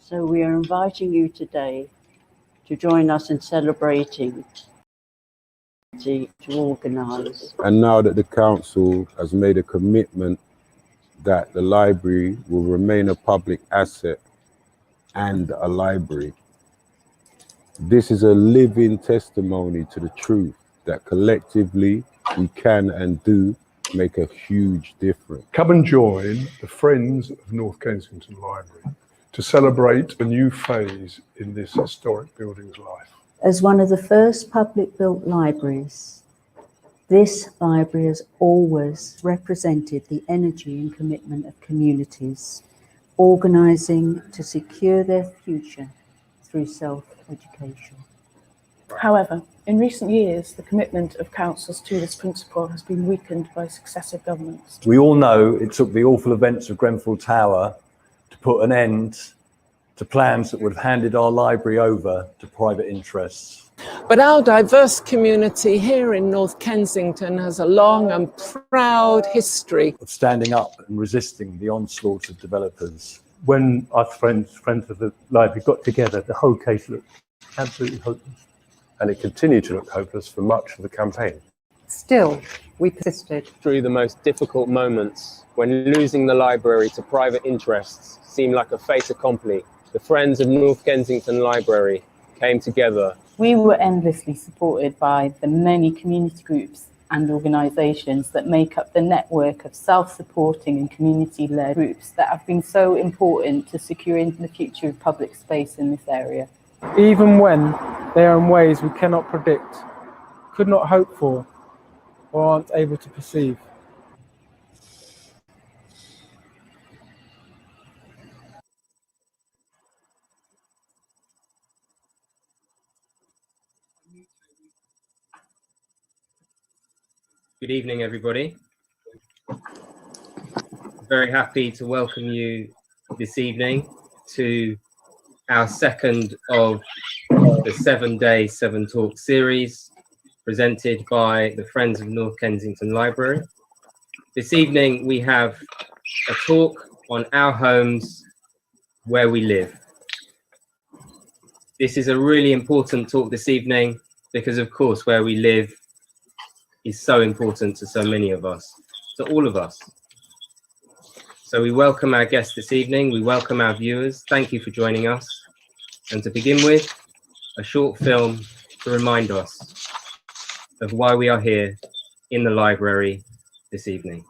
So we are inviting you today to join us in celebrating to organise. And now that the council has made a commitment that the library will remain a public asset and a library, this is a living testimony to the truth that collectively we can and do make a huge difference. Come and join the Friends of North Kensington Library to celebrate a new phase in this historic building's life. As one of the first public-built libraries, this library has always represented the energy and commitment of communities, organising to secure their future through self-education. However, in recent years, the commitment of councils to this principle has been weakened by successive governments. We all know it took the awful events of Grenfell Tower to put an end to plans that would have handed our library over to private interests. But our diverse community here in North Kensington has a long and proud history of standing up and resisting the onslaught of developers. When our friends of the library got together, the whole case looked absolutely hopeless. And it continued to look hopeless for much of the campaign. Still, we persisted. Through the most difficult moments, when losing the library to private interests seemed like a fait accompli, the Friends of North Kensington Library came together. We were endlessly supported by the many community groups and organisations that make up the network of self-supporting and community-led groups that have been so important to securing the future of public space in this area. Even when they are in ways we cannot predict, could not hope for, or aren't able to perceive. Good evening, everybody. Very happy to welcome you this evening to our second of the 7-day 7 Talk series presented by the Friends of North Kensington Library. This evening we have a talk on our homes where we live. This is a really important talk this evening because, of course, where we live is so important to so many of us, to all of us. So we welcome our guests this evening, we welcome our viewers, thank you for joining us. And to begin with, a short film to remind us of why we are here in the library this evening.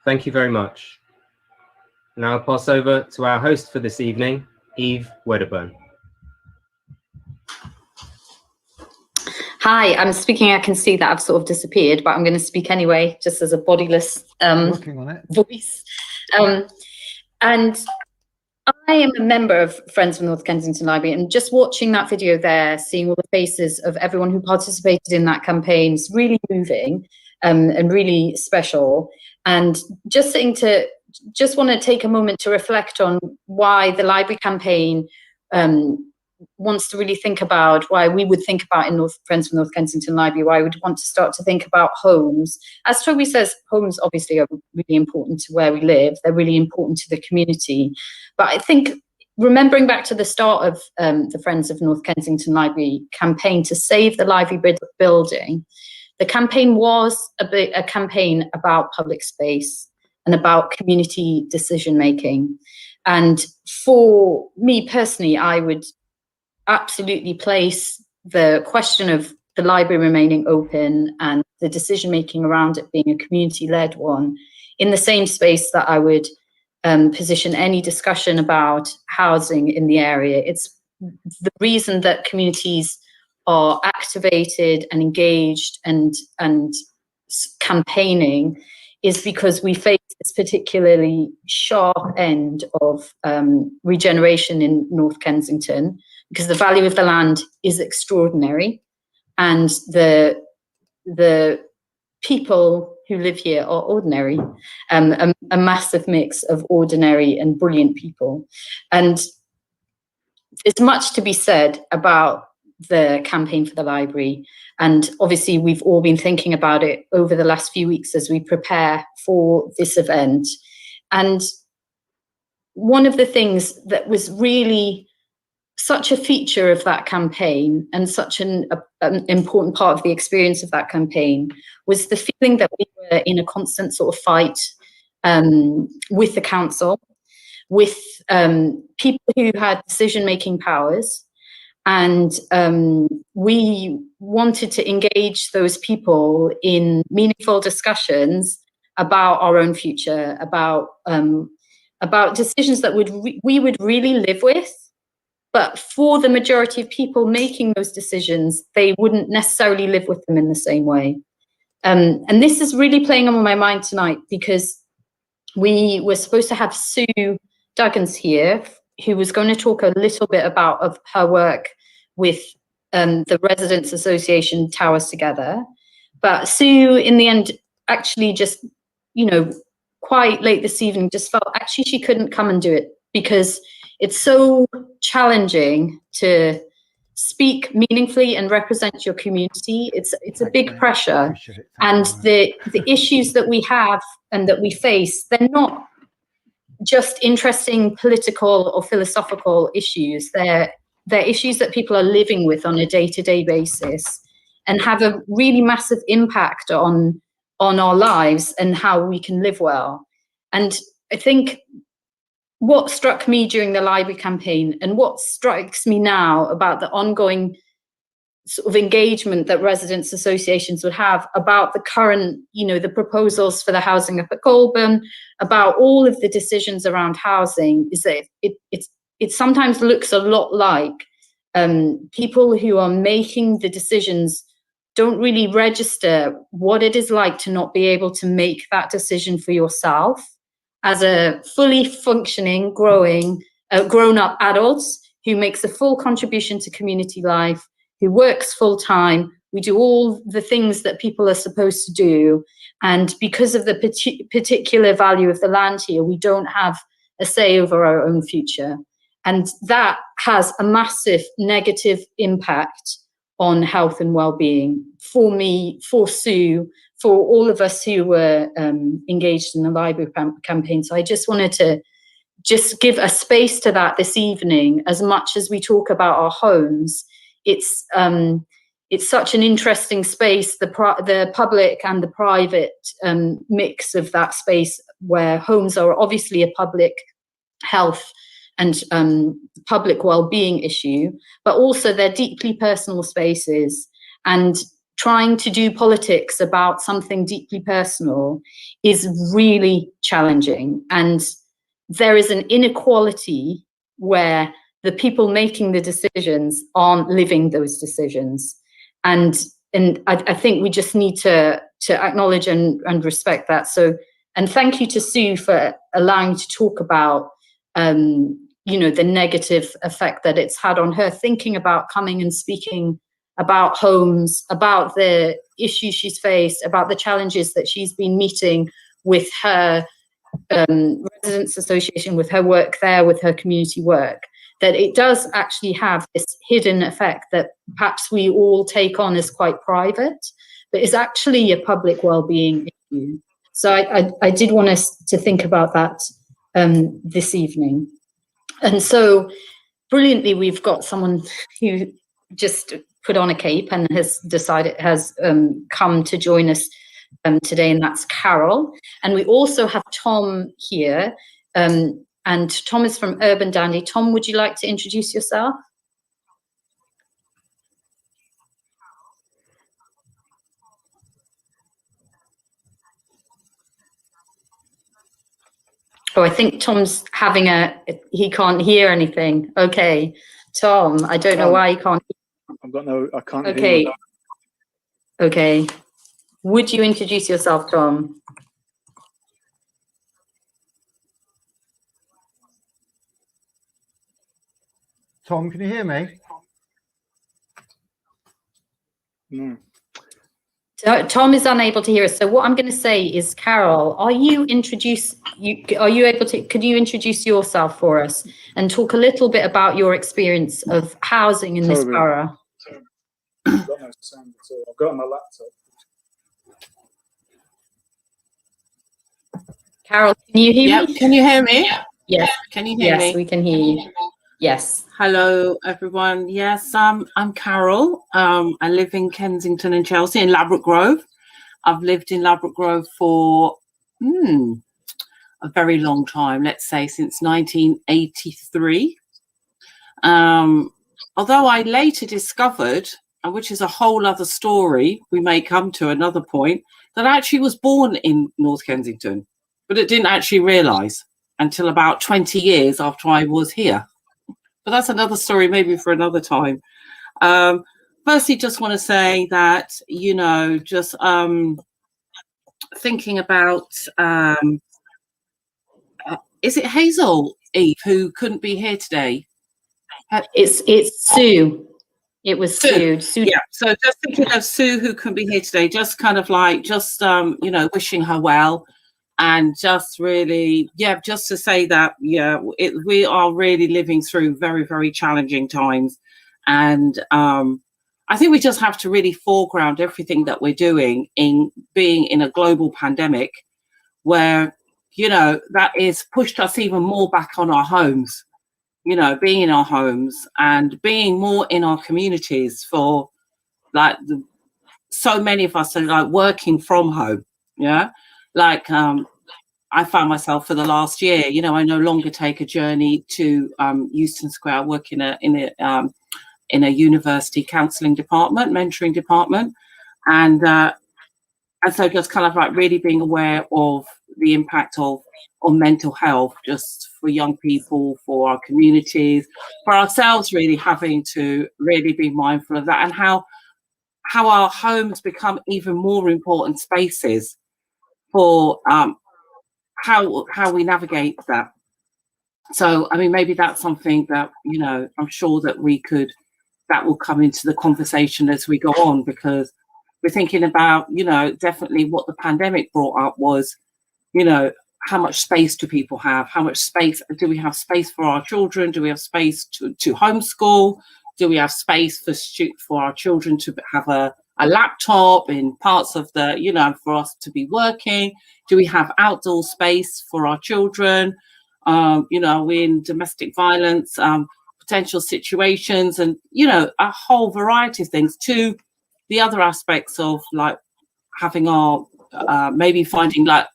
Thank you very much. Now I'll pass over to our host for this evening, Eve Wedderburn. Hi, I'm speaking. I can see that I've sort of disappeared, but I'm going to speak anyway, just as a bodiless Working on it. voice. And I am a member of Friends from North Kensington Library, and just watching that video there, seeing all the faces of everyone who participated in that campaign is really moving and really special. And just want to take a moment to reflect on why the library campaign wants to really think about, why we would think about in Friends from North Kensington Library, why we would want to start to think about homes. As Toby says, homes obviously are really important to where we live. They're really important to the community. But I think remembering back to the start of the Friends of North Kensington Library campaign to save the library building, the campaign was a campaign about public space and about community decision making. And for me personally, I would absolutely place the question of the library remaining open and the decision making around it being a community-led one in the same space that I would position any discussion about housing in the area. It's the reason that communities are activated and engaged and campaigning is because we face this particularly sharp end of regeneration in North Kensington, because the value of the land is extraordinary, and the people who live here are ordinary, a massive mix of ordinary and brilliant people. And there's much to be said about the campaign for the library, and obviously we've all been thinking about it over the last few weeks as we prepare for this event. And one of the things that was really such a feature of that campaign and such an important part of the experience of that campaign was the feeling that we were in a constant sort of fight with the council, with people who had decision-making powers. And we wanted to engage those people in meaningful discussions about our own future, about decisions that we would really live with. But for the majority of people making those decisions, they wouldn't necessarily live with them in the same way. And this is really playing on my mind tonight, because we were supposed to have Sue Duggins here, who was going to talk a little bit about her work with the Residents Association Towers Together. But Sue, in the end, actually just, quite late this evening, just felt actually she couldn't come and do it because it's so challenging to speak meaningfully and represent your community. It's a big pressure, and the issues that we have and that we face, they're not just interesting political or philosophical issues. They're issues that people are living with on a day-to-day basis and have a really massive impact on our lives and how we can live well. And I think what struck me during the library campaign, and what strikes me now about the ongoing sort of engagement that residents associations would have about the current, the proposals for the housing up at Goulburn, about all of the decisions around housing, is that it sometimes looks a lot like people who are making the decisions don't really register what it is like to not be able to make that decision for yourself as a fully functioning, grown-up adult who makes a full contribution to community life, who works full-time. We do all the things that people are supposed to do. And because of the particular value of the land here, we don't have a say over our own future. And that has a massive negative impact on health and well-being for me, for Sue, for all of us who were engaged in the library campaign. So I just wanted to just give a space to that this evening. As much as we talk about our homes, it's such an interesting space, the public and the private mix of that space, where homes are obviously a public health and public well-being issue, but also they're deeply personal spaces. And trying to do politics about something deeply personal is really challenging. And there is an inequality where the people making the decisions aren't living those decisions. And I think we just need to acknowledge and respect that. So, and thank you to Sue for allowing to talk about, you know, the negative effect that it's had on her, thinking about coming and speaking about homes, about the issues she's faced, about the challenges that she's been meeting with her residents association, with her work there, with her community work, that it does actually have this hidden effect that perhaps we all take on as quite private, but is actually a public well-being issue. So I did want us to think about that this evening. And so brilliantly, we've got someone who just put on a cape and has come to join us today, and that's Carol. And we also have Tom here, and Tom is from Urban Dandy. Tom, would you like to introduce yourself? Oh, I think Tom's having he can't hear anything. Okay, Tom, I don't know why he can't. I can't okay. hear. Okay. Would you introduce yourself, Tom? Tom, can you hear me? No. Tom is unable to hear us. So what I'm going to say is, Carol, could you introduce yourself for us and talk a little bit about your experience of housing in this borough? I've got no sound at all. I've got it on my laptop. Carol, can you hear me? Can you hear me? Yes. Can you hear me? Yes, we can hear you. Yes. Hello, everyone. Yes, I'm Carol. I live in Kensington and Chelsea in Ladbroke Grove. I've lived in Ladbroke Grove for a very long time, let's say since 1983. Although I later discovered, which is a whole other story, we may come to another point, that I actually was born in North Kensington, but it didn't actually realise until about 20 years after I was here. But that's another story, maybe for another time. Firstly, just want to say that, you know, just thinking about, is it Hazel, Eve, who couldn't be here today? It's Sue. It was Sue. Yeah, so just thinking of Sue, who couldn't be here today, just kind of like, just, you know, wishing her well. And just really, yeah, just to say that, yeah, we are really living through very, very challenging times. And I think we just have to really foreground everything that we're doing in being in a global pandemic where, you know, that is pushed us even more back on our homes, you know, being in our homes and being more in our communities for like so many of us are like working from home. Yeah. Like I found myself for the last year, you know, I no longer take a journey to Euston Square. I work in a university counselling department, mentoring department, and so just kind of like really being aware of the impact on mental health, just for young people, for our communities, for ourselves, really having to really be mindful of that, and how our homes become even more important spaces for how we navigate that. So, I mean, maybe that's something that, you know, I'm sure that that will come into the conversation as we go on, because we're thinking about, you know, definitely what the pandemic brought up was, you know, how much space do people have? How much space do we have? Space for our children? Do we have space to homeschool? Do we have space for our children to have a laptop in parts of the, you know, for us to be working? Do we have outdoor space for our children? You know, we're in domestic violence, potential situations, and, you know, a whole variety of things, to the other aspects of like having our, maybe finding, like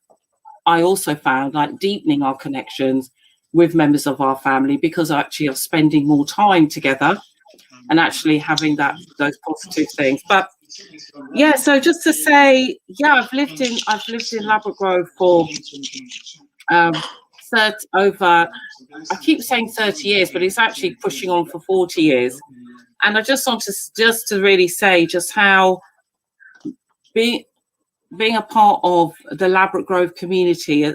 I also found, like deepening our connections with members of our family because actually of spending more time together and actually having those positive things. But Yeah, so just to say, yeah, I've lived in Ladbroke Grove for over, I keep saying 30 years, but it's actually pushing on for 40 years. And I just want to really say just how being a part of the Ladbroke Grove community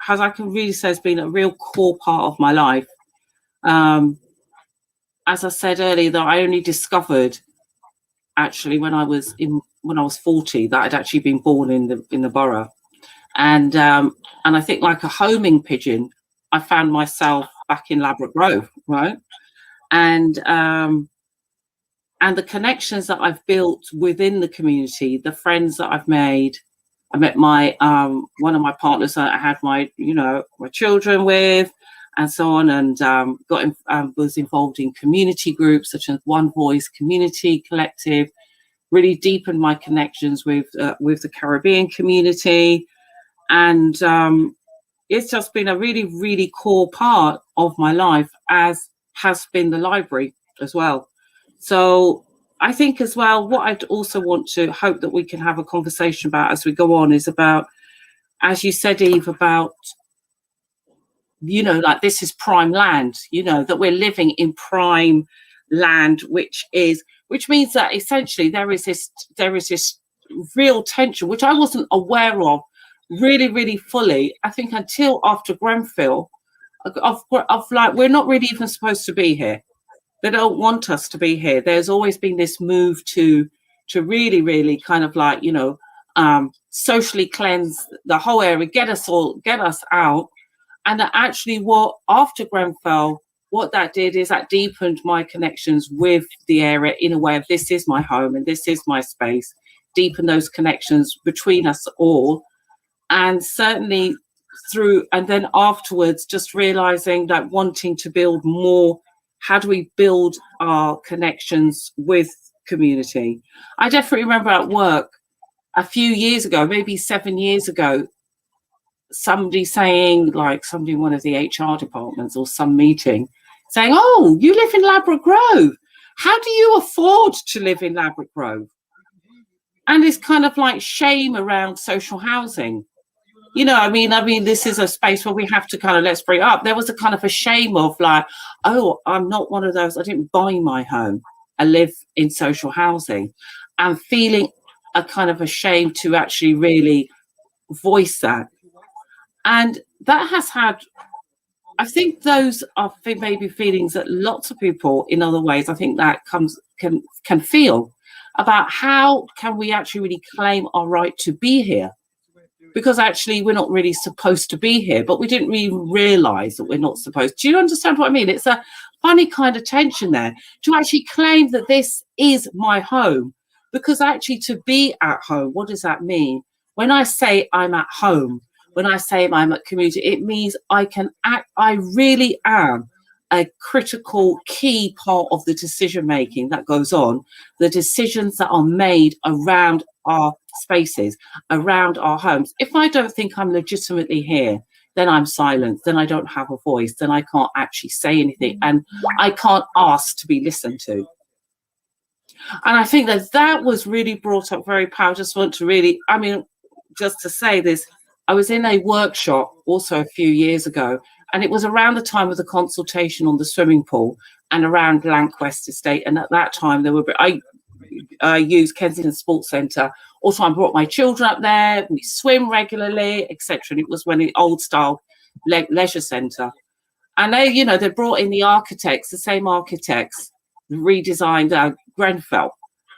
has, I can really say, has been a real core part of my life. As I said earlier, that I only discovered actually when I was 40 that I'd actually been born in the borough, and I think like a homing pigeon, I found myself back in Ladbroke Grove, right? And the connections that I've built within the community, the friends that I've made. I met my one of my partners that I had my children with, and so on, and was involved in community groups such as One Voice Community Collective. Really deepened my connections with the Caribbean community, and it's just been a really, really core part of my life, as has been the library as well. So I think as well, what I'd also want to hope that we can have a conversation about as we go on is about, as you said, Eve, about, like this is prime land, that we're living in prime land, which means that essentially there is this real tension, which I wasn't aware of really, really fully, I think, until after Grenfell, of like, we're not really even supposed to be here. They don't want us to be here. There's always been this move to really, really kind of like, socially cleanse the whole area, get us out. And that actually after Grenfell, what that did is that deepened my connections with the area in a way of, this is my home and this is my space, deepen those connections between us all. And certainly and then afterwards, just realizing that wanting to build more, how do we build our connections with community? I definitely remember at work a few years ago, maybe 7 years ago, somebody saying, like somebody in one of the HR departments or some meeting, saying, "Oh, you live in Ladbroke Grove. How do you afford to live in Ladbroke Grove?" And it's kind of like shame around social housing. I mean, this is a space where we have to kind of, let's bring it up. There was a kind of a shame of like, oh, I'm not one of those. I didn't buy my home. I live in social housing, and feeling a kind of a shame to actually really voice that. And that has had, I think those are maybe feelings that lots of people in other ways, I think that can feel about how can we actually really claim our right to be here? Because actually we're not really supposed to be here, but we didn't really realize that we're not supposed. Do you understand what I mean? It's a funny kind of tension there to actually claim that this is my home, because actually to be at home, what does that mean? When I say I'm at home, when I say I'm at community, it means I really am a critical key part of the decision making that goes on, the decisions that are made around our spaces, around our homes. If I don't think I'm legitimately here, then I'm silent, then I don't have a voice, then I can't actually say anything, and I can't ask to be listened to. And I think that was really brought up very powerful. I just want to really, just to say this, I was in a workshop also a few years ago, and it was around the time of the consultation on the swimming pool and around Lanquest Estate. And at that time, I used Kensington Sports Centre. Also, I brought my children up there. We swim regularly, etc. And it was when the old style leisure centre. And they brought in the architects, the same architects, redesigned Grenfell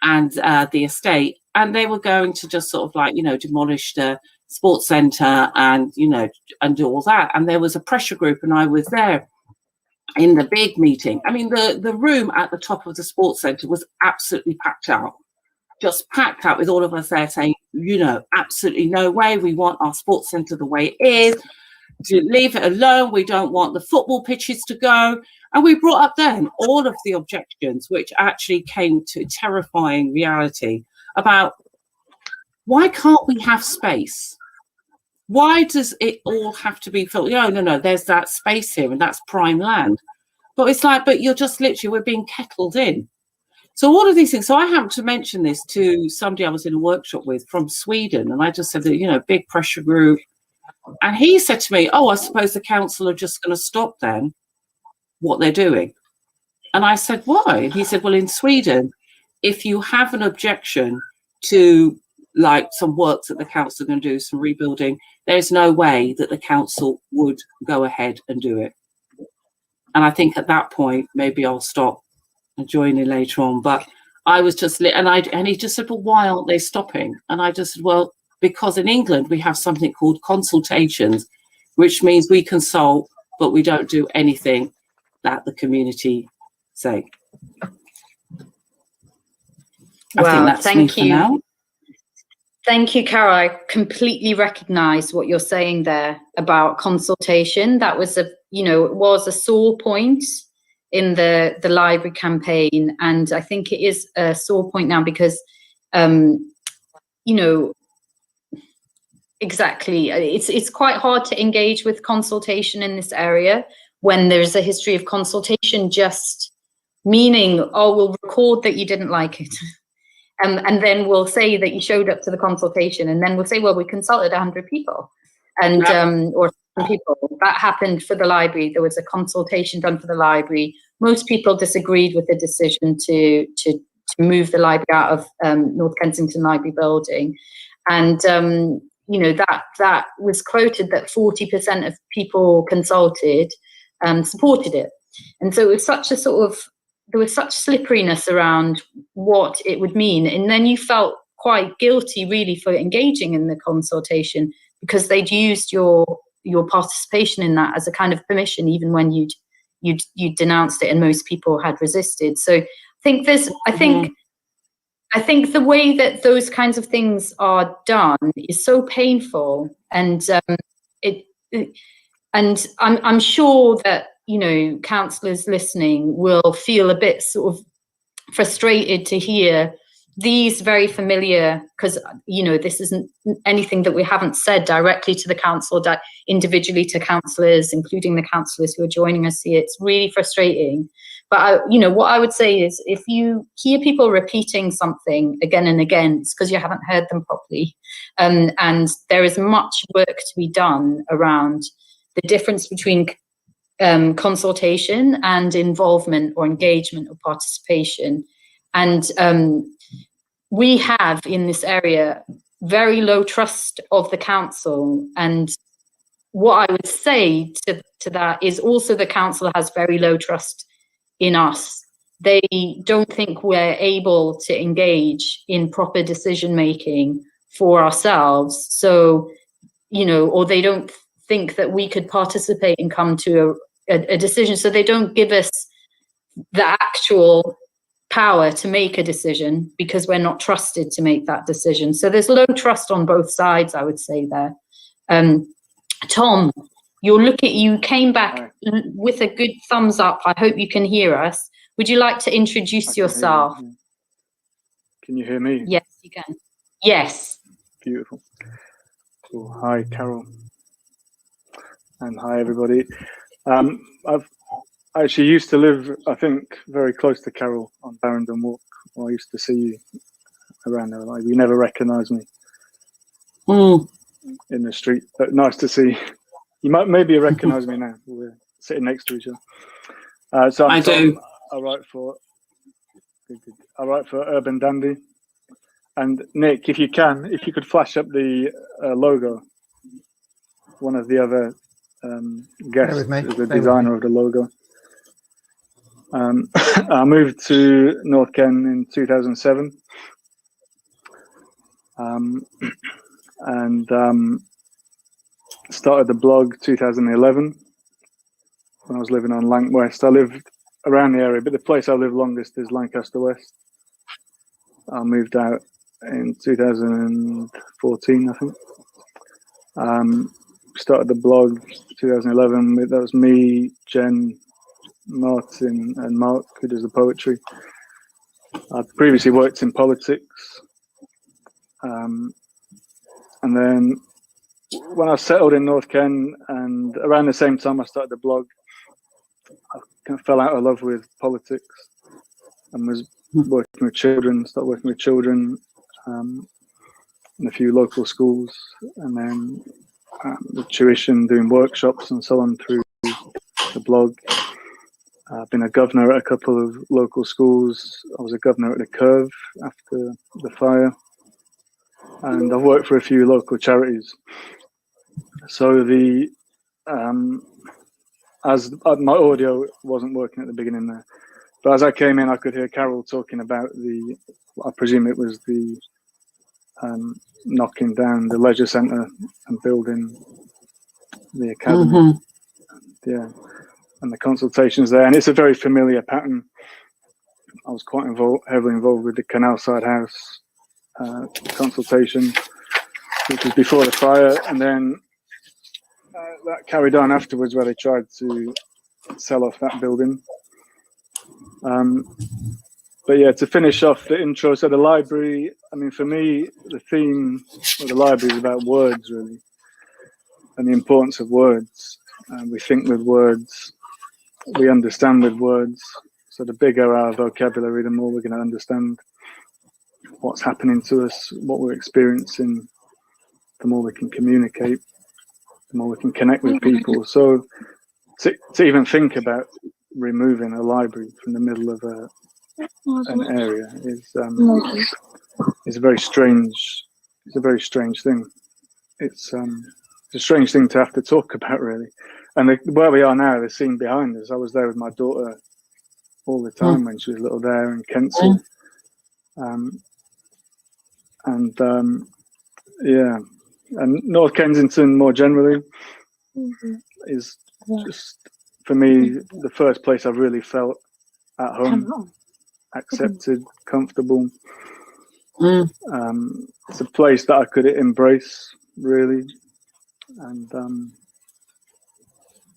and the estate. And they were going to just sort of like, demolish the sports centre and, and do all that. And there was a pressure group, and I was there in the big meeting. I mean, the room at the top of the sports centre was absolutely packed out, just packed out, with all of us there saying, absolutely no way. We want our sports centre the way it is. To leave it alone. We don't want the football pitches to go. And we brought up then all of the objections, which actually came to terrifying reality about, why can't we have space? Why does it all have to be filled? No, there's that space here and that's prime land. But it's like, but you're just literally, we're being kettled in. So all of these things. So I happened to mention this to somebody I was in a workshop with from Sweden, and I just said that, you know, big pressure group. And he said to me, oh, I suppose the council are just going to stop then what they're doing. And I said, why? And he said, well, in Sweden, if you have an objection to like some works that the council are going to do, some rebuilding, there's no way that the council would go ahead and do it. And I think at that point, maybe I'll stop and join in later on. But I was just, and he just said, well, why aren't they stopping? And I just said, well, because in England, we have something called consultations, which means we consult, but we don't do anything that the community say. Wow, thank you. Thank you, Carol. I completely recognise what you're saying there about consultation. That was it was a sore point in the library campaign, and I think it is a sore point now because, exactly, it's quite hard to engage with consultation in this area when there's a history of consultation just meaning, oh, we'll record that you didn't like it. And then we'll say that you showed up to the consultation, and then we'll say, well, we consulted 100 people, and or some people. That happened for the library. There was a consultation done for the library. Most people disagreed with the decision to move the library out of North Kensington Library building, and that was quoted that 40% of people consulted supported it, and so it was such a sort of. There was such slipperiness around what it would mean. And then you felt quite guilty really for engaging in the consultation because they'd used your participation in that as a kind of permission, even when you'd denounced it and most people had resisted. So I think the way that those kinds of things are done is so painful, and I'm sure that councillors listening will feel a bit sort of frustrated to hear these very familiar, because this isn't anything that we haven't said directly to the council, that individually to councillors, including the councillors who are joining us here. It's really frustrating. But what I would say is, if you hear people repeating something again and again, it's because you haven't heard them properly, and there is much work to be done around the difference between consultation and involvement or engagement or participation. And we have in this area very low trust of the council. And what I would say to that is also the council has very low trust in us. They don't think we're able to engage in proper decision making for ourselves. So, or they don't think that we could participate and come to a decision. So they don't give us the actual power to make a decision because we're not trusted to make that decision. So there's low trust on both sides, I would say there. Tom, you came back with a good thumbs up. I hope you can hear us. Would you like to introduce yourself? Can you hear me? Yes, you can. Yes. Beautiful. So, hi, Carol. And hi, everybody. I've actually used to live, I think, very close to Carol on Barrington Walk. Well, I used to see you around there. Like, you never recognised me in the street, but nice to see. You might maybe recognise me now. We're sitting next to each other. So I do. I write for Urban Dandy. And Nick, if you could flash up the logo. One of the other guests is the designer of the logo. I moved to North Ken in 2007, and started the blog 2011 when I was living on Lanc West. I lived around the area, but the place I lived longest is Lancaster West. I moved out in 2014, I think. Started the blog 2011. That was me, Jen, Martin, and Mark, who does the poetry. I previously worked in politics, and then when I settled in North Ken, and around the same time I started the blog, I kind of fell out of love with politics. and was working with children, started working with children in a few local schools, and then the tuition, doing workshops and so on through the blog. I've been a governor at a couple of local schools. I was a governor at the Curve after the fire, and I've worked for a few local charities. So as my audio wasn't working at the beginning there, but as I came in, I could hear Carol talking about I presume it was the knocking down the leisure centre and building the academy. Yeah, and the consultations there, and it's a very familiar pattern. I was quite heavily involved with the Canal Side House consultation, which was before the fire, and then that carried on afterwards, where they tried to sell off that building. But yeah, to finish off the intro, so the library, I mean, for me, the theme of the library is about words, really, and the importance of words. We think with words, we understand with words. So the bigger our vocabulary, the more we're going to understand what's happening to us, what we're experiencing, the more we can communicate, the more we can connect with people. So to even think about removing a library from the middle of an area is a very strange. It's a very strange thing. It's a strange thing to have to talk about, really. And where we are now, the scene behind us. I was there with my daughter all the time when she was little there in Kensington. Yeah, and North Kensington more generally is just, for me, the first place I've really felt at home, accepted, comfortable. It's a place that I could embrace, really. And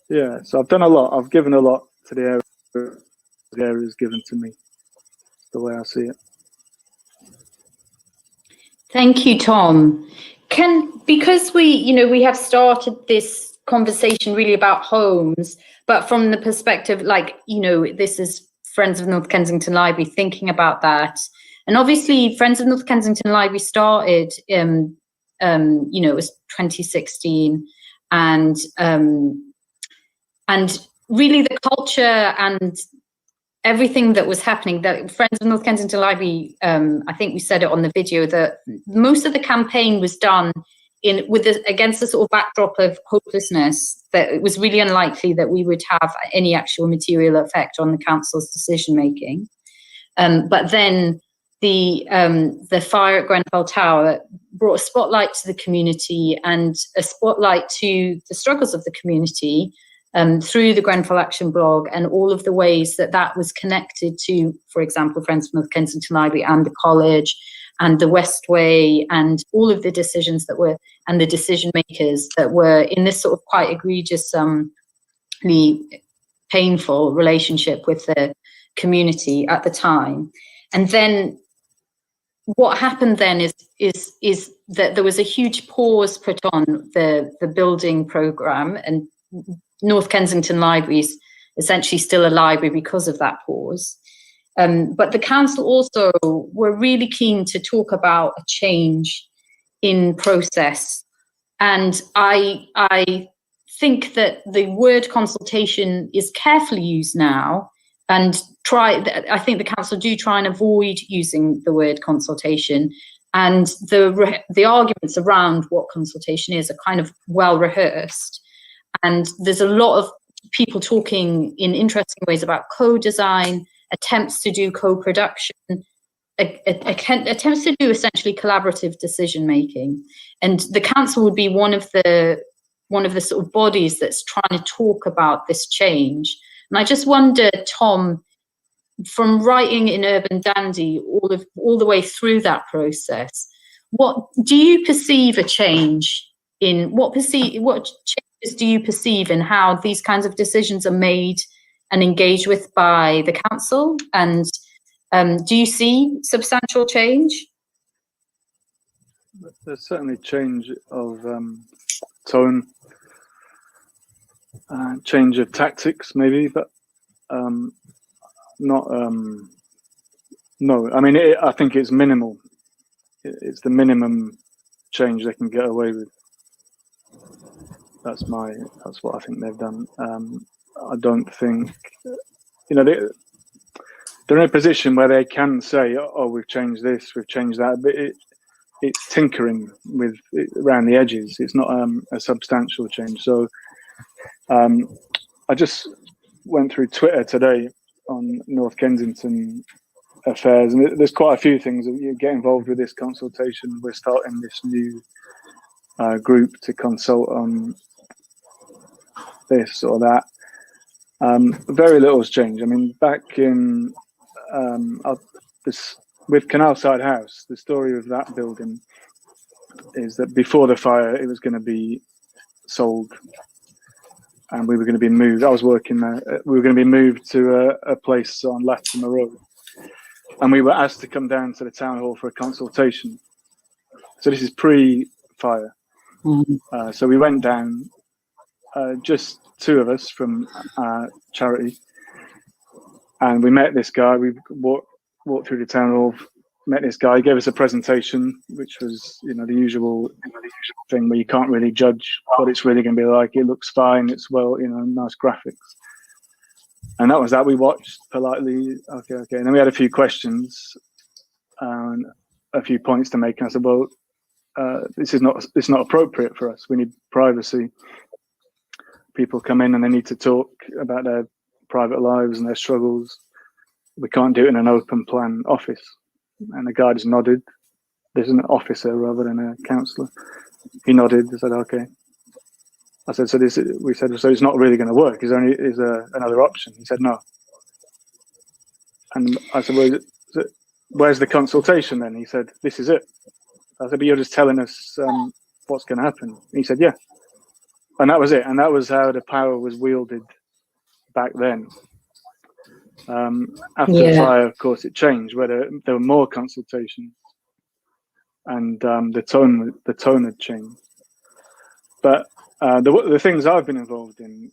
yeah, so I've done a lot. I've given a lot to the area is given to me. That's the way I see it. Thank you, Tom. Because we have started this conversation really about homes, but from the perspective, this is Friends of North Kensington Library, thinking about that. And obviously Friends of North Kensington Library started, it was 2016, and really the culture and everything that was happening, that Friends of North Kensington Library, I think we said it on the video, that most of the campaign was done against the sort of backdrop of hopelessness, that it was really unlikely that we would have any actual material effect on the council's decision making. But then the fire at Grenfell Tower brought a spotlight to the community and a spotlight to the struggles of the community through the Grenfell Action blog, and all of the ways that was connected to, for example, Friends of North Kensington Library and the college and the Westway, and all of the decisions that were, and the decision makers that were in this sort of quite egregiously painful relationship with the community at the time. And then what happened then is that there was a huge pause put on the building programme, and North Kensington Library is essentially still a library because of that pause. But the council also were really keen to talk about a change in process. And I think that the word consultation is carefully used now, and I think the council do try and avoid using the word consultation. And the arguments around what consultation is are kind of well rehearsed. And there's a lot of people talking in interesting ways about co-design, attempts to do co-production, attempts to do essentially collaborative decision making. And the council would be one of the sort of bodies that's trying to talk about this change. And I just wonder, Tom, from writing in Urban Dandy all the way through that process, what do you perceive a change in? What changes do you perceive in how these kinds of decisions are made and engaged with by the council? And do you see substantial change? There's certainly change of tone, change of tactics, maybe, but not No, I mean, I think it's minimal. It's the minimum change they can get away with. That's what I think they've done. I don't think, they're in a position where they can say, "Oh, we've changed this, we've changed that," but it's tinkering with around the edges. It's not a substantial change. So I just went through Twitter today on North Kensington affairs, and there's quite a few things that you get involved with this consultation. We're starting this new group to consult on this or that. Very little's changed. I mean, back in with Canalside House, the story of that building is that before the fire, it was going to be sold, and we were going to be moved. I was working there. We were going to be moved to a place on Latimer Road, and we were asked to come down to the town hall for a consultation. So this is pre-fire. So we went down, just two of us from charity, and we met this guy. We walked through the town hall, met this guy. He gave us a presentation, which was, the usual thing where you can't really judge what it's really going to be like. It looks fine. It's nice graphics. And that was that. We watched politely. Okay. And then we had a few questions and a few points to make. And I said, well, it's not appropriate for us. We need privacy. People come in and they need to talk about their private lives and their struggles. We can't do it in an open plan office. And the guy just nodded. There's an officer rather than a councillor. He nodded and said, okay. I said, so it's not really going to work. Is there another option? He said, no. And I said, well, where's the consultation then? He said, this is it. I said, but you're just telling us what's going to happen. And he said, yeah. And that was it. And that was how the power was wielded back then. After the fire, of course, it changed, where there were more consultations, and the tone had changed. But the things I've been involved in,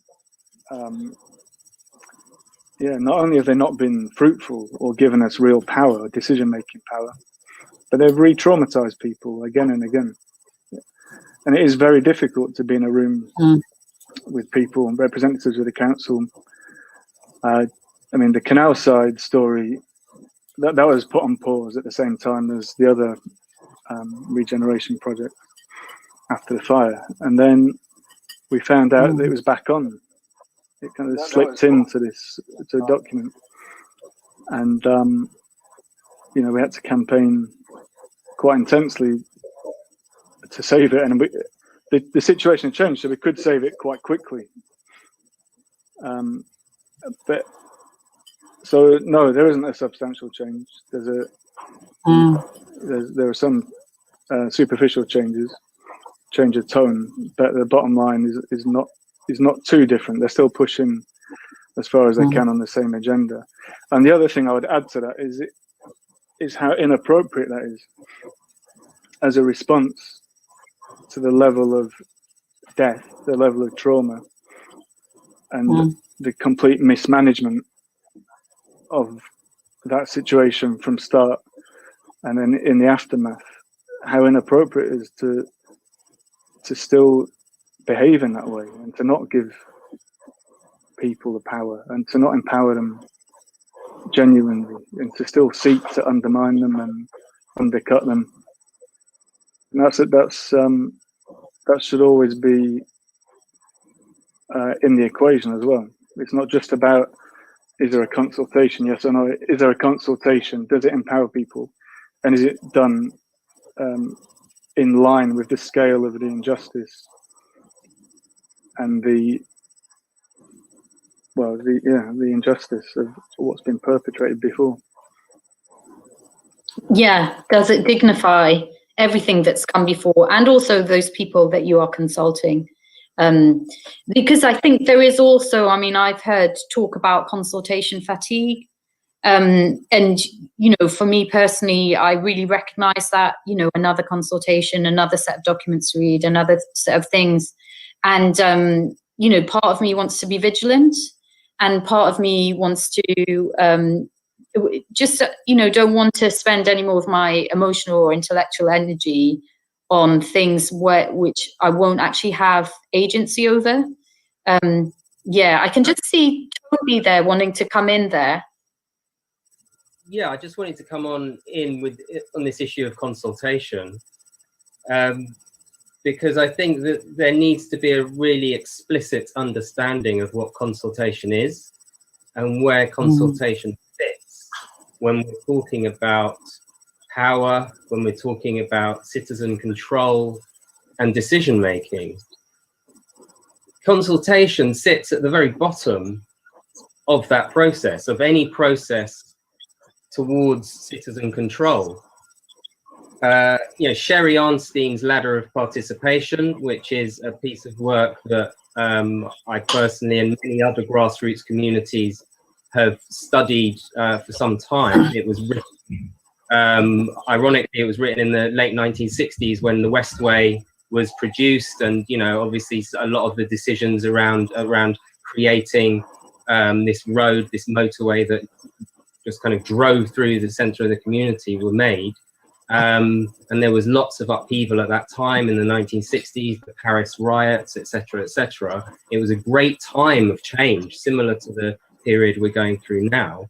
not only have they not been fruitful or given us real power, decision-making power, but they've re-traumatized people again and again. And it is very difficult to be in a room with people and representatives of the council. I mean, the Canalside story, that was put on pause at the same time as the other regeneration project after the fire. And then we found out that it was back on. It kind of slipped into the document. And, we had to campaign quite intensely to save it. And the situation changed, so we could save it quite quickly. So no, there isn't a substantial change. There are some superficial changes, change of tone, but the bottom line is not too different. They're still pushing as far as they can on the same agenda. And the other thing I would add to that is how inappropriate that is as a response to the level of death, the level of trauma, and the complete mismanagement of that situation from start, and then in the aftermath, how inappropriate it is to still behave in that way and to not give people the power and to not empower them genuinely, and to still seek to undermine them and undercut them. And that should always be in the equation as well. It's not just about, is there a consultation, yes or no? Is there a consultation? Does it empower people? And is it done in line with the scale of the injustice and the injustice of what's been perpetrated before? Yeah, does it dignify everything that's come before, and also those people that you are consulting? Because I think there is also, I've heard talk about consultation fatigue. And, for me personally, I really recognize that, another consultation, another set of documents to read, another set of things. And, part of me wants to be vigilant, and part of me wants to just, you know, don't want to spend any more of my emotional or intellectual energy on things which I won't actually have agency over. Yeah, I can just see Toby there wanting to come in there. Yeah, I just wanted to come on this issue of consultation, because I think that there needs to be a really explicit understanding of what consultation is and where consultation fits when we're talking about power, when we're talking about citizen control and decision making. Consultation sits at the very bottom of that process, of any process towards citizen control. You know, Sherry Arnstein's Ladder of Participation, which is a piece of work that I personally and many other grassroots communities have studied for some time. It was written, ironically, it was written in the late 1960s when the Westway was produced, and you know, obviously a lot of the decisions around creating this road, this motorway that just kind of drove through the center of the community were made. And there was lots of upheaval at that time in the 1960s, the Paris riots, etc., etc. It was a great time of change, similar to the period we're going through now.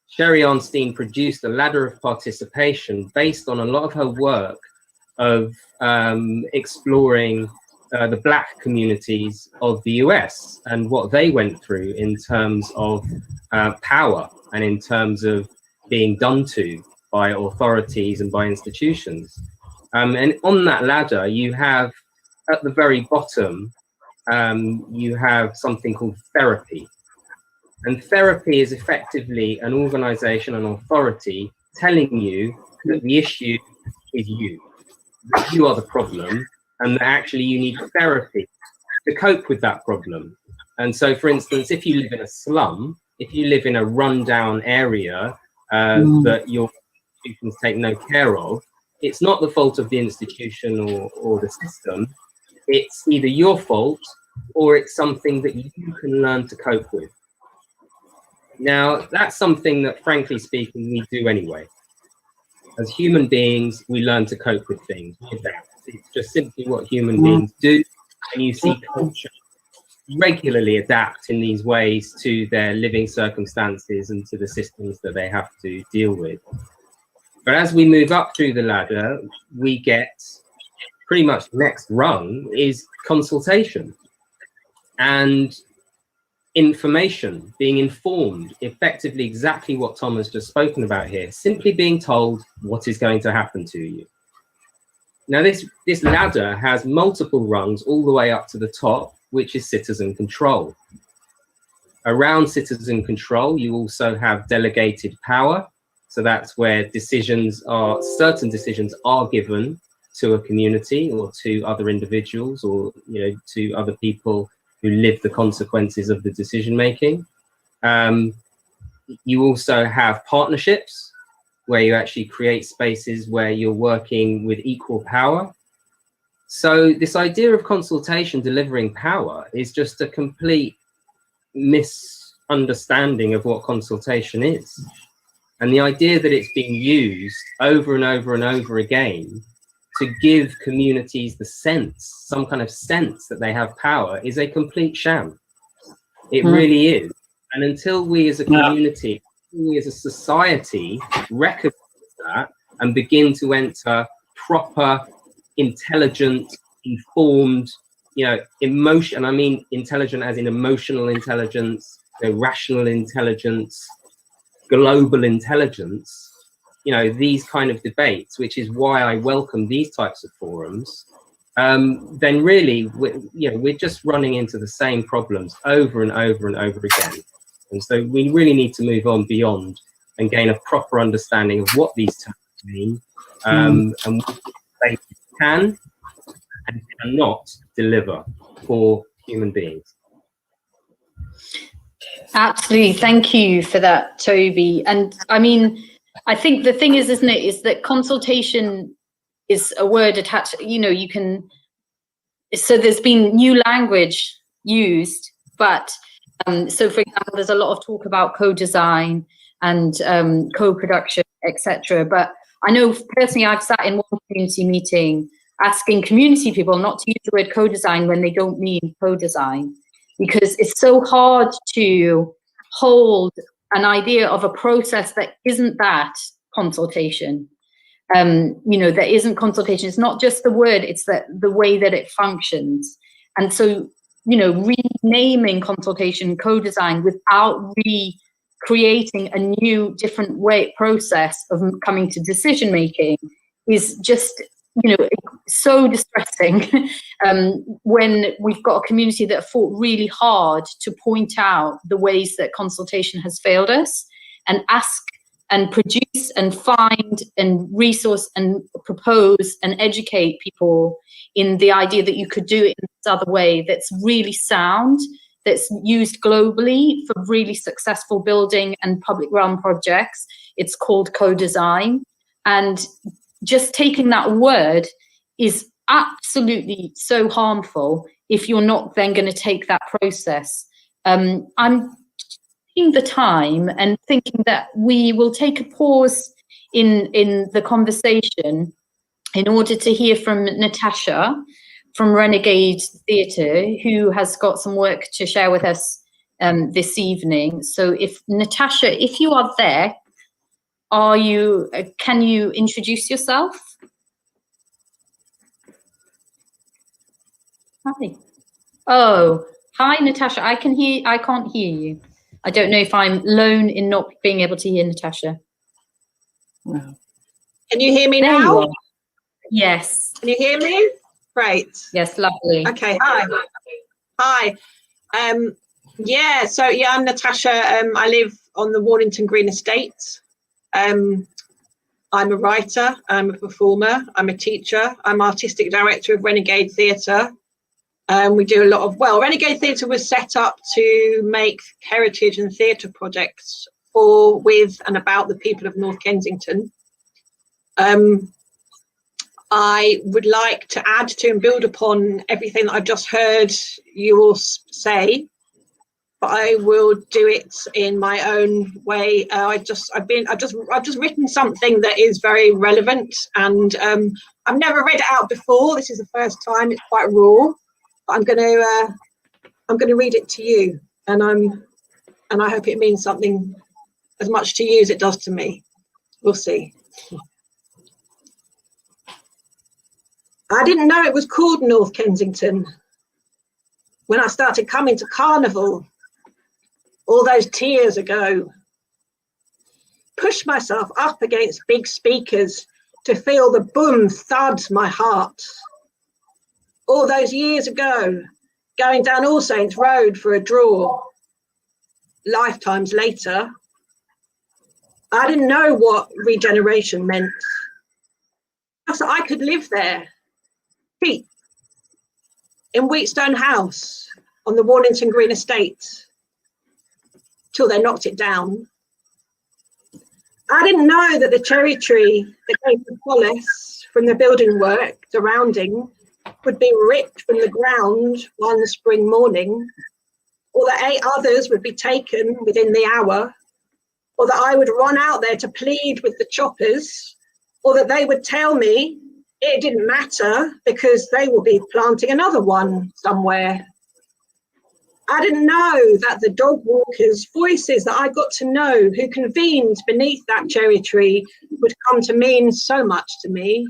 Sherry Arnstein produced a Ladder of Participation based on a lot of her work of exploring the Black communities of the US and what they went through in terms of power and in terms of being done to by authorities and by institutions. And on that ladder, you have, at the very bottom, you have something called therapy. And therapy is effectively an organization, an authority, telling you that the issue is you, that you are the problem, and that actually you need therapy to cope with that problem. And so, for instance, if you live in a slum, if you live in a rundown area that your institutions take no care of, it's not the fault of the institution or the system. It's either your fault or it's something that you can learn to cope with. Now, that's something that, frankly speaking, we do anyway. As human beings, we learn to cope with things. We adapt. It's just simply what human beings do. And you see culture regularly adapt in these ways to their living circumstances and to the systems that they have to deal with. But as we move up through the ladder, we get pretty much the next rung is consultation and information, being informed, effectively exactly what Tom has just spoken about here, simply being told what is going to happen to you. Now, this ladder has multiple rungs all the way up to the top, which is citizen control. Around citizen control, you also have delegated power. So that's where certain decisions are given to a community or to other individuals or, you know, to other people who live the consequences of the decision making. You also have partnerships where you actually create spaces where you're working with equal power. So this idea of consultation delivering power is just a complete misunderstanding of what consultation is. And the idea that it's being used over and over and over again to give communities the sense, some kind of sense that they have power, is a complete sham. It really is. And until we as a community, we as a society recognize that and begin to enter proper, intelligent, informed, you know, emotion, I mean intelligent as in emotional intelligence, you know, rational intelligence, global intelligence, you know, these kind of debates, which is why I welcome these types of forums, then really, we're just running into the same problems over and over and over again. And so we really need to move on beyond and gain a proper understanding of what these terms mean and what they can and cannot deliver for human beings. Absolutely. Thank you for that, Toby. And I mean, I think the thing is, isn't it, is that consultation is a word attached, you know, you can, so there's been new language used, but So, for example, there's a lot of talk about co-design and co-production, etc. But I know personally, I've sat in one community meeting asking community people not to use the word co-design when they don't mean co-design, because it's so hard to hold an idea of a process that isn't that consultation. There isn't consultation. It's not just the word, it's the way that it functions. And so, renaming consultation co-design without recreating a new, different process of coming to decision making is just, so distressing when we've got a community that fought really hard to point out the ways that consultation has failed us and ask and produce and find and resource and propose and educate people in the idea that you could do it in this other way that's really sound, that's used globally for really successful building and public realm projects. It's called co-design. And just taking that word is absolutely so harmful if you're not then going to take that process. I'm taking the time and thinking that we will take a pause in the conversation in order to hear from Natasha from Renegade Theatre, who has got some work to share with us this evening. So if Natasha, if you are there, can you introduce yourself? Hi. Oh, hi, Natasha. I can't hear you. I don't know if I'm alone in not being able to hear Natasha. No. Can you hear me now? Yes. Can you hear me? Great. Yes, lovely. Okay, hi. Hi. I'm Natasha. I live on the Warnington Green Estate. I'm a writer, I'm a performer, I'm a teacher, I'm artistic director of Renegade Theatre. We do a lot of, Renegade Theatre was set up to make heritage and theatre projects for, with and about the people of North Kensington. I would like to add to and build upon everything that I've just heard you all say, but I will do it in my own way. I've just written something that is very relevant, and I've never read it out before. This is the first time. It's quite raw. But I'm going to read it to you, and I hope it means something as much to you as it does to me. We'll see. I didn't know it was called North Kensington when I started coming to Carnival all those years ago. Pushed myself up against big speakers to feel the boom thud my heart. All those years ago, going down All Saints Road for a draw. Lifetimes later, I didn't know what regeneration meant. So I could live there, in Wheatstone House on the Warnington Green Estate, till they knocked it down. I didn't know that the cherry tree that gave the solace from the building work surrounding would be ripped from the ground one spring morning, or that 8 others would be taken within the hour, or that I would run out there to plead with the choppers, or that they would tell me it didn't matter because they will be planting another one somewhere. I didn't know that the dog walkers' voices that I got to know who convened beneath that cherry tree would come to mean so much to me,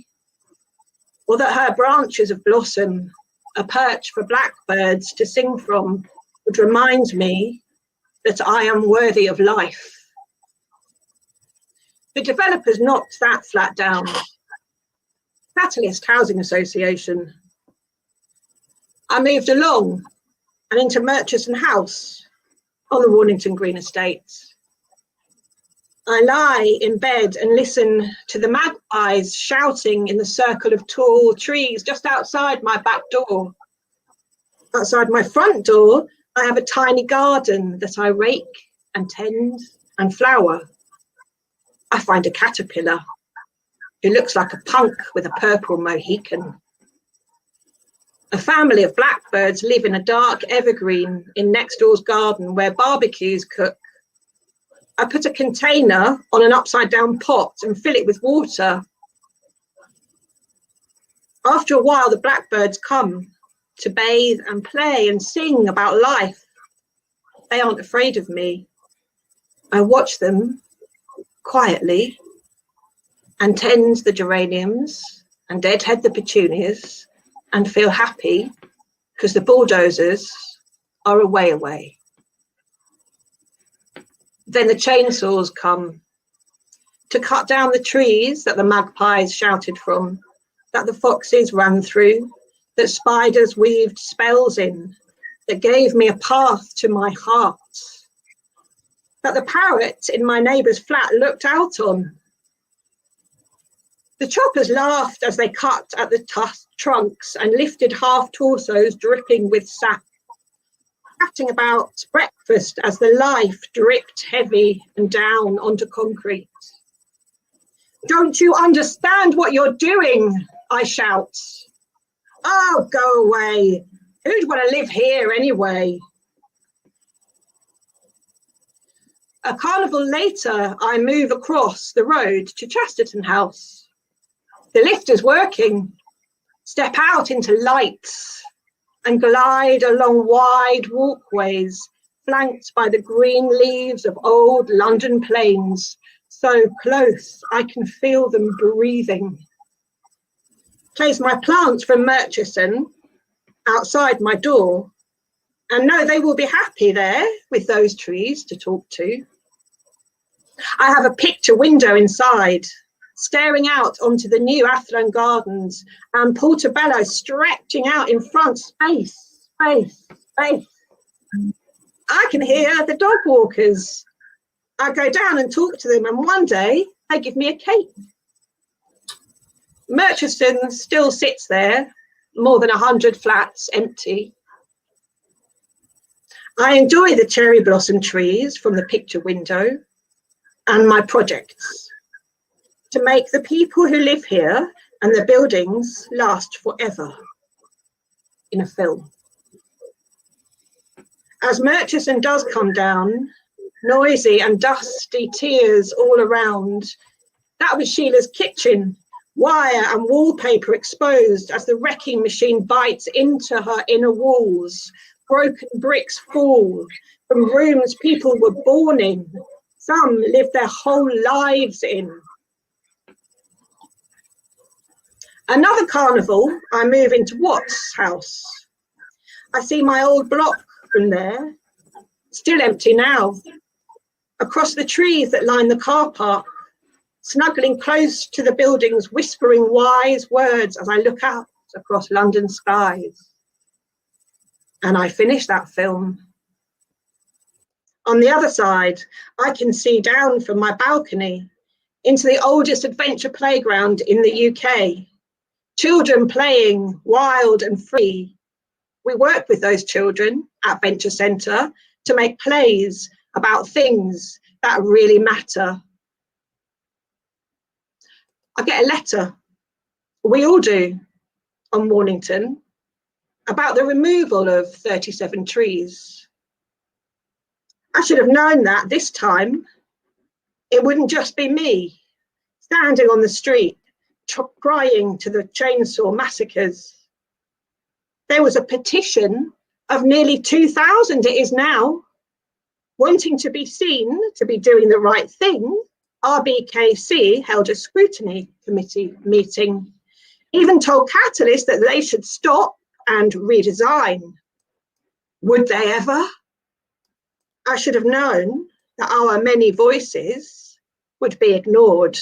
or that her branches of blossom, a perch for blackbirds to sing from, would remind me that I am worthy of life. The developers knocked that flat down. Catalyst Housing Association. I moved along and into Murchison House on the Warnington Green Estate. I lie in bed and listen to the magpies shouting in the circle of tall trees just outside my back door. Outside my front door, I have a tiny garden that I rake and tend and flower. I find a caterpillar who looks like a punk with a purple Mohican. A family of blackbirds live in a dark evergreen in next door's garden where barbecues cook. I put a container on an upside down pot and fill it with water. After a while, the blackbirds come to bathe and play and sing about life. They aren't afraid of me. I watch them quietly and tend the geraniums and deadhead the petunias and feel happy because the bulldozers are away. Then the chainsaws come to cut down the trees that the magpies shouted from, that the foxes ran through, that spiders weaved spells in, that gave me a path to my heart, that the parrot in my neighbour's flat looked out on. The choppers laughed as they cut at the trunks and lifted half torsos dripping with sap, chatting about breakfast as the life dripped heavy and down onto concrete. Don't you understand what you're doing? I shout. Oh, go away. Who'd want to live here anyway? A carnival later, I move across the road to Chesterton House. The lift is working. Step out into lights and glide along wide walkways flanked by the green leaves of old London plains, so close I can feel them breathing. Place my plants from Murchison outside my door and know they will be happy there with those trees to talk to. I have a picture window inside, staring out onto the new Athlone Gardens and Portobello stretching out in front, space. I can hear the dog walkers. I go down and talk to them and one day they give me a cake. Murchison still sits there, more than 100 flats empty. I enjoy the cherry blossom trees from the picture window and my projects to make the people who live here and the buildings last forever in a film. As Murchison does come down, noisy and dusty tears all around, that was Sheila's kitchen, wire and wallpaper exposed as the wrecking machine bites into her inner walls. Broken bricks fall from rooms people were born in. Some lived their whole lives in. Another carnival, I move into Watts' house. I see my old block from there, still empty now. Across the trees that line the car park, snuggling close to the buildings, whispering wise words as I look out across London skies. And I finish that film. On the other side, I can see down from my balcony into the oldest adventure playground in the UK. Children playing wild and free. We work with those children at Venture Centre to make plays about things that really matter. I get a letter, we all do, on Mornington, about the removal of 37 trees. I should have known that this time it wouldn't just be me standing on the street crying to the chainsaw massacres. There was a petition of nearly 2,000, it is now, wanting to be seen to be doing the right thing. RBKC held a scrutiny committee meeting, even told Catalyst that they should stop and redesign. Would they ever? I should have known that our many voices would be ignored.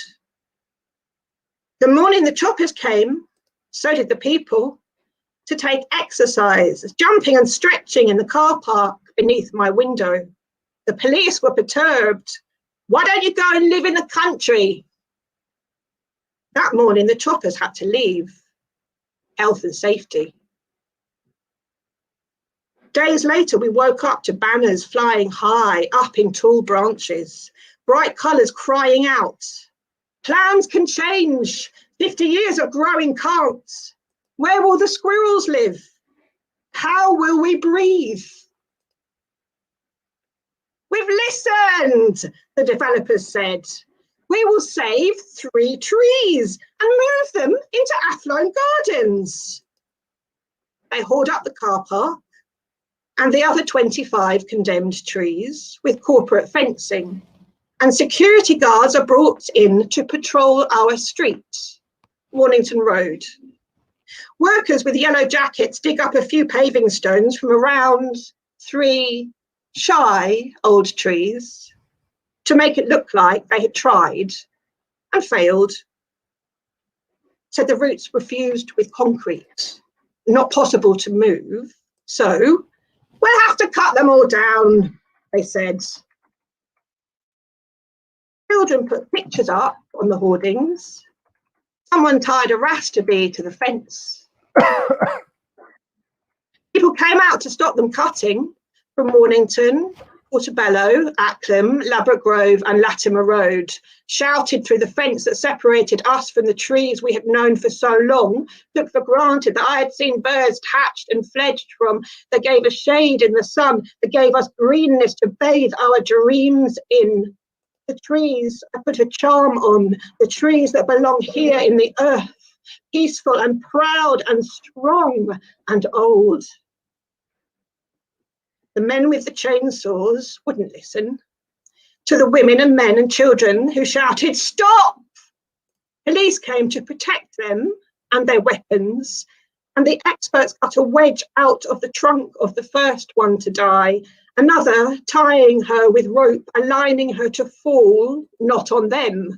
The morning the choppers came, so did the people, to take exercise, jumping and stretching in the car park beneath my window. The police were perturbed. Why don't you go and live in the country? That morning, the choppers had to leave. Health and safety. Days later, we woke up to banners flying high up in tall branches, bright colours crying out. Plans can change. 50 years of growing can't. Where will the squirrels live? How will we breathe? We've listened, the developers said. We will save 3 trees and move them into affluent gardens. They hauled up the car park and the other 25 condemned trees with corporate fencing, and security guards are brought in to patrol our street, Warnington Road. Workers with yellow jackets dig up a few paving stones from around 3 shy old trees to make it look like they had tried and failed. Said the roots were fused with concrete, not possible to move, so we'll have to cut them all down, they said. Children put pictures up on the hoardings. Someone tied a raster bee to the fence. People came out to stop them cutting from Mornington, Portobello, Acklem, Ladbroke Grove and Latimer Road, shouted through the fence that separated us from the trees we had known for so long, took for granted that I had seen birds hatched and fledged from, that gave us shade in the sun, that gave us greenness to bathe our dreams in. The trees I put a charm on, the trees that belong here in the earth, peaceful and proud and strong and old. The men with the chainsaws wouldn't listen to the women and men and children who shouted, "Stop!" Police came to protect them and their weapons, and the experts cut a wedge out of the trunk of the first one to die, another tying her with rope, aligning her to fall, not on them,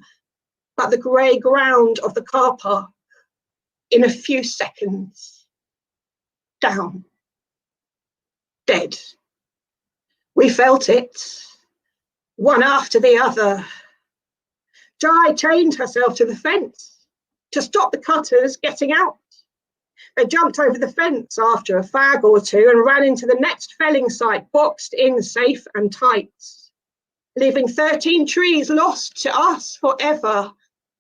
but the grey ground of the car park. In a few seconds, down, dead. We felt it, one after the other. Jai chained herself to the fence to stop the cutters getting out. They jumped over the fence after a fag or two and ran into the next felling site, boxed in safe and tight, leaving 13 trees lost to us forever,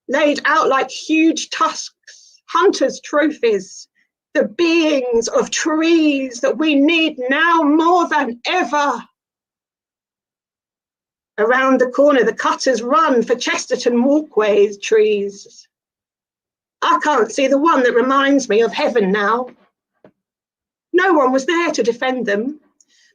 laid out like huge tusks, hunters' trophies, the beings of trees that we need now more than ever. Around the corner, the cutters run for Chesterton walkways trees. I can't see the one that reminds me of heaven now. No one was there to defend them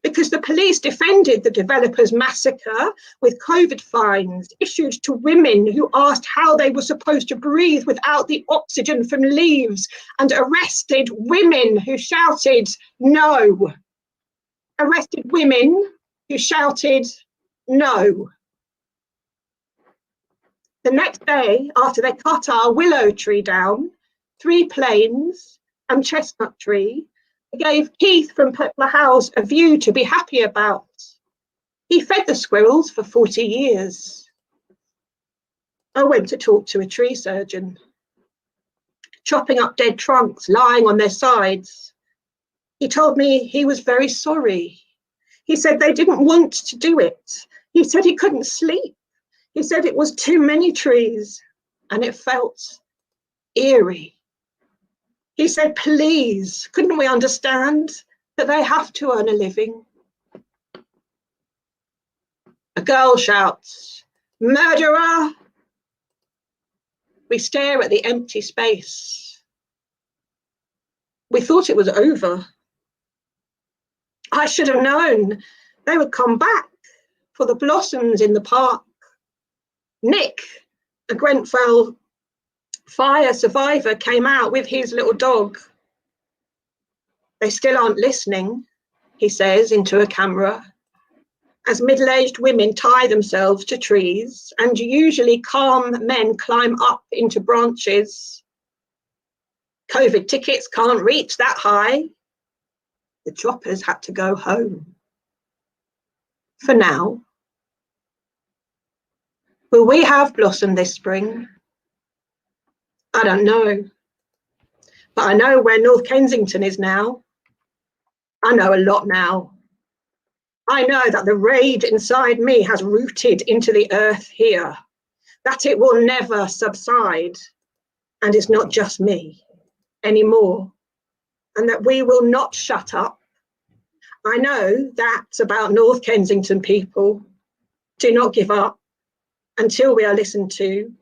because the police defended the developers' massacre with COVID fines issued to women who asked how they were supposed to breathe without the oxygen from leaves, and arrested women who shouted no. Arrested women who shouted no. The next day, after they cut our willow tree down, 3 planes and chestnut tree, they gave Keith from Poplar House a view to be happy about. He fed the squirrels for 40 years. I went to talk to a tree surgeon, chopping up dead trunks lying on their sides. He told me he was very sorry. He said they didn't want to do it. He said he couldn't sleep. He said it was too many trees and it felt eerie. He said, please, couldn't we understand that they have to earn a living? A girl shouts, "Murderer!" We stare at the empty space. We thought it was over. I should have known they would come back for the blossoms in the park. Nick, a Grenfell fire survivor, came out with his little dog. They still aren't listening, he says into a camera, as middle-aged women tie themselves to trees and usually calm men climb up into branches. COVID tickets can't reach that high. The choppers had to go home. For now. Will we have blossom this spring? I don't know. But I know where North Kensington is now. I know a lot now. I know that the rage inside me has rooted into the earth here, that it will never subside. And it's not just me anymore. and that we will not shut up. I know that about North Kensington people. Do not give up until we are listened to,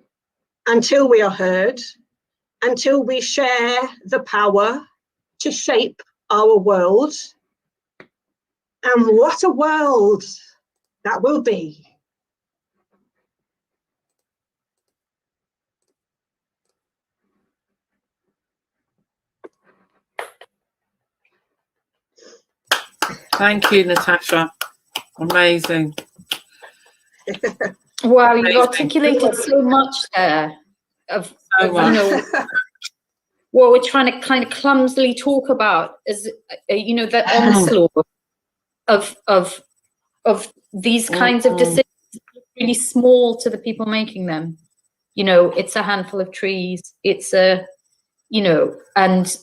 until we are heard, until we share the power to shape our world. And what a world that will be. Thank you, Natasha. Amazing. Wow, you've articulated so much there of you know, what we're trying to kind of clumsily talk about is, you know, the onslaught of these kinds of decisions, really small to the people making them. You know, it's a handful of trees. It's a, you know, and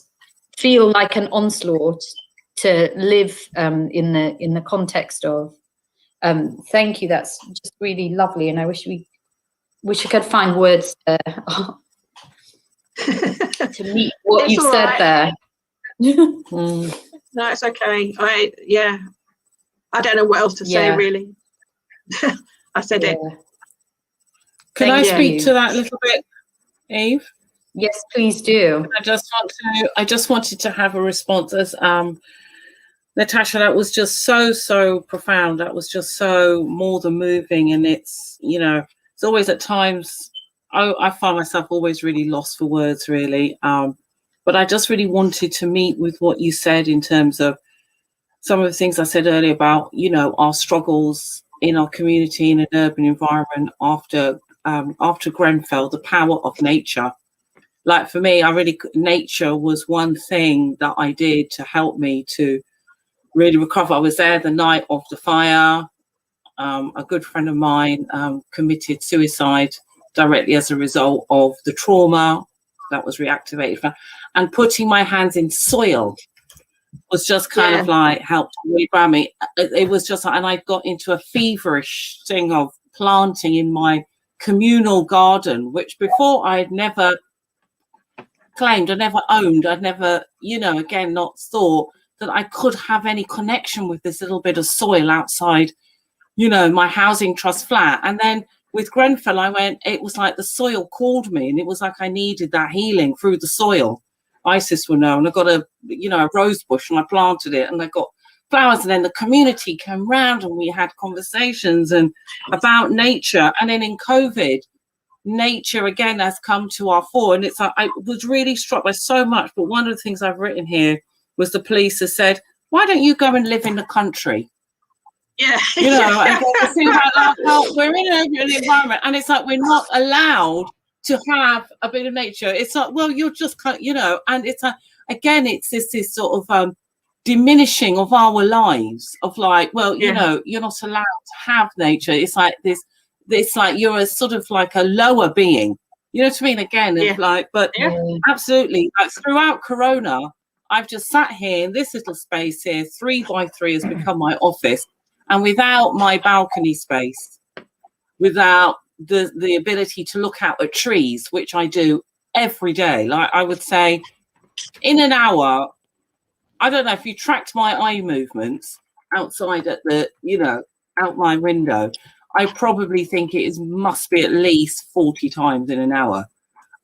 feel like an onslaught to live in the context of. Thank you. That's just really lovely, and I wish we could find words to meet what It's you've all said right. there. No, it's okay. I don't know what else to say, really. I said it. Can I speak to that a little bit, Eve? Yes, please do. I just wanted to have a response as Natasha, that was just so profound. That was just so more than moving. And it's, you know, it's always at times, I find myself always really lost for words, really. But I just really wanted to meet with what you said in terms of some of the things I said earlier about, you know, our struggles in our community in an urban environment after Grenfell, the power of nature. Like for me, nature was one thing that I did to help me to really recover. I was there the night of the fire. A good friend of mine committed suicide directly as a result of the trauma that was reactivated. And putting my hands in soil was just kind of like helped really grab me. It was just, and I got into a feverish thing of planting in my communal garden, which before I had never claimed, I never owned, I'd never, you know, again, not thought that I could have any connection with this little bit of soil outside, you know, my housing trust flat. And then with Grenfell, it was like the soil called me, and it was like I needed that healing through the soil. Isis will know. And I got a rose bush and I planted it and I got flowers. And then the community came round and we had conversations and about nature. And then in COVID, nature again has come to our fore. And it's like, I was really struck by so much. But one of the things I've written here was the police have said, why don't you go and live in the country? Yeah. You know, and see how we're in an urban environment and it's like we're not allowed to have a bit of nature. It's like, well, you're just, you know, and it's again, it's this sort of diminishing of our lives of like, well, you know, you're not allowed to have nature. It's like this, it's like you're a sort of like a lower being. You know what I mean? Again, it's like, but absolutely, like throughout Corona, I've just sat here in this little space here, 3 by 3 has become my office. And without my balcony space, without the ability to look out at trees, which I do every day, like I would say in an hour, I don't know if you tracked my eye movements outside at the, you know, out my window, I probably think must be at least 40 times in an hour.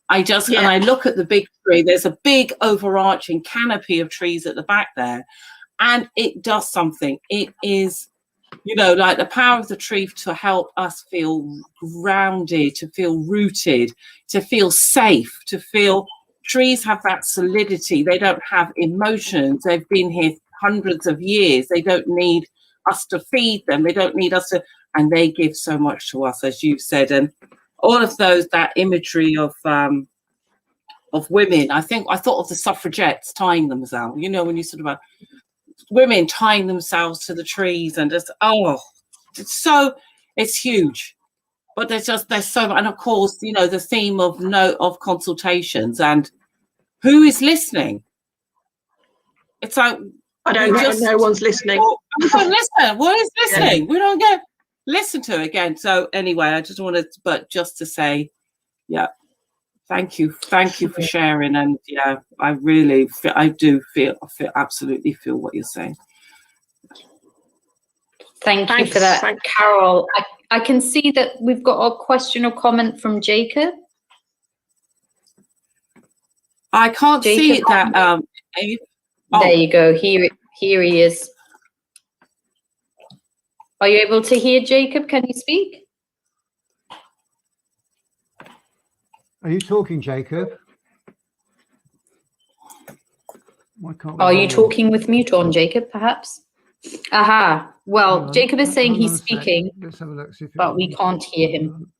And I look at the big tree, there's a big overarching canopy of trees at the back there, and it does something. It is, you know, like the power of the tree to help us feel grounded, to feel rooted, to feel safe, to feel trees have that solidity. They don't have emotions. They've been here hundreds of years. They don't need us to feed them. They don't need us to, and they give so much to us, as you've said. And all of those, that imagery of women, I thought of the suffragettes tying themselves, you know, when you sort of women tying themselves to the trees and just, it's huge. But there's so much, and of course, you know, the theme of consultations and who is listening. It's like, I don't know, no one's listening. We don't listen. What is listening? Yeah. We don't get listened to again. So anyway, I just wanted, but just to say, yeah, Thank you for sharing. And yeah, I absolutely feel what you're saying. Thank you for that, Carol. I can see that we've got a question or comment from Jacob. I can't see that. There you go. Here he is. Are you able to hear Jacob? Can you speak? Are you talking, Jacob? Why can't we Are hear you talking with mute on, Jacob, perhaps? Aha. Well, Jacob is saying he's speaking, Let's have a look, see if but we can't hear him.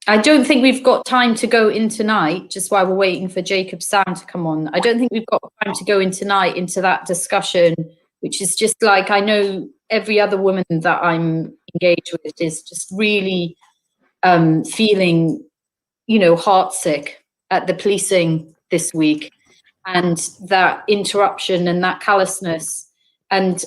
I don't think we've got time to go in tonight, just while we're waiting for Jacob's sound to come on. I don't think we've got time to go in tonight into that discussion, which is just like, I know every other woman that I'm engaged with is just really feeling, you know, heartsick at the policing this week, and that interruption and that callousness. And,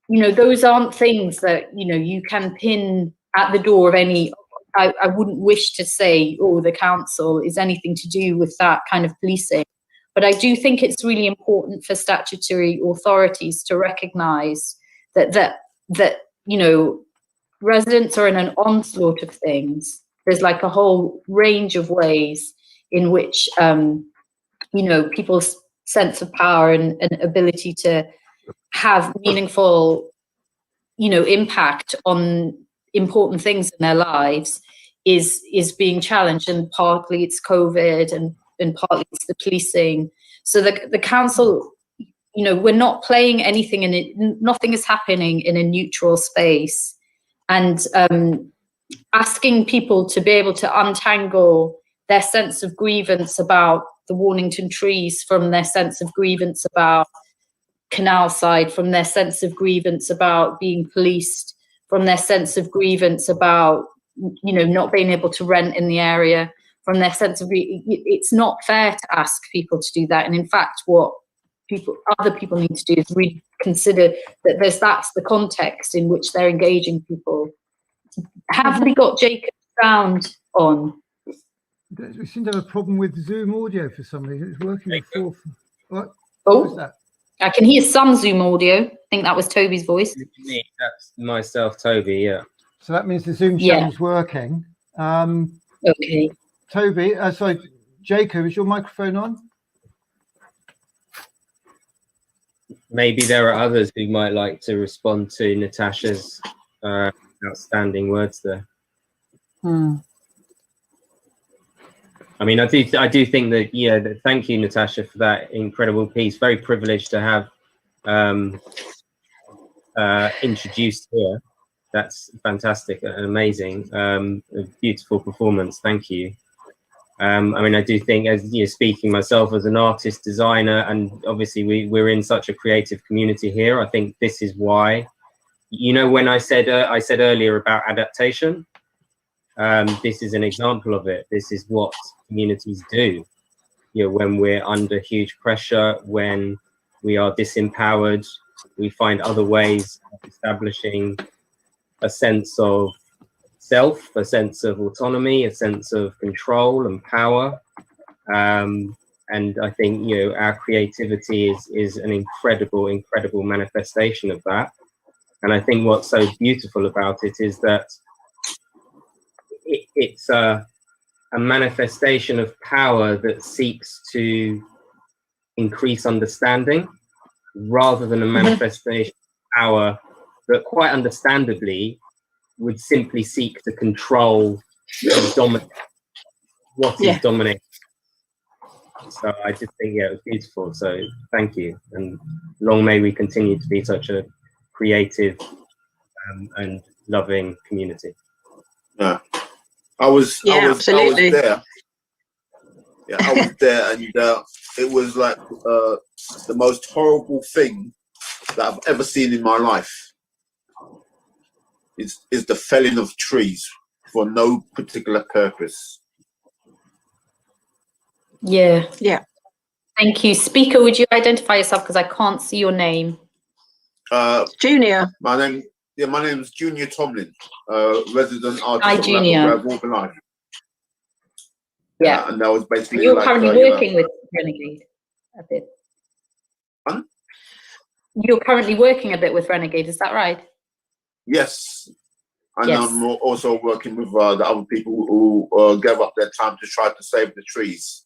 you know, those aren't things that, you know, you can pin at the door of any, I wouldn't wish to say, oh, the council is anything to do with that kind of policing. But I do think it's really important for statutory authorities to recognise that, you know, residents are in an onslaught of things. There's like a whole range of ways in which, you know, people's sense of power and ability to have meaningful, you know, impact on important things in their lives is being challenged. And partly it's COVID and partly it's the policing. So the council, you know, we're not playing anything in it. Nothing is happening in a neutral space. And asking people to be able to untangle their sense of grievance about the Warnington trees from their sense of grievance about Canal Side, from their sense of grievance about being policed, from their sense of grievance about, you know, not being able to rent in the area, from their sense of, it's not fair to ask people to do that. And in fact, what other people need to do is reconsider that that's the context in which they're engaging people. Have we got Jacob's sound on? We seem to have a problem with Zoom audio for some reason. It's working before. What? Oh, What was that? I can hear some Zoom audio. I think that was Toby's voice. That's myself, Toby, yeah. So that means the Zoom channel's working. Okay. Toby, sorry, Jacob, is your microphone on? Maybe there are others who might like to respond to Natasha's outstanding words there. I mean, I do think that, yeah, thank you, Natasha, for that incredible piece. Very privileged to have introduced here. That's fantastic and amazing. A beautiful performance. Thank you. I mean, I do think, as you know, speaking myself as an artist, designer, and obviously we're in such a creative community here. I think this is why, you know, when I said earlier about adaptation, this is an example of it. This is what communities do. You know, when we're under huge pressure, when we are disempowered, we find other ways of establishing a sense of self, a sense of autonomy, a sense of control and power. And I think, you know, our creativity is an incredible manifestation of that. And I think what's so beautiful about it is that it's a manifestation of power that seeks to increase understanding, rather than a manifestation of power that quite understandably would simply seek to control and dominate what is dominating. So I just think, yeah, it was beautiful. So thank you. And long may we continue to be such a creative and loving community. Yeah. I was there. Yeah, I was there, and it was like the most horrible thing that I've ever seen in my life. Is the felling of trees for no particular purpose. Yeah. Thank you. Speaker, would you identify yourself, because I can't see your name? Junior. My name Yeah, my name's Junior Tomlin, resident artist Hi, of Junior. Walking Life. Yeah. And that was basically You're like, currently working with Renegade a bit. Huh? You're currently working a bit with Renegade, is that right? Yes. And Yes. I'm also working with the other people who gave up their time to try to save the trees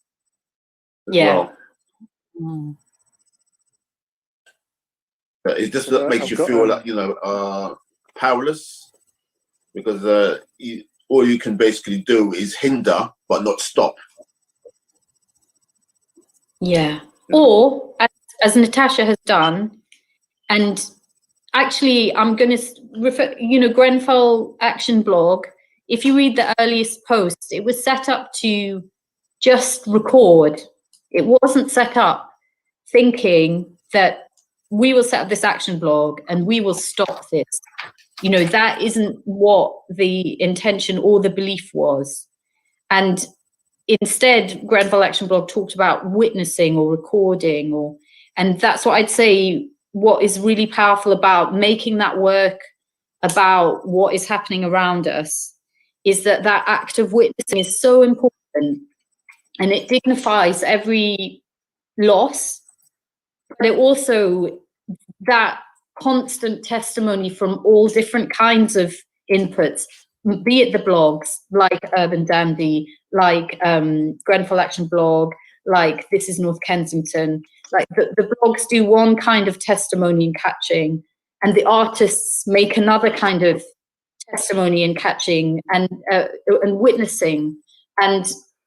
as well. But it just makes you feel like, you know, powerless, because all you can basically do is hinder but not stop. Yeah. Or, as Natasha has done, and actually I'm going to refer, you know, Grenfell Action Blog, if you read the earliest post, it was set up to just record. It wasn't set up thinking that we will set up this action blog and we will stop this. You know, that isn't what the intention or the belief was. And instead, Grenfell Action Blog talked about witnessing or recording, and that's what I'd say, what is really powerful about making that work about what is happening around us is that that act of witnessing is so important, and it dignifies every loss, but it also, that constant testimony from all different kinds of inputs, be it the blogs like Urban Dandy, like Grenfell Action Blog, like This is North Kensington, like the blogs do one kind of testimony and catching, and the artists make another kind of testimony and catching and witnessing. And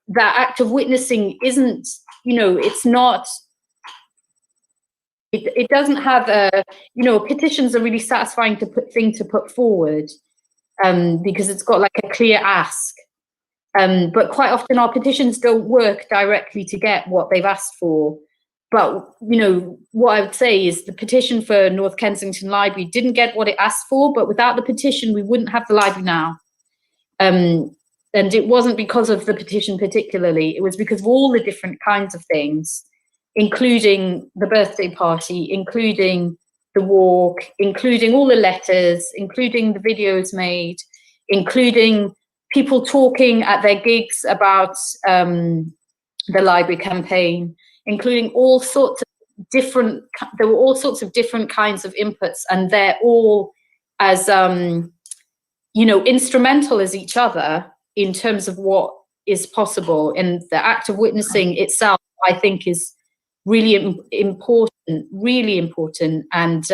that act of witnessing isn't, you know, it's not, it doesn't have a, you know, petitions are really satisfying thing to put forward, because it's got like a clear ask. But quite often our petitions don't work directly to get what they've asked for. But, you know, what I would say is the petition for North Kensington Library didn't get what it asked for, but without the petition, we wouldn't have the library now. And it wasn't because of the petition particularly, it was because of all the different kinds of things, including the birthday party, including the walk, including all the letters, including the videos made, including people talking at their gigs about the library campaign, including all sorts of different, there were all sorts of different kinds of inputs, and they're all as, you know, instrumental as each other in terms of what is possible. And the act of witnessing itself, I think, is really important. And,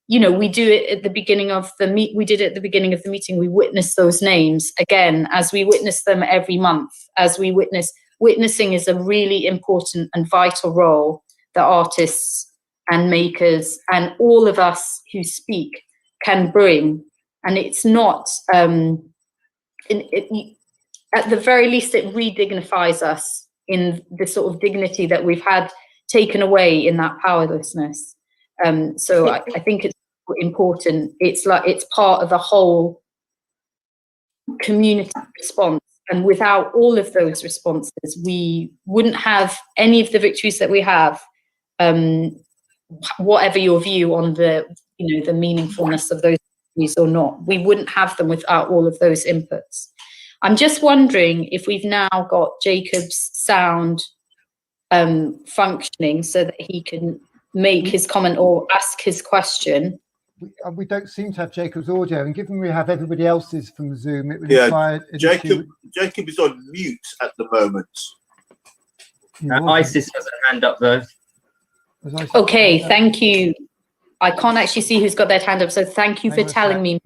you know, we do it at the beginning of the we did it at the beginning of the meeting. We witness those names again, as we witness them every month, as we witnessing is a really important and vital role that artists and makers and all of us who speak can bring. And it's not, at the very least, it re-dignifies us in the sort of dignity that we've had taken away in that powerlessness. So I think it's important. It's like, it's part of the whole community response. And without all of those responses, we wouldn't have any of the victories that we have, whatever your view on the, you know, the meaningfulness of those victories or not. We wouldn't have them without all of those inputs. I'm just wondering if we've now got Jacob's sound functioning so that he can make his comment or ask his question. We don't seem to have Jacob's audio, and given we have everybody else's from Zoom, it would imply Jacob is on mute at the moment. Isis has a hand up though. Okay, thank you. I can't actually see who's got their hand up, so thank you for telling me.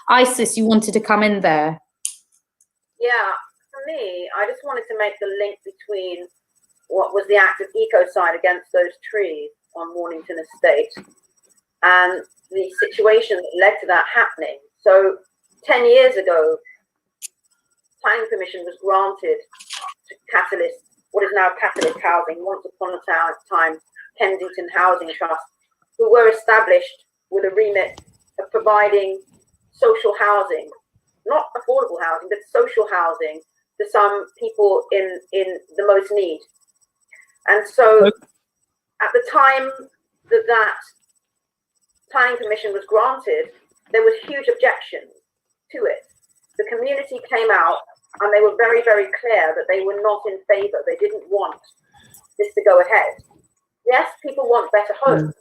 Isis, you wanted to come in there. Yeah, for me, I just wanted to make the link between what was the act of ecocide against those trees on Mornington Estate and the situation that led to that happening. So 10 years ago, planning permission was granted to Catalyst, what is now Catalyst Housing, once upon a time Kensington Housing Trust, who were established with a remit of providing social housing, not affordable housing, but social housing to some people in the most need. And so at the time that planning permission was granted, there was huge objection to it. The community came out and they were very, very clear that they were not in favour. They didn't want this to go ahead. Yes, people want better homes.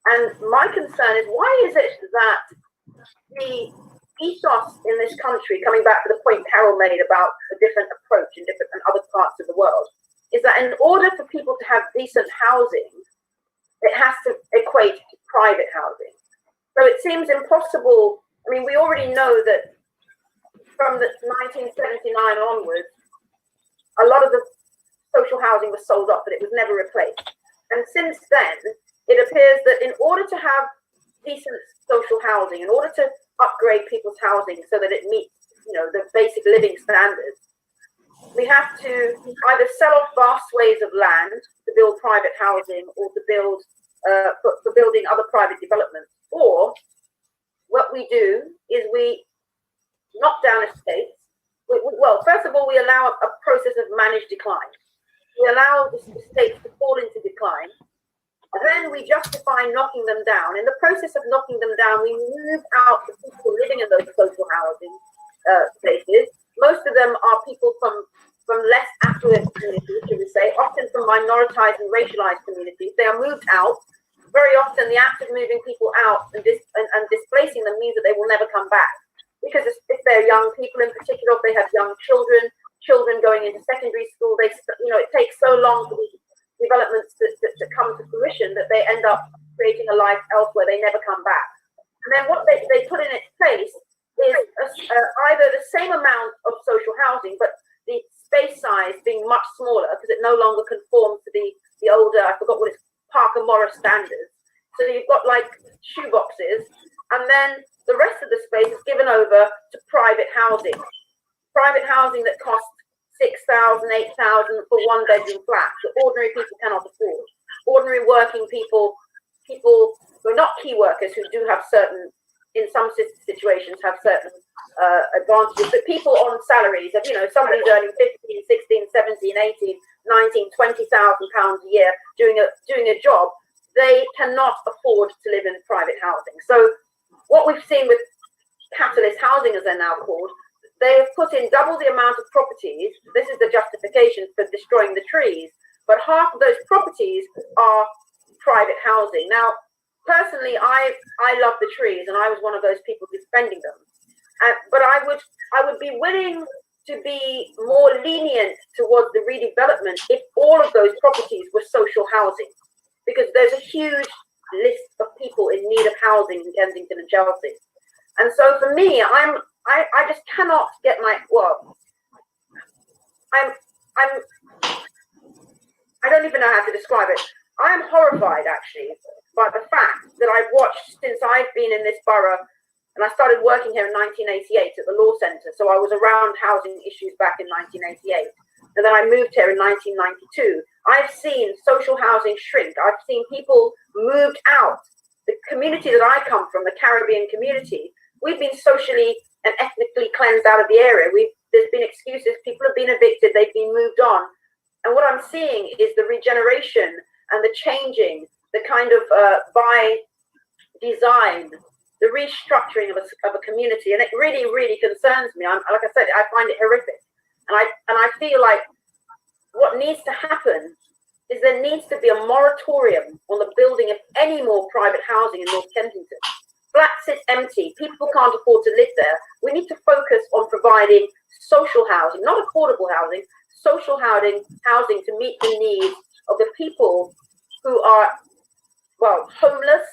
And my concern is, why is it that the ethos in this country, coming back to the point Carol made about a different approach in different and other parts of the world, is that in order for people to have decent housing, it has to equate to private housing. So it seems impossible. I mean, we already know that from the 1979 onwards, a lot of the social housing was sold off, but it was never replaced. And since then, it appears that in order to have decent social housing, in order to upgrade people's housing so that it meets, you know, the basic living standards, we have to either sell off vast swathes of land to build private housing, or to build for building other private developments. Or what we do is we knock down estates. Well, first of all, we allow a process of managed decline. We allow the estates to fall into decline. And then we justify knocking them down. In the process of knocking them down, we move out the people living in those social housing places. Most of them are people from less affluent communities, should we say, often from minoritized and racialized communities. They are moved out. Very often, the act of moving people out and displacing them means that they will never come back. Because if they're young people in particular, if they have young children going into secondary school, it takes so long for these developments to come to fruition that they end up creating a life elsewhere. They never come back. And then what they put in its place is either the same amount of social housing, but the space size being much smaller because it no longer conforms to the older, I forgot what it's, Parker Morris standards. So you've got like shoeboxes, and then the rest of the space is given over to private housing that costs $6,000, $8,000 for one bedroom flats that ordinary people cannot afford. Ordinary working people who are not key workers, who do have certain, in some situations, have certain advantages, but people on salaries of, somebody's earning 15, 16, 17, 18, 19, 20,000 pounds a year doing a job, they cannot afford to live in private housing. So what we've seen with catalyst housing, as they're now called, they have put in double the amount of properties. This is the justification for destroying the trees, but half of those properties are private housing. Now, personally, I love the trees, and I was one of those people defending them. But I would be willing to be more lenient towards the redevelopment if all of those properties were social housing, because there's a huge list of people in need of housing in Kensington and Chelsea. And so for me, I just cannot get I don't even know how to describe it. I am horrified actually by the fact that I've watched since I've been in this borough, and I started working here in 1988 at the Law Centre. So I was around housing issues back in 1988. And then I moved here in 1992. I've seen social housing shrink. I've seen people moved out. The community that I come from, the Caribbean community, we've been socially and ethnically cleansed out of the area. There's been excuses. People have been evicted. They've been moved on. And what I'm seeing is the regeneration and the changing, the kind of by design, the restructuring of a community. And it really, really concerns me. Like I said, I find it horrific. And I feel like what needs to happen is there needs to be a moratorium on the building of any more private housing in North Kensington. Flats sit empty. People can't afford to live there. We need to focus on providing social housing, not affordable housing, social housing to meet the needs of the people who are, homeless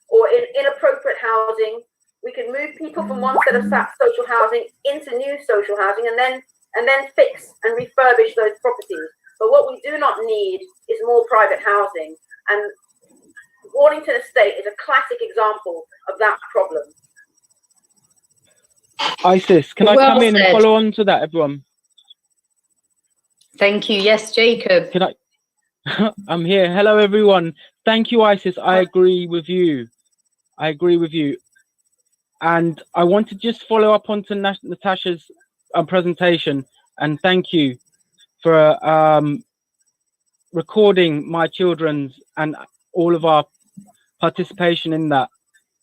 or in inappropriate housing. We can move people from one set of social housing into new social housing and then fix and refurbish those properties. But what we do not need is more private housing. And Warrington Estate is a classic example of that problem. Isis, can I come in and follow on to that, everyone? Thank you. Yes, Jacob. Can I? I'm here. Hello, everyone. Thank you, Isis. I agree with you. And I want to just follow up onto Natasha's presentation, and thank you for recording my children's and all of our participation in that.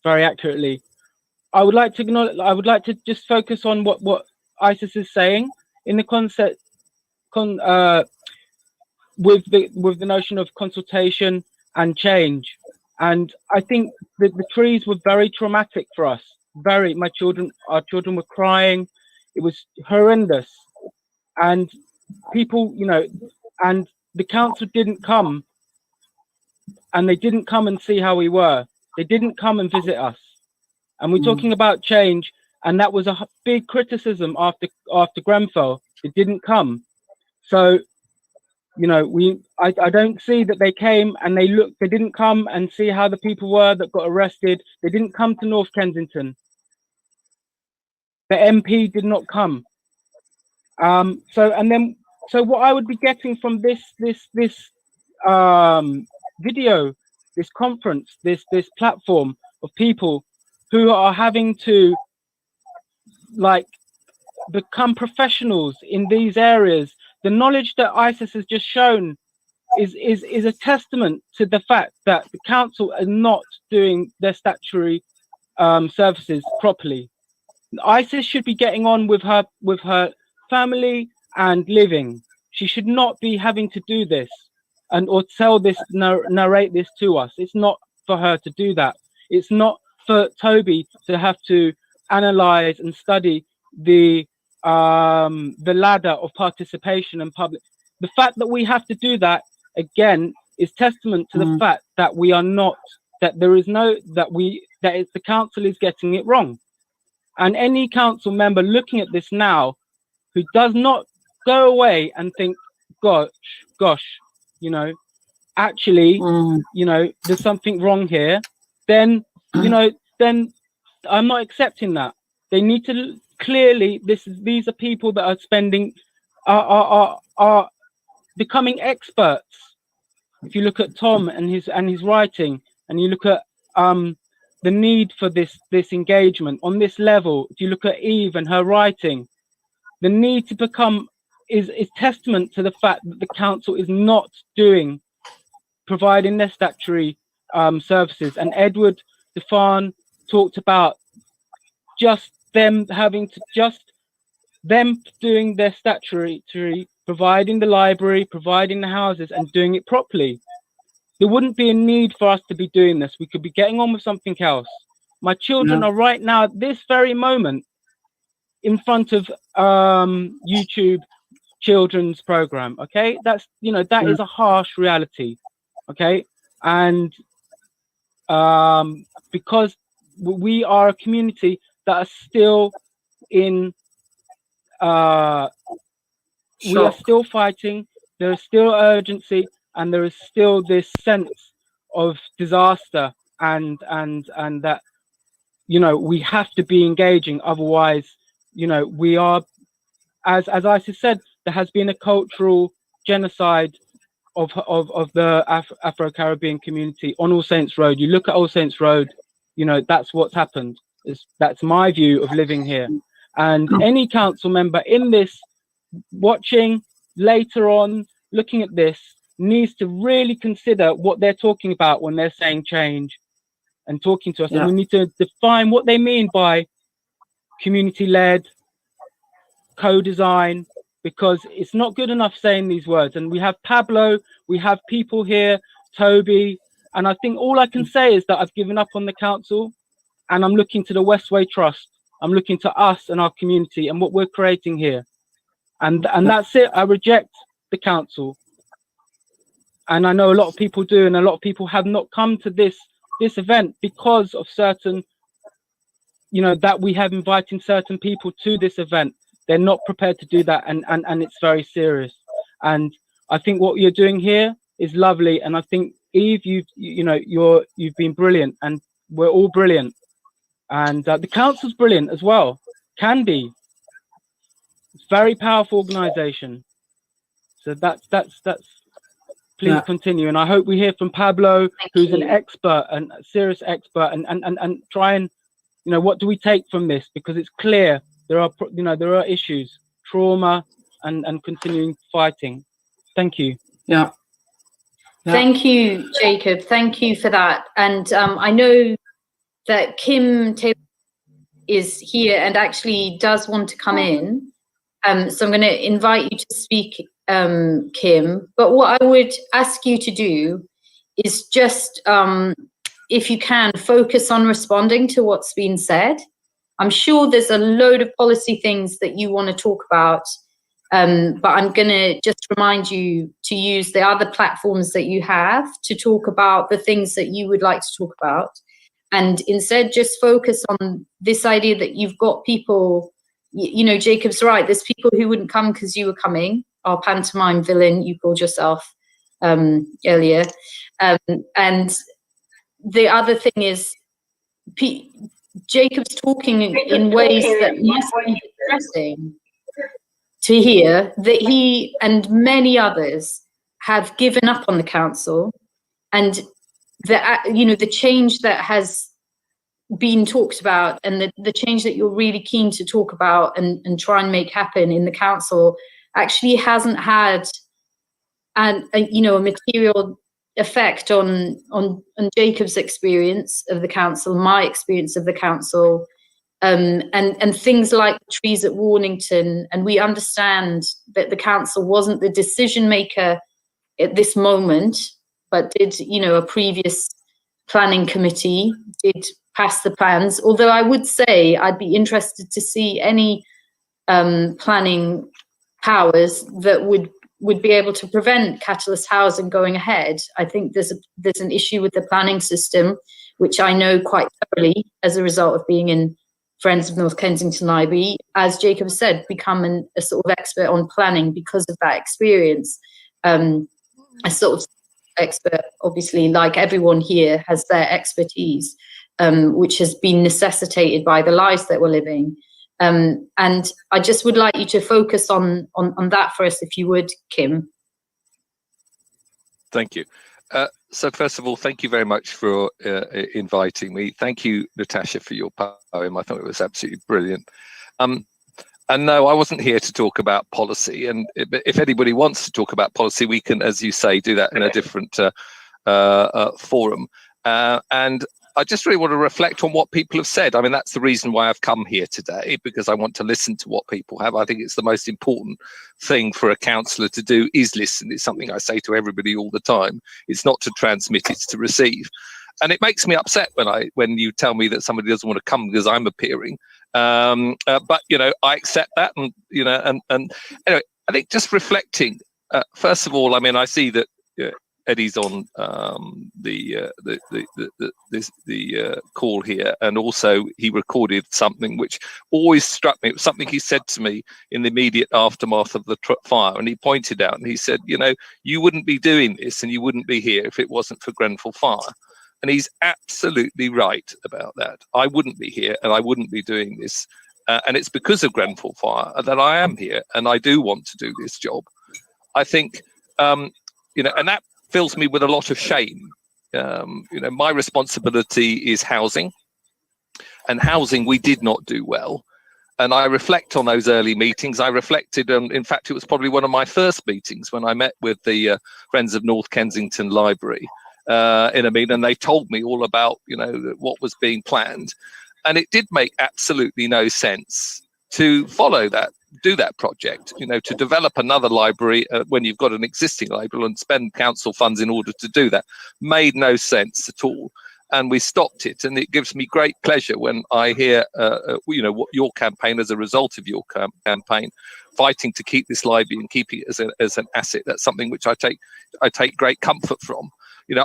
very accurately. I would like to acknowledge, I would like to just focus on what ISIS is saying in the concept with the notion of consultation and change. And I think that the trees were very traumatic for us. Very, our children were crying. It was horrendous. And people, you know, and the council didn't come, and they didn't come and see how we were. They didn't come and visit us. And we're talking about change, and that was a big criticism after Grenfell. It didn't come. So, you know, I don't see that they came and they didn't come and see how the people were that got arrested. They didn't come to North Kensington. The MP did not come. So what I would be getting from this video, this conference, this platform of people who are having to like become professionals in these areas, the knowledge that ISIS has just shown is a testament to the fact that the council are not doing their statutory services properly. ISIS should be getting on with her family and living. She should not be having to do this or tell this, narrate this to us. It's not for her to do that. It's not for Toby to have to analyze and study the ladder of participation and public. The fact that we have to do that again is testament to the fact that we are not, that there is no, that the council is getting it wrong. And any council member looking at this now who does not go away and think, gosh, you know, actually, you know, there's something wrong here, then, you know, then I'm not accepting that. They need to clearly, these are people that are spending, are becoming experts. If you look at Tom and his writing, and you look at the need for this engagement on this level, if you look at Eve and her writing, the need to become is testament to the fact that the council is not providing their statutory services. And Edward Stefan talked about just them doing their statutory, providing the library, providing the houses, and doing it properly. There wouldn't be a need for us to be doing this. We could be getting on with something else. My children are right now at this very moment in front of YouTube children's program. Okay, that's, you know, that is a harsh reality. Okay, and because we are a community that are still in we are still fighting, there is still urgency, and there is still this sense of disaster, and that, you know, we have to be engaging, otherwise, you know, we are, as Isis said, there has been a cultural genocide of the Afro-Caribbean community on All Saints Road. You look at All Saints Road, you know, that's what's happened. That's my view of living here. And any council member in this, watching later on, looking at this, needs to really consider what they're talking about when they're saying change and talking to us. And we need to define what they mean by community-led, co-design, because it's not good enough saying these words. And we have Pablo, we have people here, Toby, and I think all I can say is that I've given up on the council, and I'm looking to the Westway Trust. I'm looking to us and our community and what we're creating here. And that's it. I reject the council. And I know a lot of people do, and a lot of people have not come to this event because of certain, you know, that we have inviting certain people to this event. They're not prepared to do that, and it's very serious. And I think what you're doing here is lovely. And I think, Eve, you've been brilliant, and we're all brilliant. And the council's brilliant as well. Can be. It's a very powerful organisation. So that's. Please continue, and I hope we hear from Pablo, who's an expert and a serious expert, and try and, you know, what do we take from this? Because it's clear there are issues, trauma, and continuing fighting. Thank you. Thank you, Jacob. Thank you for that. And I know that Kim Taylor is here and actually does want to come in. So I'm going to invite you to speak, Kim. But what I would ask you to do is just, if you can, focus on responding to what's been said. I'm sure there's a load of policy things that you want to talk about, but I'm going to just remind you to use the other platforms that you have to talk about the things that you would like to talk about. And instead, just focus on this idea that you've got people, you know, Jacob's right, there's people who wouldn't come because you were coming, our pantomime villain, you called yourself earlier. And the other thing is, Jacob's talking in ways that must be distressing to hear, that he and many others have given up on the council, and the change that has been talked about, and the change that you're really keen to talk about and try and make happen in the council actually hasn't had a material effect on Jacob's experience of the council, my experience of the council, and things like trees at Warnington. And we understand that the council wasn't the decision maker at this moment, but did, a previous planning committee did pass the plans. Although I would say I'd be interested to see any planning powers that would be able to prevent catalyst housing going ahead. I think there's an issue with the planning system, which I know quite thoroughly as a result of being in Friends of North Kensington Library. As Jacob said, become a sort of expert on planning because of that experience. A sort of expert, obviously, like everyone here, has their expertise, which has been necessitated by the lives that we're living. And I just would like you to focus on that for us, if you would, Kim. Thank you. So first of all, thank you very much for inviting me. Thank you, Natasha, for your poem. I thought it was absolutely brilliant. And no, I wasn't here to talk about policy. And if anybody wants to talk about policy, we can, as you say, do that in a different forum. And I just really want to reflect on what people have said. I mean, that's the reason why I've come here today, because I want to listen to what people have. I think it's the most important thing for a councillor to do is listen. It's something I say to everybody all the time. It's not to transmit, it's to receive. And it makes me upset when you tell me that somebody doesn't want to come because I'm appearing. But, I accept that. And, and anyway, I think just reflecting, first of all, I mean, I see that Eddie's on the call here, and also he recorded something which always struck me. It was something he said to me in the immediate aftermath of the fire, and he pointed out and he said, you wouldn't be doing this and you wouldn't be here if it wasn't for Grenfell Fire. And he's absolutely right about that. I wouldn't be here and I wouldn't be doing this. And it's because of Grenfell Fire that I am here and I do want to do this job. I think, and that fills me with a lot of shame. My responsibility is housing, and housing we did not do well. And I reflect on those early meetings. I reflected, in fact, it was probably one of my first meetings when I met with the Friends of North Kensington Library in a meeting, and they told me all about, what was being planned. And it did make absolutely no sense to follow that, do that project, to develop another library when you've got an existing library and spend council funds in order to do that made no sense at all. And we stopped it. And it gives me great pleasure when I hear, what your campaign, as a result of your campaign, fighting to keep this library and keeping it as an asset. That's something which I take great comfort from.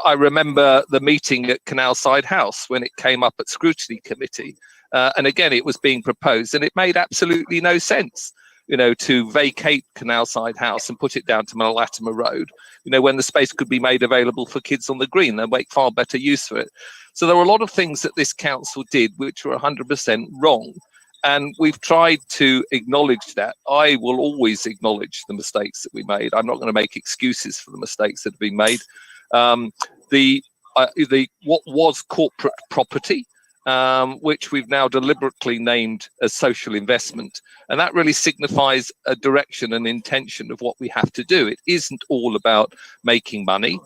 I remember the meeting at Canal Side House when it came up at scrutiny committee. And again, it was being proposed and it made absolutely no sense, to vacate Canal Side House and put it down to Latimer Road, when the space could be made available for kids on the green and make far better use of it. So there were a lot of things that this council did which were 100% wrong. And we've tried to acknowledge that. I will always acknowledge the mistakes that we made. I'm not going to make excuses for the mistakes that have been made. What was corporate property, which we've now deliberately named as social investment. And that really signifies a direction and intention of what we have to do. It isn't all about making money.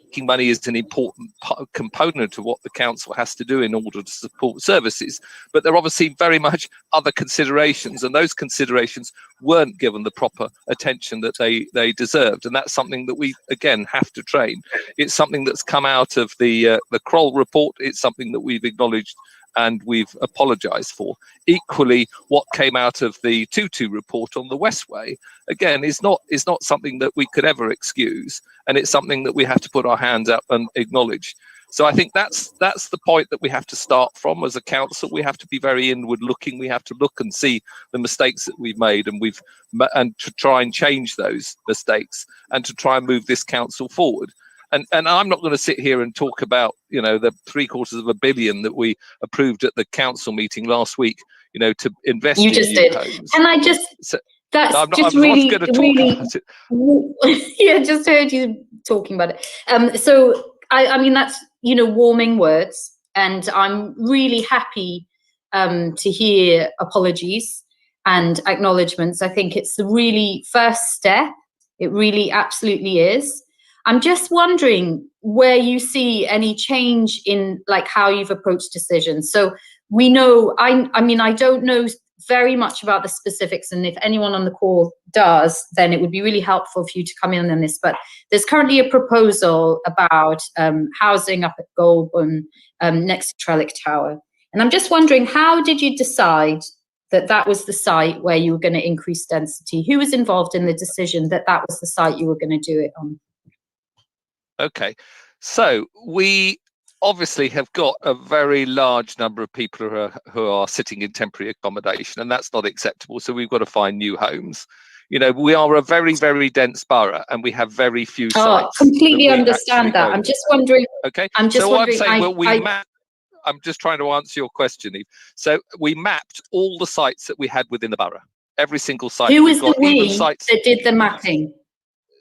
making money is an important component of what the council has to do in order to support services, but there are obviously very much other considerations, and those considerations weren't given the proper attention that they deserved, and that's something that we again have to train. It's something that's come out of the Kroll report. It's something that we've acknowledged and we've apologized for. Equally, what came out of the Tutu report on the Westway, again, is not something that we could ever excuse, and it's something that we have to put our hands up and acknowledge. So I think that's the point that we have to start from as a council. We have to be very inward looking. We have to look and see the mistakes that we've made, and to try and change those mistakes, and to try and move this council forward. And I'm not going to sit here and talk about, you know, the $750 million that we approved at the council meeting last week, you know, to invest in new homes. And I just, that's just really, yeah, just heard you talking about it. So I mean, that's, you know, warming words, and I'm really happy to hear apologies and acknowledgements. I think it's the really first step. It really absolutely is. I'm just wondering where you see any change in like how you've approached decisions. So we know, I mean, I don't know very much about the specifics, and if anyone on the call does, then it would be really helpful for you to come in on this. But there's currently a proposal about housing up at Goulburn next to Trellick Tower. And I'm just wondering, how did you decide that that was the site where you were going to increase density? Who was involved in the decision that that was the site you were going to do it on? Okay, so we obviously have got a very large number of people who are sitting in temporary accommodation, and that's not acceptable. So we've got to find new homes. You know, we are a very, very dense borough, and we have very few sites. Completely understand that. I'm just wondering. Okay, I'm just so wondering. I'm saying, I'm just trying to answer your question, Eve. So we mapped all the sites that we had within the borough, every single site. Who was the we that did the mapping?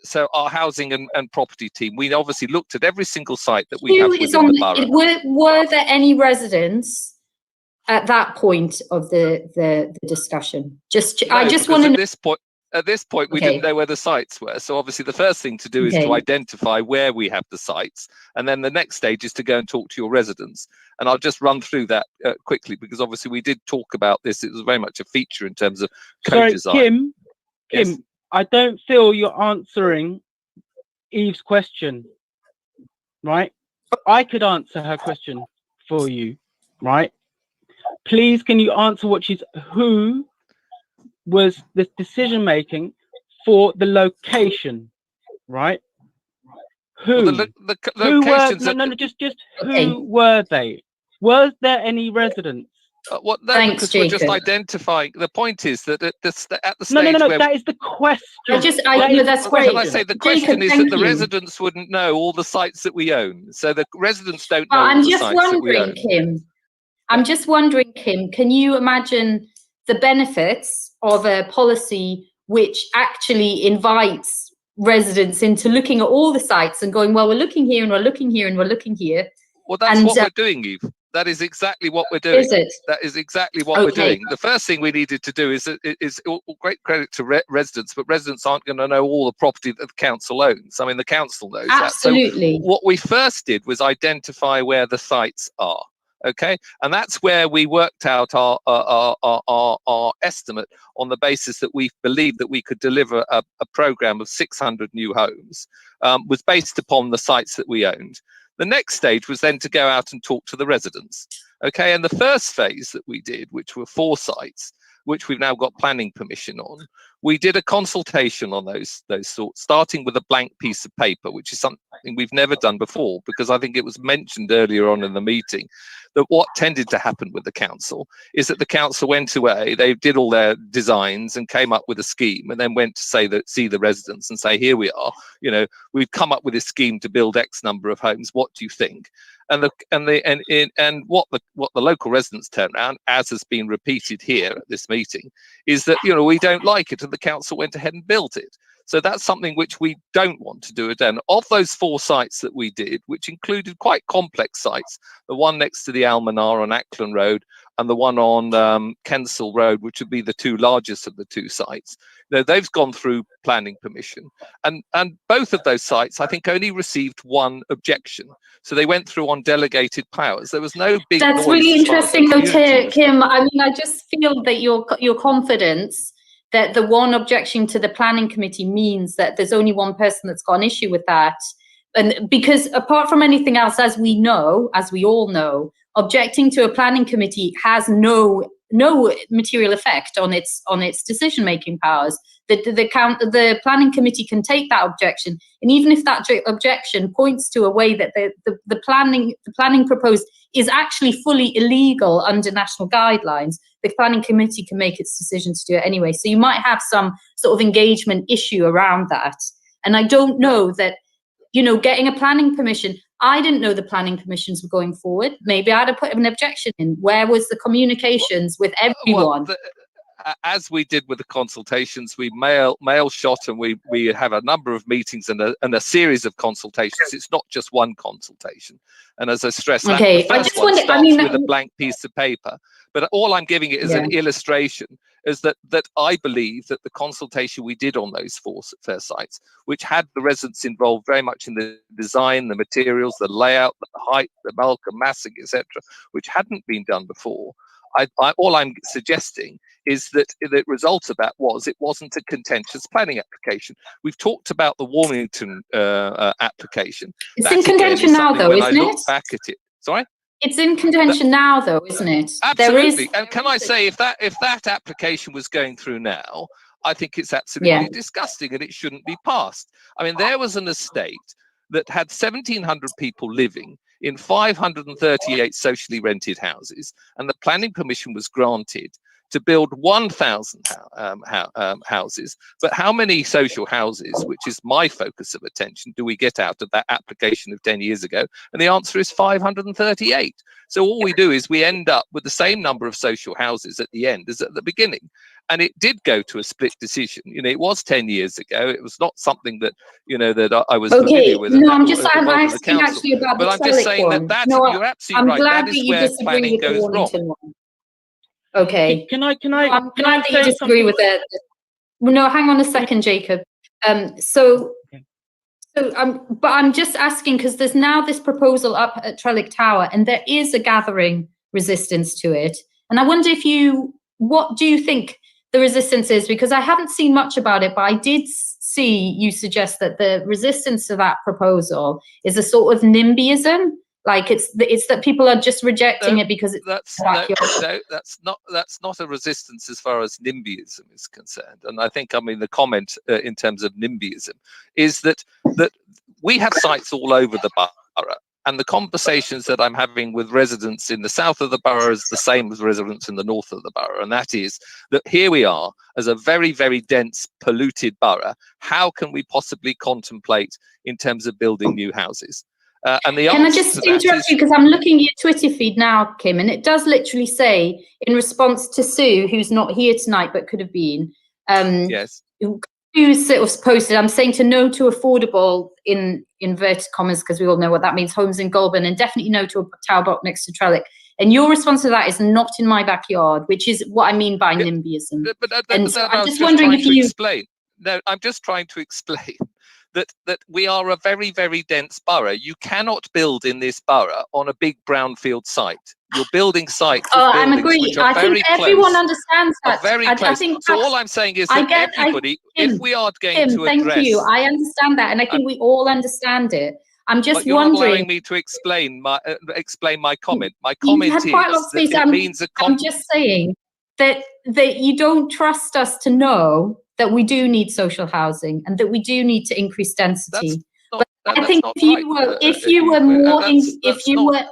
So our housing and property team, we obviously looked at every single site that we have within the borough. Were there any residents at that point of the discussion? I just want to know. At this point, we didn't know where the sites were. So obviously the first thing to do is to identify where we have the sites. And then the next stage is to go and talk to your residents. And I'll just run through that quickly, because obviously we did talk about this. It was very much a feature in terms of co-design. Kim, yes. I don't feel you're answering Eve's question, right? I could answer her question for you, right? Please, can you answer who was the decision making for the location, right? Who? Well, the locations who were they? Was there any residents? Because we're just identifying. The point is that at the stage where that is the question. That's great. I say the question is that the residents wouldn't know all the sites that we own. So the residents don't know all the sites that we own. I'm just wondering, Kim, can you imagine the benefits of a policy which actually invites residents into looking at all the sites and going, well, we're looking here and we're looking here and we're looking here. Well, that's what we're doing, Eve. That is exactly what we're doing. Is it? That is exactly what we're doing. The first thing we needed to do is great credit to residents, but residents aren't going to know all the property that the council owns. I mean, the council knows Absolutely. that. So what we first did was identify where the sites are. Okay, and that's where we worked out our estimate on the basis that we believed that we could deliver a program of 600 new homes, was based upon the sites that we owned. The next stage was then to go out and talk to the residents. Okay, and the first phase that we did, which were 4 sites, which we've now got planning permission on, we did a consultation on those sorts, starting with a blank piece of paper, which is something we've never done before, because I think it was mentioned earlier on in the meeting that what tended to happen with the council is that the council went away, they did all their designs and came up with a scheme, and then went to see the residents and say, here we are, you know, we've come up with this scheme to build X number of homes. What do you think? And what the local residents turned around, as has been repeated here at this meeting, is that, you know, we don't like it, and the council went ahead and built it. So that's something which we don't want to do again. Of those 4 sites that we did, which included quite complex sites, the one next to the Almanar on Ackland Road and the one on Kensal Road, which would be the 2 largest of the 2 sites, they've gone through planning permission. And both of those sites, I think, only received 1 objection. So they went through on delegated powers. There was no big That's noise really as far as the interesting, though, community Kim. I mean, I just feel that your confidence that the 1 objection to the planning committee means that there's only 1 person that's got an issue with that. And because apart from anything else, as we all know, objecting to a planning committee has no material effect on its decision-making powers. The planning committee can take that objection, and even if that objection points to a way that the planning proposed is actually fully illegal under national guidelines, the planning committee can make its decision to do it anyway. So you might have some sort of engagement issue around that. And I don't know that, getting a planning permission, I didn't know the planning permissions were going forward. Maybe I'd have put an objection in. Where was the communications with everyone? As we did with the consultations, we mail shot, and we have a number of meetings and a series of consultations. It's not just 1 consultation. And as I stressed, the first one starts with a blank piece of paper. But all I'm giving it is an illustration, is that I believe that the consultation we did on those 4 sites, which had the residents involved very much in the design, the materials, the layout, the height, the bulk and massing, etc., which hadn't been done before, all I'm suggesting is that the result of that it wasn't a contentious planning application. We've talked about the Warmington application. It's in contention now, though, isn't it? I look back at it. Sorry? It's in contention now, though, isn't it? Absolutely. And can I say, if that application was going through now, I think it's absolutely disgusting and it shouldn't be passed. I mean, there was an estate that had 1,700 people living in 538 socially rented houses, and the planning permission was granted to build 1,000 houses. But how many social houses, which is my focus of attention, do we get out of that application of 10 years ago? And the answer is 538. So all we do is we end up with the same number of social houses at the end as at the beginning. And it did go to a split decision. It was 10 years ago. It was not something that, that I was familiar with. No, I'm asking actually about the But I'm just saying that you're absolutely right. That is where planning goes wrong. Okay. I'm glad that you disagree with it. No, hang on a second, Jacob. But I'm just asking because there's now this proposal up at Trellick Tower, and there is a gathering resistance to it. And I wonder what do you think the resistance is? Because I haven't seen much about it, but I did see you suggest that the resistance to that proposal is a sort of NIMBYism. Like it's that people are just rejecting it because it's that's not a resistance as far as NIMBYism is concerned. And I think, the comment in terms of NIMBYism is that we have sites all over the borough, and the conversations that I'm having with residents in the south of the borough is the same as residents in the north of the borough, and that is that here we are as a very, very dense, polluted borough. How can we possibly contemplate in terms of building new houses? And the Can I just interrupt you, because I'm looking at your Twitter feed now, Kim, and it does literally say, in response to Sue, who's not here tonight but could have been, yes, Sue sort of posted, I'm saying to no to affordable in inverted commas, because we all know what that means, homes in Goulburn, and definitely no to a tower block next to Trellick. And your response to that is not in my backyard, which is what I mean by NIMBYism. And so I'm just wondering if you explain. No, I'm just trying to explain that we are a very, very dense borough. You cannot build in this borough on a big brownfield site. You're building sites. I'm agreeing. I think everyone understands that. Very close. I think so all I'm saying is that everybody, if we are going to address... Thank you. I understand that, and I think we all understand it. I'm just wondering... You're allowing me to explain my comment. My comment is that it means I'm just saying that you don't trust us to know that we do need social housing and that we do need to increase density. I think if you were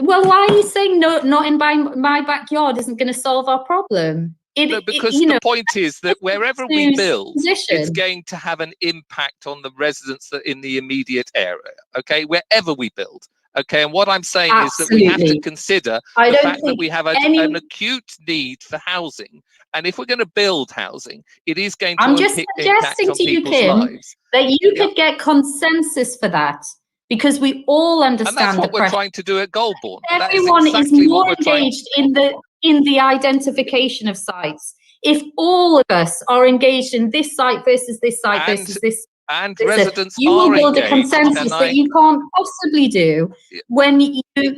well, why are you saying not in my backyard isn't going to solve our problem? Because the point is that wherever we build, it's going to have an impact on the residents that in the immediate area. Okay, wherever we build. Okay, and what I'm saying is that we have to consider the fact that we have an acute need for housing. And if we're going to build housing, it is going to impact on people's lives. That you could get consensus for that, because we all understand and that's what the we're pressure. Trying to do at Goulburn. Everyone is more engaged in the identification of sites. If all of us are engaged in this site versus this site versus this, and residents you will build a engaged, consensus that you can't possibly do when you do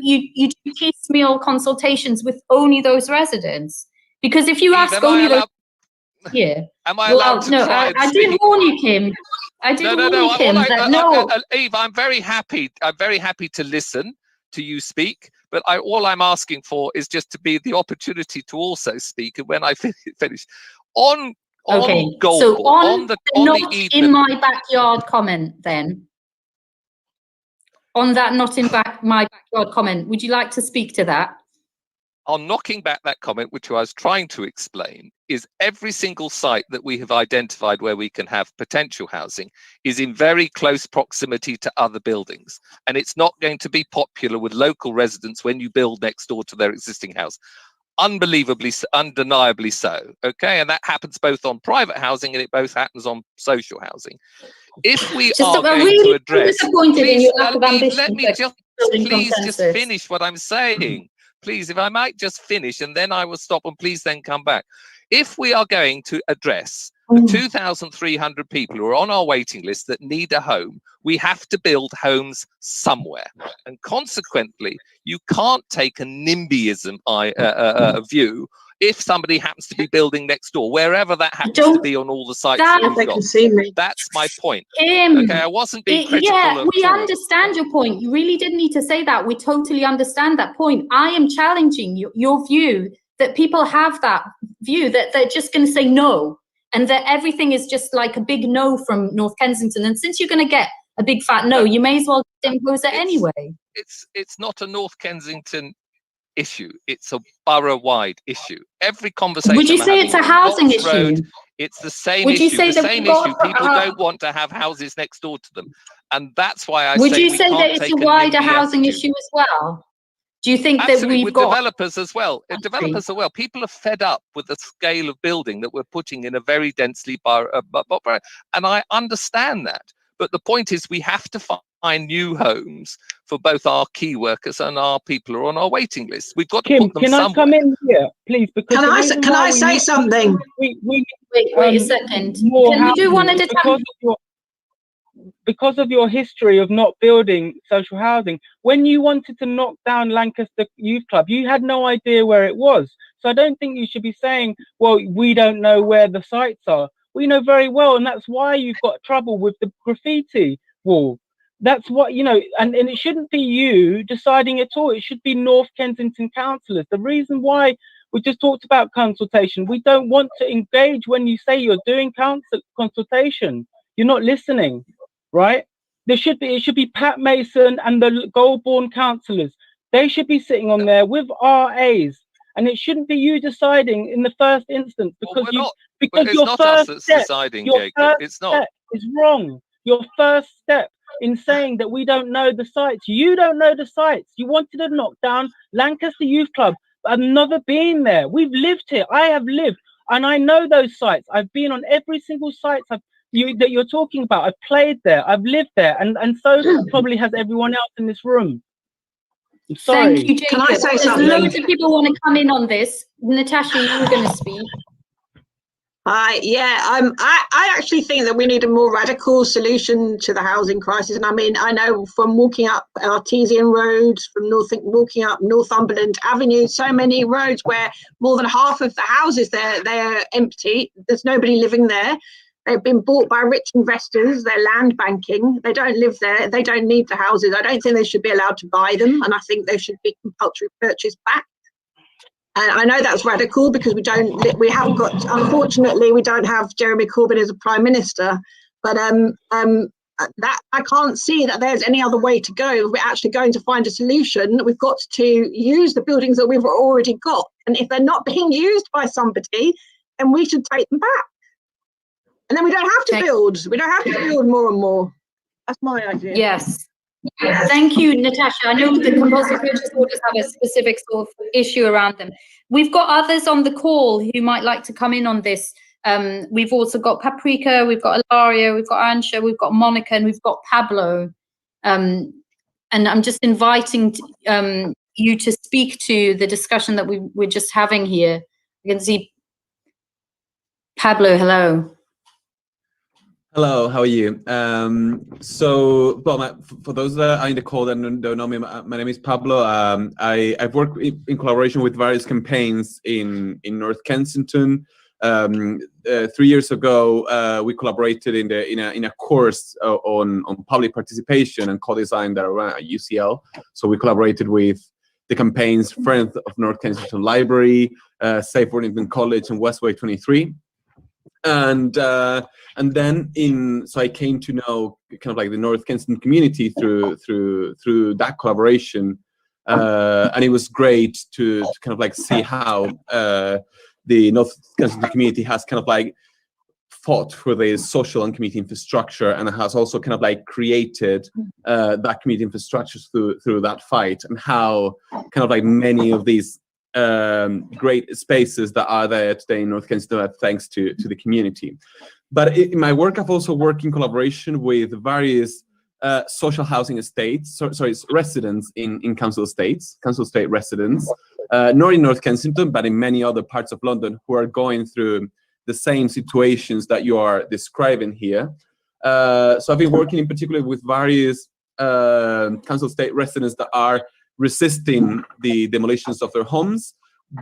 piecemeal consultations with only those residents. Because if you ask only those, am I allowed to try and I didn't warn you, Kim. I didn't warn you, Kim. Eve, I'm very happy to listen to you speak, but all I'm asking for is just to be the opportunity to also speak. And when I finish on Goulburn, so on the not in my backyard comment, then on that not in my backyard comment, would you like to speak to that? On knocking back that comment, which I was trying to explain, is every single site that we have identified where we can have potential housing is in very close proximity to other buildings. And it's not going to be popular with local residents when you build next door to their existing house. Undeniably so. Okay, and that happens both on private housing and it both happens on social housing. If we are going to address, let me just please finish what I'm saying. Please, if I might just finish, and then I will stop, and please then come back. If we are going to address the 2,300 people who are on our waiting list that need a home, we have to build homes somewhere. And consequently, you can't take a NIMBYism view if somebody happens to be building next door, wherever that happens to be on all the sites that we've got. That's my point. Okay, I wasn't being critical of we understand your point. You really didn't need to say that. We totally understand that point. I am challenging your view that people have that view that they're just going to say no, and that everything is just like a big no from North Kensington. And since you're going to get a big fat no, you may as well impose it anyway. It's not a North Kensington issue, it's a borough-wide issue. Every conversation would you say it's a housing issue? It's the same would you issue. Say the that same issue. People don't want to have houses next door to them, and that's why I would say you we say can't that it's take a wider NIMBY housing attitude. issue as well? Do you think Absolutely, that we've with got developers as well? Developers are people are fed up with the scale of building that we're putting in a very densely and I understand that. But the point is, we have to find new homes for both our key workers and our people who are on our waiting list. We've got to put them somewhere. Can I come in here, please? Because can I say something? Wait a second. Can we do one at a time? Because of your history of not building social housing, when you wanted to knock down Lancaster Youth Club, you had no idea where it was. So I don't think you should be saying, well, we don't know where the sites are. We know very well, and that's why you've got trouble with the graffiti wall. That's what, and it shouldn't be you deciding at all. It should be North Kensington councillors. The reason why we just talked about consultation, we don't want to engage when you say you're doing consultation. You're not listening, right? It should be Pat Mason and the Goulburn councillors. They should be sitting on there with RAs, and it shouldn't be you deciding in the first instance because your first step is wrong. Your first step in saying that we don't know the sites. You don't know the sites. You wanted to knock down Lancaster Youth Club. I've never been there. We've lived here. I have lived, and I know those sites. I've been on every single site that you're talking about. I've played there. I've lived there, and so probably has everyone else in this room. Sorry. Thank you, Jacob. Can I say something? There's loads of people want to come in on this. Natasha, you were going to speak. I actually think that we need a more radical solution to the housing crisis. And I mean, I know from walking up Artesian roads, from walking up Northumberland Avenue, so many roads where more than half of the houses they're empty. There's nobody living there. They've been bought by rich investors. They're land banking. They don't live there. They don't need the houses. I don't think they should be allowed to buy them, and I think they should be compulsory purchase back. And I know that's radical because unfortunately, we don't have Jeremy Corbyn as a prime minister. But that I can't see that there's any other way to go. If we're actually going to find a solution, we've got to use the buildings that we've already got. And if they're not being used by somebody, then we should take them back. And then we don't have to build. We don't have to build more and more. That's my idea. Yes. Thank you, Natasha. I know the compulsory purchase orders have a specific sort of issue around them. We've got others on the call who might like to come in on this. We've also got Paprika, we've got Ilaria, we've got Ansha, we've got Monica, and we've got Pablo. And I'm just inviting you to speak to the discussion that we're just having here. You can see Pablo, hello. Hello, how are you? For those that are in the call that don't know me, my name is Pablo. I've worked in collaboration with various campaigns in North Kensington. 3 years ago, we collaborated in a course on public participation and co-design that ran at UCL. So we collaborated with the campaigns Friends of North Kensington Library, Safe Worthington College, and Westway 23. And then so I came to know kind of like the North Kensington community through that collaboration, and it was great to kind of like see how the North Kensington community has kind of like fought for the social and community infrastructure, and has also kind of like created that community infrastructure through that fight, and how kind of like many of these great spaces that are there today in North Kensington are thanks to the community. But in my work, I've also worked in collaboration with various social housing estates, residents in council estate residents, not in North Kensington, but in many other parts of London, who are going through the same situations that you are describing here. So I've been working in particular with various council estate residents that are resisting the demolitions of their homes,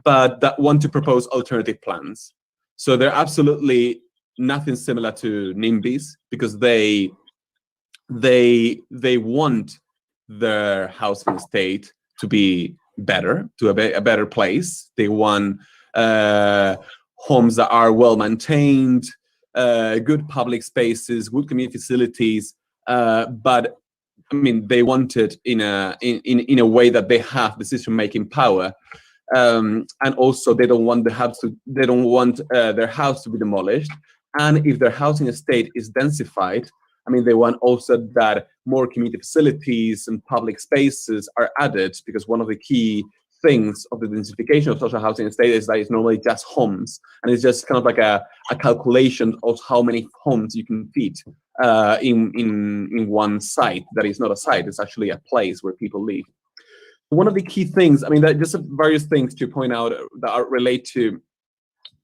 but that want to propose alternative plans. So they're absolutely nothing similar to NIMBYs, because they want their housing estate to be better, to a better place. They want homes that are well maintained, good public spaces, good community facilities, but I mean, they want it in a way that they have decision-making power, and also they don't want their house to be demolished. And if their housing estate is densified, I mean, they want also that more community facilities and public spaces are added, because one of the key things of the densification of social housing estate is that it's normally just homes, and it's just kind of like a calculation of how many homes you can fit in one site that is not a site, it's actually a place where people live. One of the key things, I mean, there are just various things to point out that relate to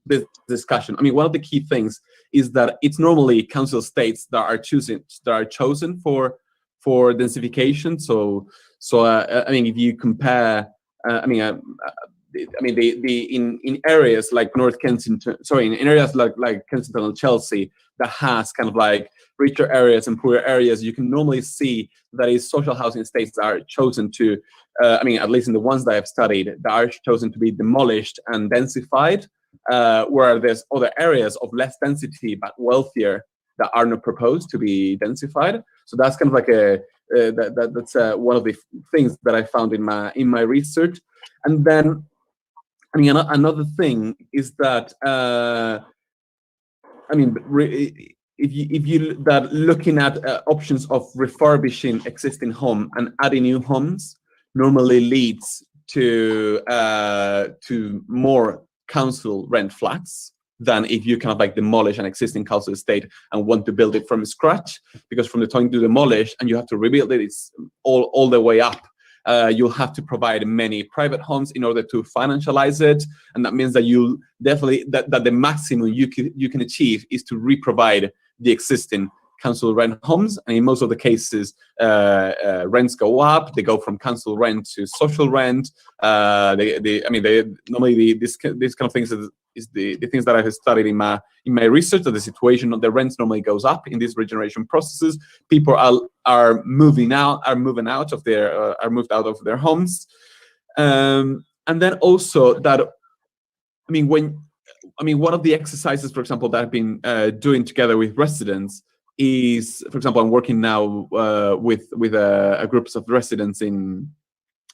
this discussion. I mean, one of the key things is that it's normally council estates that are chosen for densification. So I mean, if you compare, in areas like North Kensington, in areas like Kensington and Chelsea, that has kind of like richer areas and poorer areas, you can normally see that is social housing estates that are chosen to, at least in the ones that I've studied, that are chosen to be demolished and densified, where there's other areas of less density but wealthier that are not proposed to be densified. So that's kind of like that's one of the things that I found in my research. And then, I mean, another thing is that looking at options of refurbishing existing home and adding new homes normally leads to more council rent flats than if you kind of like demolish an existing council estate and want to build it from scratch, because from the time to demolish and you have to rebuild it, it's all the way up. You'll have to provide many private homes in order to financialize it, and that means that you definitely that the maximum you can achieve is to reprovide the existing council rent homes. And in most of the cases, rents go up. They go from council rent to social rent. Normally these kind of things is the things that I have studied in my research, that the situation of the rents normally goes up in these regeneration processes. People are moved out of their homes, and then also that one of the exercises, for example, that I've been doing together with residents is, for example, I'm working now with a group of residents in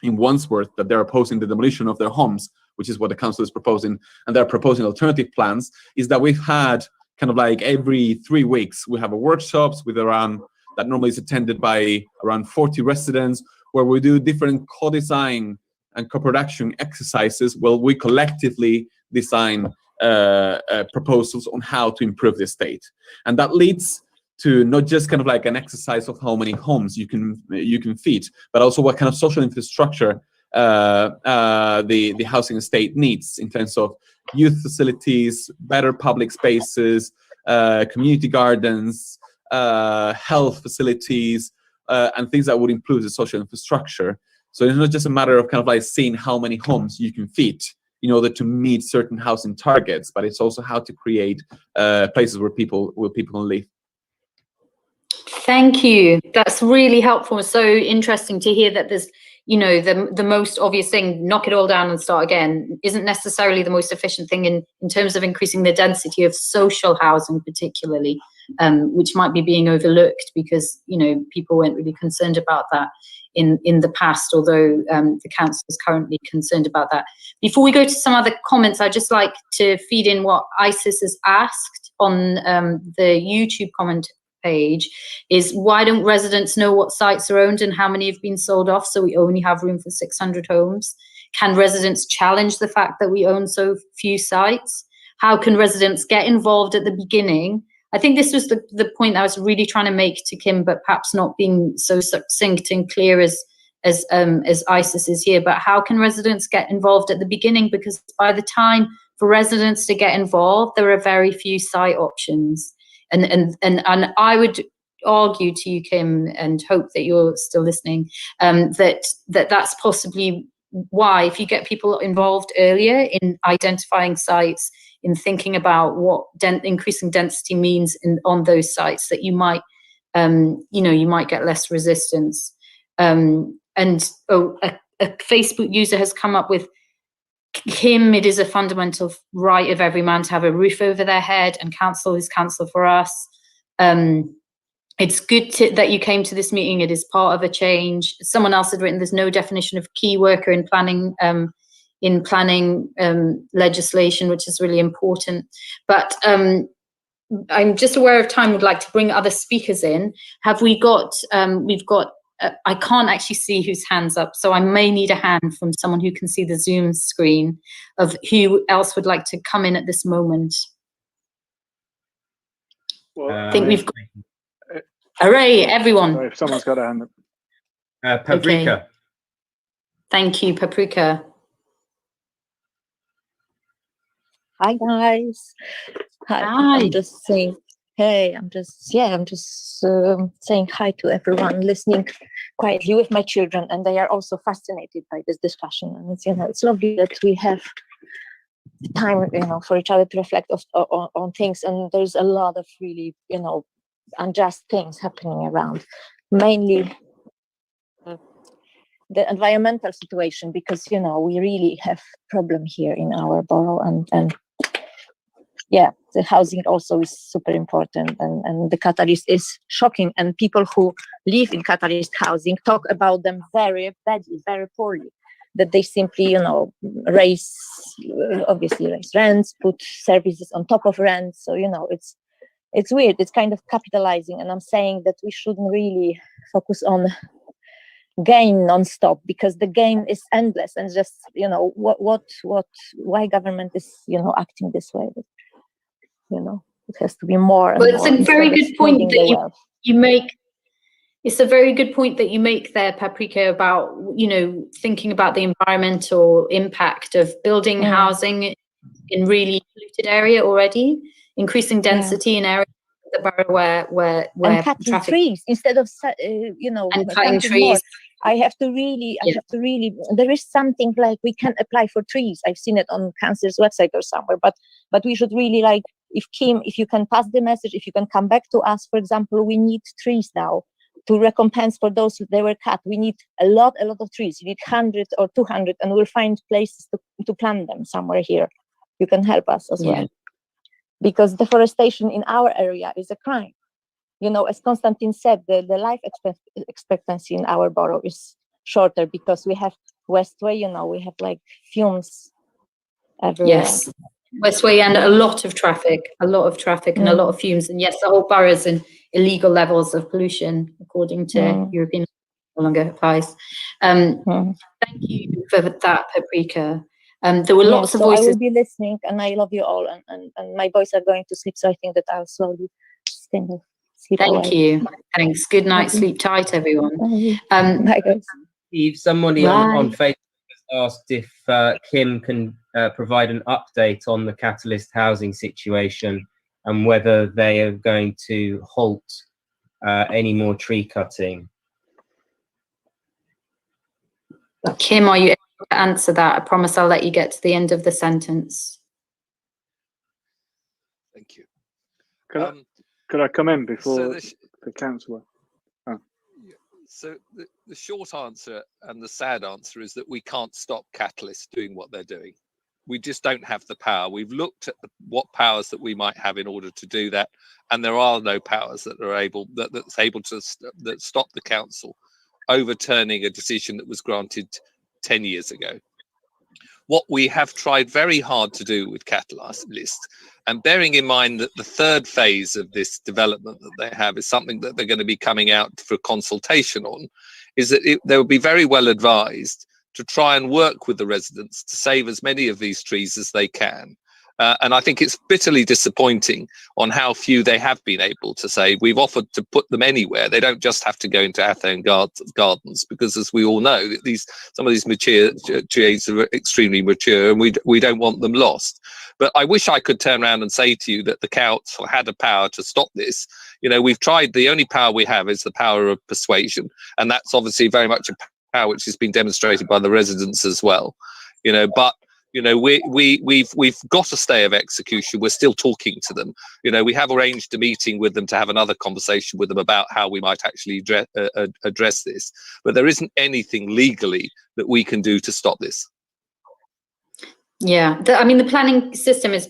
Wandsworth that they're opposing the demolition of their homes, which is what the council is proposing, and they're proposing alternative plans. Is that we've had kind of like every 3 weeks we have workshops with around that normally is attended by around 40 residents, where we do different co-design and co-production exercises. Well, we collectively design proposals on how to improve the estate, and that leads to not just kind of like an exercise of how many homes you can feed, but also what kind of social infrastructure the housing estate needs in terms of youth facilities, better public spaces, community gardens, health facilities, and things that would improve the social infrastructure. So it's not just a matter of kind of like seeing how many homes you can feed in order to meet certain housing targets, but it's also how to create places where people can live. Thank you. That's really helpful. So interesting to hear that there's, you know, the most obvious thing, knock it all down and start again, isn't necessarily the most efficient thing in terms of increasing the density of social housing, particularly, which might be being overlooked because, you know, people weren't really concerned about that in the past, although the council is currently concerned about that. Before we go to some other comments, I'd just like to feed in what Isis has asked on the YouTube comment page, is why don't residents know what sites are owned and how many have been sold off, so we only have room for 600 homes? Can residents challenge the fact that we own so few sites? How can residents get involved at the beginning? I think this was the point I was really trying to make to Kim, but perhaps not being so succinct and clear as Isis is here. But how can residents get involved at the beginning? Because by the time for residents to get involved, there are very few site options. And I would argue to you, Kim, and hope that you're still listening, that's possibly why, if you get people involved earlier in identifying sites, in thinking about what increasing density means on those sites, that you might, you might get less resistance. A Facebook user has come up with, Kim, it is a fundamental right of every man to have a roof over their head, and council is council for us. It's good that you came to this meeting. It is part of a change. Someone else had written, there's no definition of key worker in planning legislation, which is really important. But I'm just aware of time, would like to bring other speakers in. Have we got, I can't actually see whose hand's up, so I may need a hand from someone who can see the Zoom screen of who else would like to come in at this moment. Well, I think we've got, hooray, everyone. Sorry, if someone's got a hand up. Paprika. Okay. Thank you, Paprika. Hi guys. Hi. I'm just saying, hey, I'm just saying hi to everyone listening quietly with my children, and they are also fascinated by this discussion. And it's, it's lovely that we have time, for each other to reflect on things. And there's a lot of really, unjust things happening around, mainly the environmental situation, because we really have problem here in our borough, and yeah, the housing also is super important, and the catalyst is shocking, and people who live in catalyst housing talk about them very badly, very poorly, that they simply raise rents, put services on top of rents. So it's weird, it's kind of capitalizing, and I'm saying that we shouldn't really focus on gain non-stop, because the game is endless, and just why government is acting this way. But, it has to be more. Well, it's a very good point that you make. It's a very good point that you make there, Paprika, about thinking about the environmental impact of building housing in really polluted area already, increasing density in areas of the borough where and cutting traffic trees instead of and cutting trees. More. I have to really, there is something like we can apply for trees. I've seen it on Council's website or somewhere, but we should really, like, if Kim, if you can pass the message, if you can come back to us, for example, we need trees now to recompense for those they were cut. We need a lot of trees. You need 100 or 200, and we'll find places to plant them somewhere here. You can help us as well, because deforestation in our area is a crime. As Konstantin said, the life expectancy in our borough is shorter because we have Westway, we have like fumes everywhere. Yes. Westway, and a lot of traffic, and a lot of fumes. And yes, the whole borough's in illegal levels of pollution, according to European, no longer applies. Thank you for that, Paprika. There were lots of so voices. I will be listening, and I love you all, and my boys are going to sleep, so I think that I'll slowly kind of sleep Thank away. you. Thanks. Good night. Sleep tight, everyone. Bye, guys. Steve, somebody on Facebook has asked if Kim can provide an update on the Catalyst housing situation and whether they are going to halt any more tree cutting. Kim, are you able to answer that? I promise I'll let you get to the end of the sentence. Thank you. Could I come in before the councillor? Oh. So the short answer and the sad answer is that we can't stop Catalyst doing what they're doing. We just don't have the power. We've looked at what powers that we might have in order to do that, and there are no powers that are able to stop the council overturning a decision that was granted 10 years ago. What we have tried very hard to do with Catalyst, and bearing in mind that the third phase of this development that they have is something that they're going to be coming out for consultation on, is that they will be very well advised to try and work with the residents to save as many of these trees as they can. And I think it's bitterly disappointing on how few they have been able to save. We've offered to put them anywhere. They don't just have to go into Athen Gardens, because as we all know, some of these mature trees are extremely mature, and we don't want them lost. But I wish I could turn around and say to you that the council had a power to stop this. You know, we've tried. The only power we have is the power of persuasion, and that's obviously very much a power which has been demonstrated by the residents as well. You know, but you know, we've got a stay of execution. We're still talking to them. You know, we have arranged a meeting with them to have another conversation with them about how we might actually address this. But there isn't anything legally that we can do to stop this. Yeah, I mean, the planning system is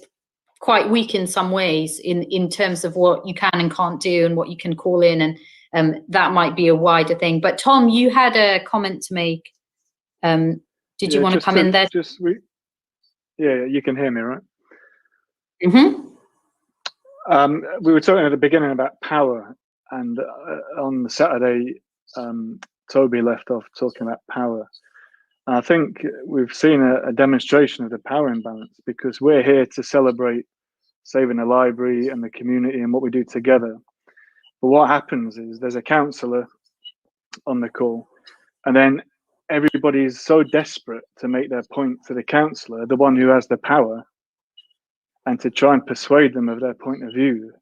quite weak in some ways in terms of what you can and can't do and what you can call in, and that might be a wider thing. But Tom, you had a comment to make. Did you want to come in there? Yeah, you can hear me, right? Mm-hmm. We were talking at the beginning about power, and on Saturday, Toby left off talking about power. And I think we've seen a demonstration of the power imbalance, because we're here to celebrate saving the library and the community and what we do together. But what happens is there's a councillor on the call, and then everybody's so desperate to make their point to the councillor, the one who has the power, and to try and persuade them of their point of view,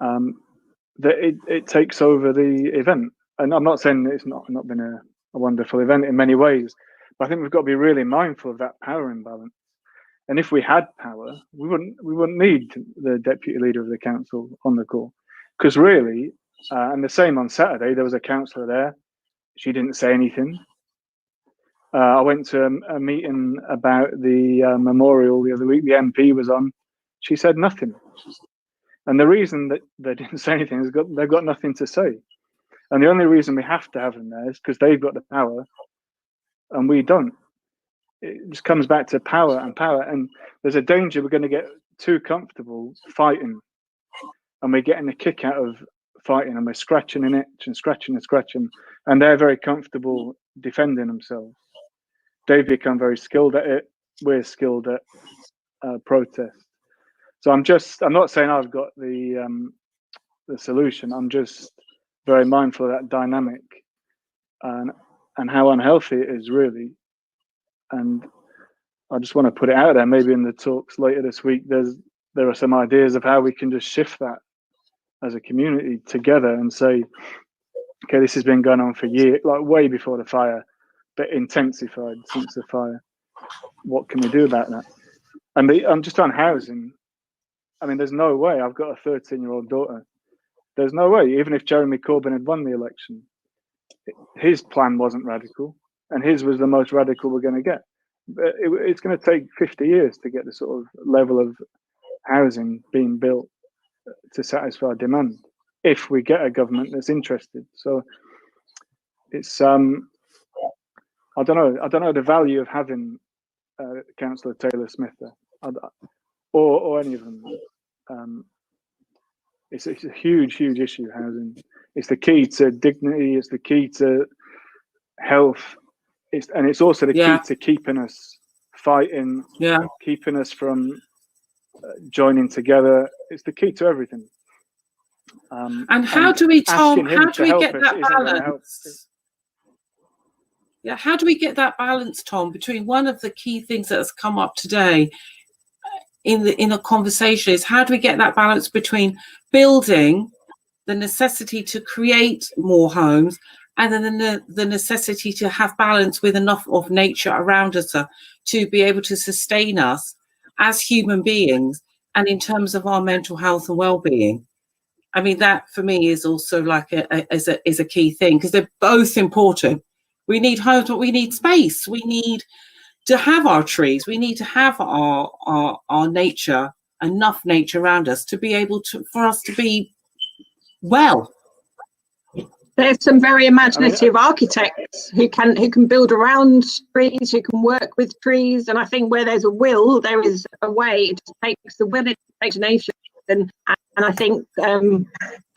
that it takes over the event. And I'm not saying it's not been a wonderful event in many ways, but I think we've got to be really mindful of that power imbalance. And if we had power, we wouldn't need the deputy leader of the council on the call, because really, and the same on Saturday, there was a councillor there. She didn't say anything. I went to a meeting about the memorial the other week. The MP was on. She said nothing. And the reason that they didn't say anything is they've got nothing to say. And the only reason we have to have them there is because they've got the power and we don't. It just comes back to power and power. And there's a danger we're going to get too comfortable fighting. And we're getting a kick out of fighting, and we're scratching an itch and scratching and scratching. And they're very comfortable defending themselves. They've become very skilled at it. We're skilled at protest. So I'm not saying I've got the solution. I'm just very mindful of that dynamic and how unhealthy it is, really. And I just want to put it out there. Maybe in the talks later this week, there are some ideas of how we can just shift that as a community together and say, okay, this has been going on for years, like way before the fire, but intensified since the fire. What can we do about that? And I'm just on housing. I mean, there's no way. I've got a 13-year-old daughter. There's no way, even if Jeremy Corbyn had won the election, his plan wasn't radical, and his was the most radical we're going to get. But it's going to take 50 years to get the sort of level of housing being built to satisfy demand, if we get a government that's interested. So it's I don't know the value of having Councillor Taylor Smith there. or any of them. It's a huge issue, housing. It's the key to dignity. It's the key to health. And it's also the key to keeping us fighting, keeping us from joining together. It's the key to everything. And how do we, Tom, how do we get that balance? Yeah, how do we get that balance, Tom, between one of the key things that has come up today in a conversation is how do we get that balance between building the necessity to create more homes and then the necessity to have balance with enough of nature around us to be able to sustain us as human beings and in terms of our mental health and well-being? I mean, that for me is also like is a key thing because they're both important. We need homes, but we need space. We need to have our trees. We need to have our nature, enough nature around us to be able to, for us to be well. There's some very imaginative architects who can build around trees, who can work with trees. And I think where there's a will, there is a way. It just takes the will, it takes imagination. And I think a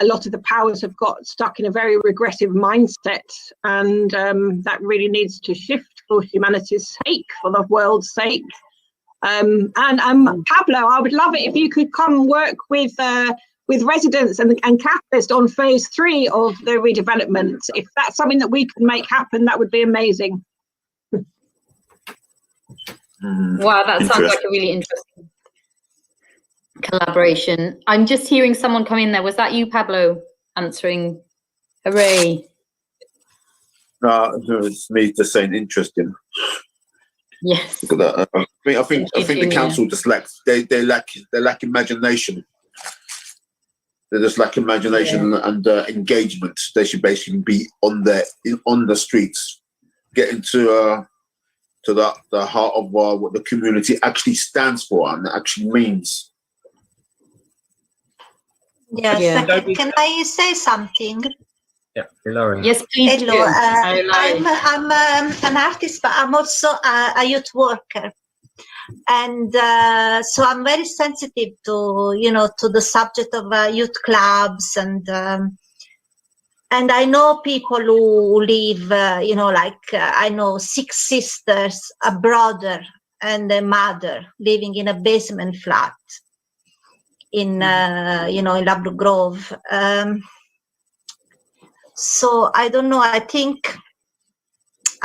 lot of the powers have got stuck in a very regressive mindset, and that really needs to shift for humanity's sake, for the world's sake. And Pablo, I would love it if you could come work with residents and capitalists on phase 3 of the redevelopment. If that's something that we can make happen, that would be amazing. Wow, that sounds like a really interesting collaboration. I'm just hearing someone come in there. Was that you, Pablo, answering? Hooray. No, it's me just saying interesting. Yes. Look at that. I think the council just lacks, they lack imagination. They just lack imagination and engagement. They should basically be on the streets, getting to the heart of what the community actually stands for and actually means. Yes, can I say something? Yeah, Lauren. Yes, please. Hello, I'm an artist, but I'm also a youth worker, and so I'm very sensitive to to the subject of youth clubs, and I know people who live, I know 6 sisters, a brother, and a mother living in a basement flat in in Labrador Grove. So I don't know. I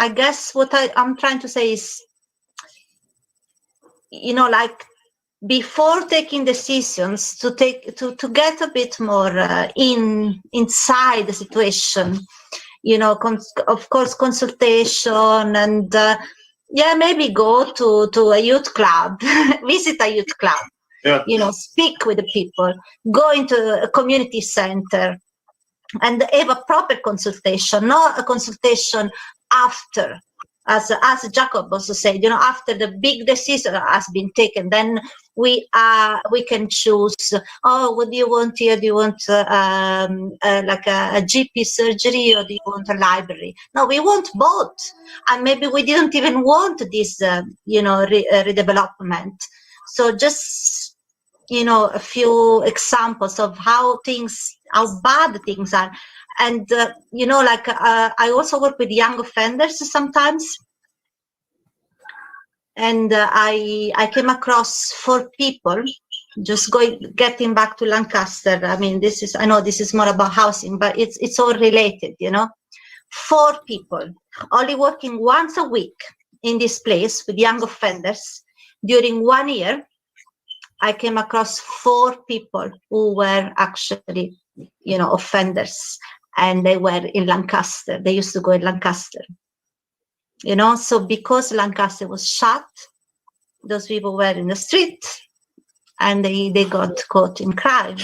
guess what I'm trying to say is, before taking decisions, to get a bit more inside the situation. Of course, consultation and maybe go to a youth club, visit a youth club. Yeah. Speak with the people, go into a community center and have a proper consultation, not a consultation after, as Jacob also said, after the big decision has been taken, then we can choose, what do you want here? Do you want like a GP surgery, or do you want a library? No, we want both. And maybe we didn't even want this, redevelopment. So just, a few examples of how bad things are. And, I also work with young offenders sometimes. And I came across 4 people, just getting back to Lancaster. I mean, I know this is more about housing, but it's all related, 4 people only working once a week in this place with young offenders. During 1 year, I came across 4 people who were actually, offenders, and they were in Lancaster. They used to go in Lancaster, so because Lancaster was shut, those people were in the street and they got caught in crime.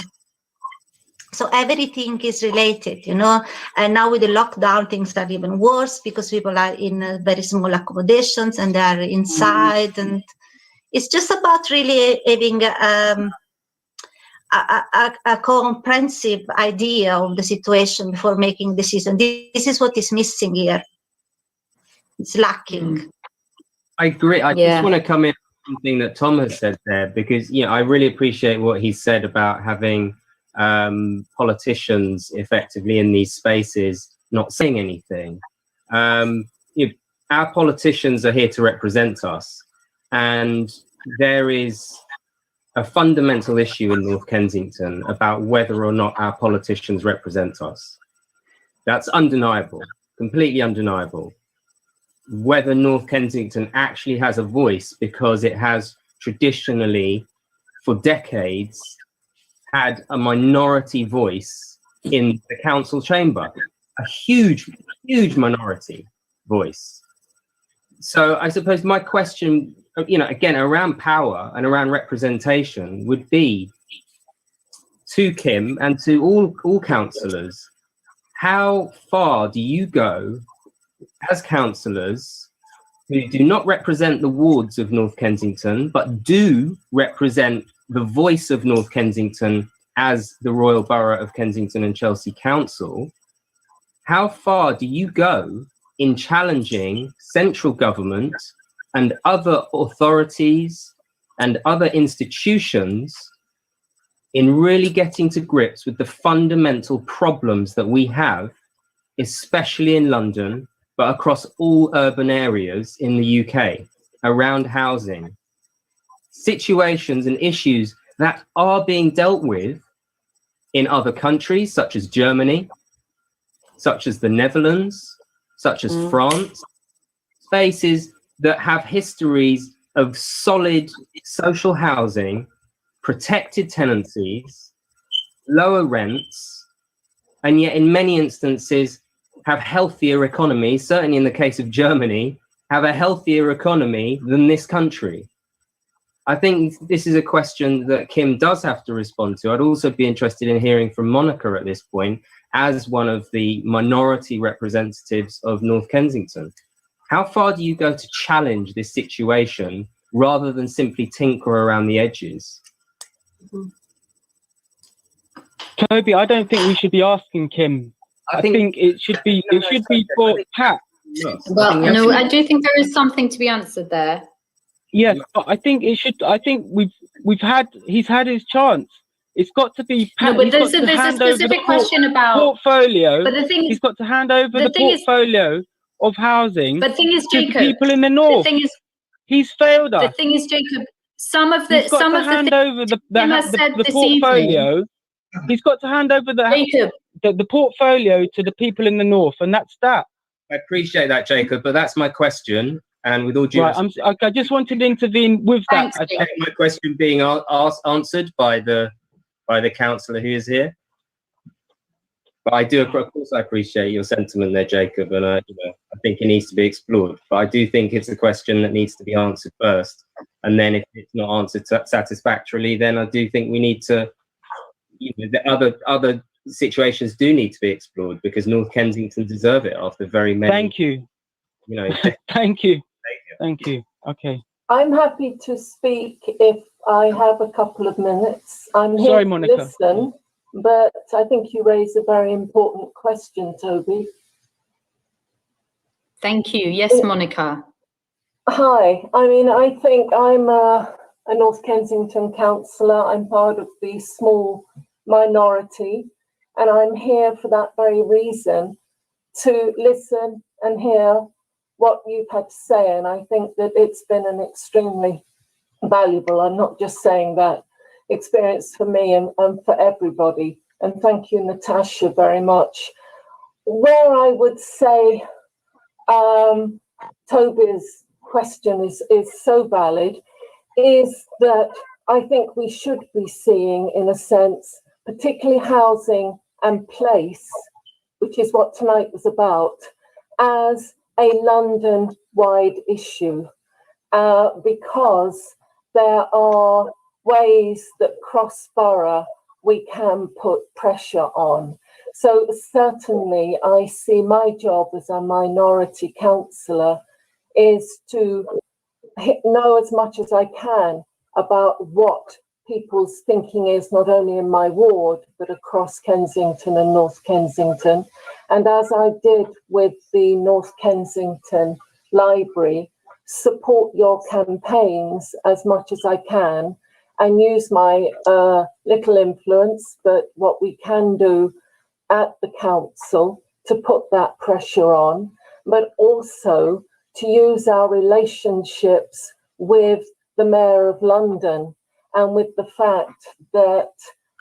So everything is related, and now with the lockdown, things are even worse because people are in very small accommodations and they are inside, and it's just about really having a comprehensive idea of the situation before making decisions. This is what is missing here. It's lacking. I agree. I just want to come in something that Tom has said there, because I really appreciate what he said about having politicians effectively in these spaces not saying anything. Our politicians are here to represent us, and there is a fundamental issue in North Kensington about whether or not our politicians represent us. That's undeniable, completely undeniable. Whether North Kensington actually has a voice, because it has traditionally, for decades, had a minority voice in the council chamber, a huge, huge minority voice. So I suppose my question, again, around power and around representation would be to Kim and to all councillors, how far do you go as councillors who do not represent the wards of North Kensington, but do represent the voice of North Kensington as the Royal Borough of Kensington and Chelsea Council? How far do you go in challenging central government and other authorities and other institutions in really getting to grips with the fundamental problems that we have, especially in London, but across all urban areas in the UK, around housing? Situations and issues that are being dealt with in other countries, such as Germany, such as the Netherlands, such as France, spaces that have histories of solid social housing, protected tenancies, lower rents, and yet in many instances have healthier economies, certainly in the case of Germany, have a healthier economy than this country. I think this is a question that Kim does have to respond to. I'd also be interested in hearing from Monica at this point, as one of the minority representatives of North Kensington. How far do you go to challenge this situation rather than simply tinker around the edges? Toby, I don't think we should be asking Kim. I think it should be for Pat. Well, no, I do think there is something to be answered there. Yes, but I think it should. I think he's had his chance. It's got to be Pat. No, but there's a specific question about portfolio. But the thing is, he's got to hand over the portfolio of housing. But the thing is, Jacob, to the people in the north. The thing is, he's failed us. The thing is, Jacob, some of the he's got to hand over the portfolio. He's got to hand over the portfolio to the people in the north, and that's that. I appreciate that, Jacob, but that's my question. And with all due respect, I just wanted to intervene with that. My question being answered by the councillor who is here. But I do, of course, I appreciate your sentiment there, Jacob, and I think it needs to be explored. But I do think it's a question that needs to be answered first, and then if it's not answered satisfactorily, then I do think we need to. The other situations do need to be explored, because North Kensington deserve it after very many. Thank you. Thank you. Okay. I'm happy to speak if I have a couple of minutes. I'm here Sorry, to Monica. listen, but I think you raise a very important question, Toby. Thank you. Yes, Monica. Hi. I mean, I think I'm a North Kensington councillor. I'm part of the small minority, and I'm here for that very reason, to listen and hear what you've had to say. And I think that it's been an extremely valuable, I'm not just saying that, experience for me and for everybody. And thank you, Natasha, very much. Where I would say Toby's question is so valid is that I think we should be seeing, in a sense, particularly housing and place, which is what tonight was about, as a London-wide issue, because there are ways that cross-borough we can put pressure on. So certainly I see my job as a minority councillor is to know as much as I can about what people's thinking is, not only in my ward, but across Kensington and North Kensington. And as I did with the North Kensington Library, support your campaigns as much as I can and use my little influence, but what we can do at the council to put that pressure on, but also to use our relationships with the Mayor of London and with the fact that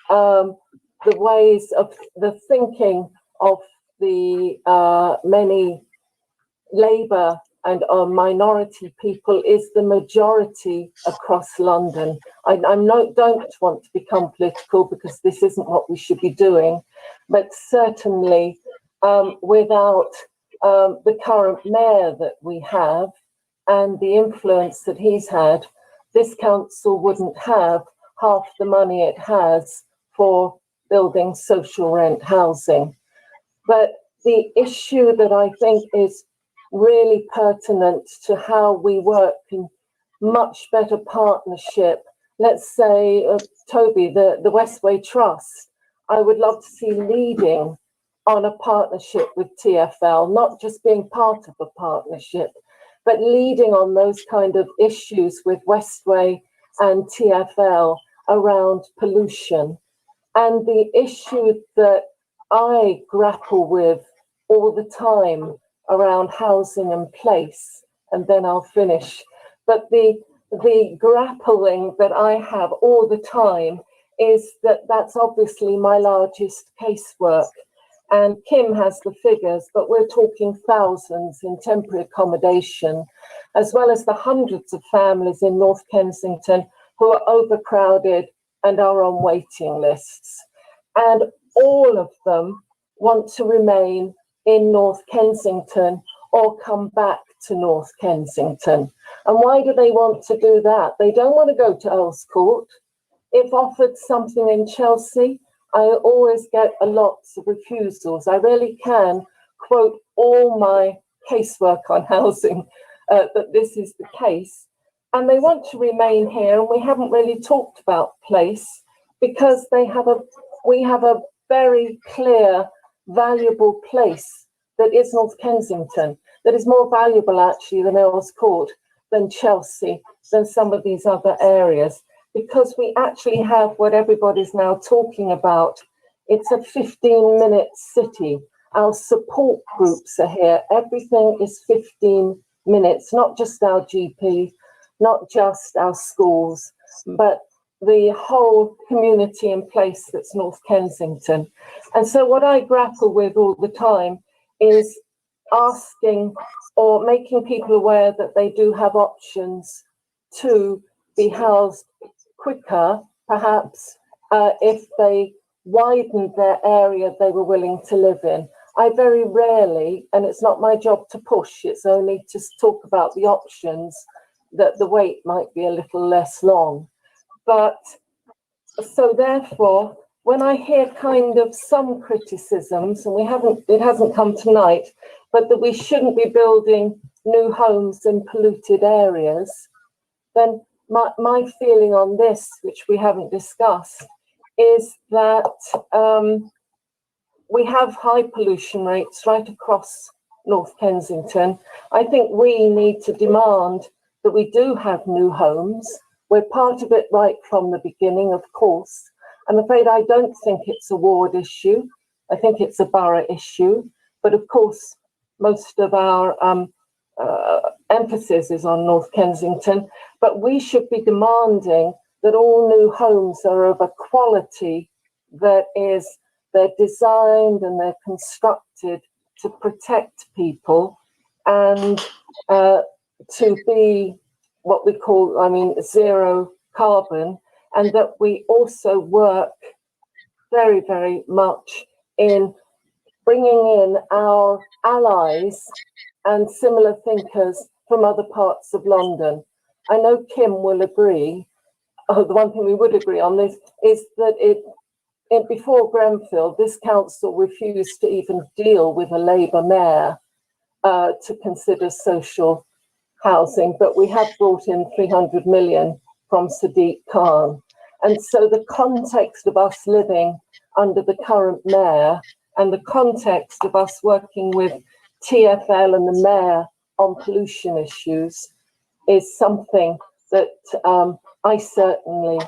the ways of the thinking of the many Labour and minority people is the majority across London. I don't want to become political because this isn't what we should be doing, but certainly without the current mayor that we have and the influence that he's had, this council wouldn't have half the money it has for building social rent housing. But the issue that I think is really pertinent to how we work in much better partnership, let's say, Toby, the Westway Trust, I would love to see leading on a partnership with TfL, not just being part of a partnership, but leading on those kind of issues with Westway and TfL around pollution. And the issue that I grapple with all the time around housing and place, and then I'll finish. But the grappling that I have all the time is that that's obviously my largest casework. And Kim has the figures, but we're talking thousands in temporary accommodation, as well as the hundreds of families in North Kensington who are overcrowded and are on waiting lists. And all of them want to remain in North Kensington or come back to North Kensington. And why do they want to do that? They don't want to go to Earl's Court. If offered something in Chelsea, I always get a lot of refusals. I really can quote all my casework on housing that this is the case. And they want to remain here, and we haven't really talked about place because we have a very clear, valuable place that is North Kensington, that is more valuable actually than Earl's Court, than Chelsea, than some of these other areas, because we actually have what everybody's now talking about. It's a 15-minute city. Our support groups are here. Everything is 15 minutes, not just our GP, not just our schools, but the whole community in place that's North Kensington. And so what I grapple with all the time is asking or making people aware that they do have options to be housed quicker, perhaps, if they widened their area they were willing to live in. I very rarely, and it's not my job to push, it's only to talk about the options, that the wait might be a little less long. But so therefore, when I hear kind of some criticisms, and it hasn't come tonight, but that we shouldn't be building new homes in polluted areas, then my feeling on this, which we haven't discussed, is that we have high pollution rates right across North Kensington. I think we need to demand that we do have new homes. We're part of it right from the beginning, of course. I'm afraid I don't think it's a ward issue. I think it's a borough issue. But of course, most of our emphasis is on North Kensington. But we should be demanding that all new homes are of a quality that is, they're designed and they're constructed to protect people and to be what we call, zero carbon, and that we also work very, very much in bringing in our allies and similar thinkers from other parts of London. I know Kim will agree, the one thing we would agree on this is that before Grenfell, this council refused to even deal with a Labour mayor to consider social housing, but we have brought in 300 million from Sadiq Khan. And so the context of us living under the current mayor and the context of us working with TfL and the mayor on pollution issues is something that I certainly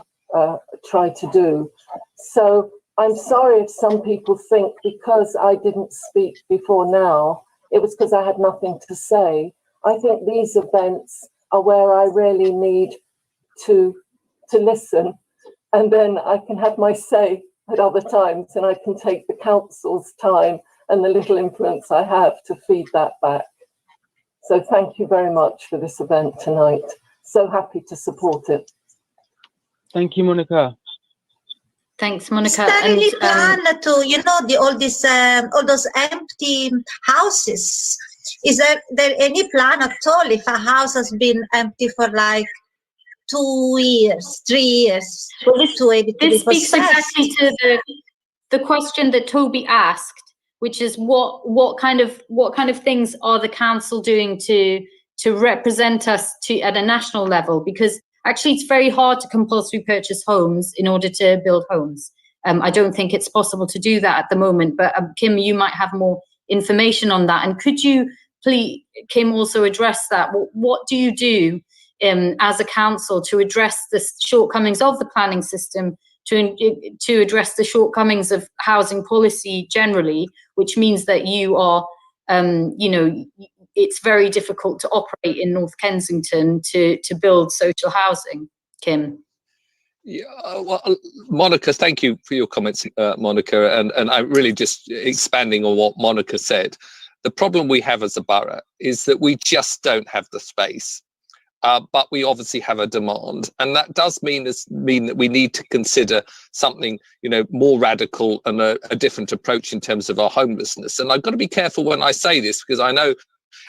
try to do. So I'm sorry if some people think because I didn't speak before now, it was because I had nothing to say. I think these events are where I really need to listen, and then I can have my say at other times, and I can take the council's time and the little influence I have to feed that back. So thank you very much for this event tonight. So happy to support it. Thank you, Monica. Thanks, Monica. Is there any plan to, you know, all those empty houses? Is there any plan at all if a house has been empty for like 2 years, 3 years? Well, this speaks possessed? exactly to the question that Toby asked, which is what kind of things are the council doing to represent us at a national level? Because actually it's very hard to compulsory purchase homes in order to build homes. I don't think it's possible to do that at the moment, but Kim, you might have more information on that. And could you please, Kim, also address that? What do you do as a council to address the shortcomings of the planning system, to address the shortcomings of housing policy generally, which means that you are, you know, it's very difficult to operate in North Kensington to build social housing. Kim? Yeah, well, Monica, thank you for your comments, Monica, and I'm really just expanding on what Monica said. The problem we have as a borough is that we just don't have the space. But we obviously have a demand, and that does mean that we need to consider something, you know, more radical and a different approach in terms of our homelessness. And I've got to be careful when I say this, because I know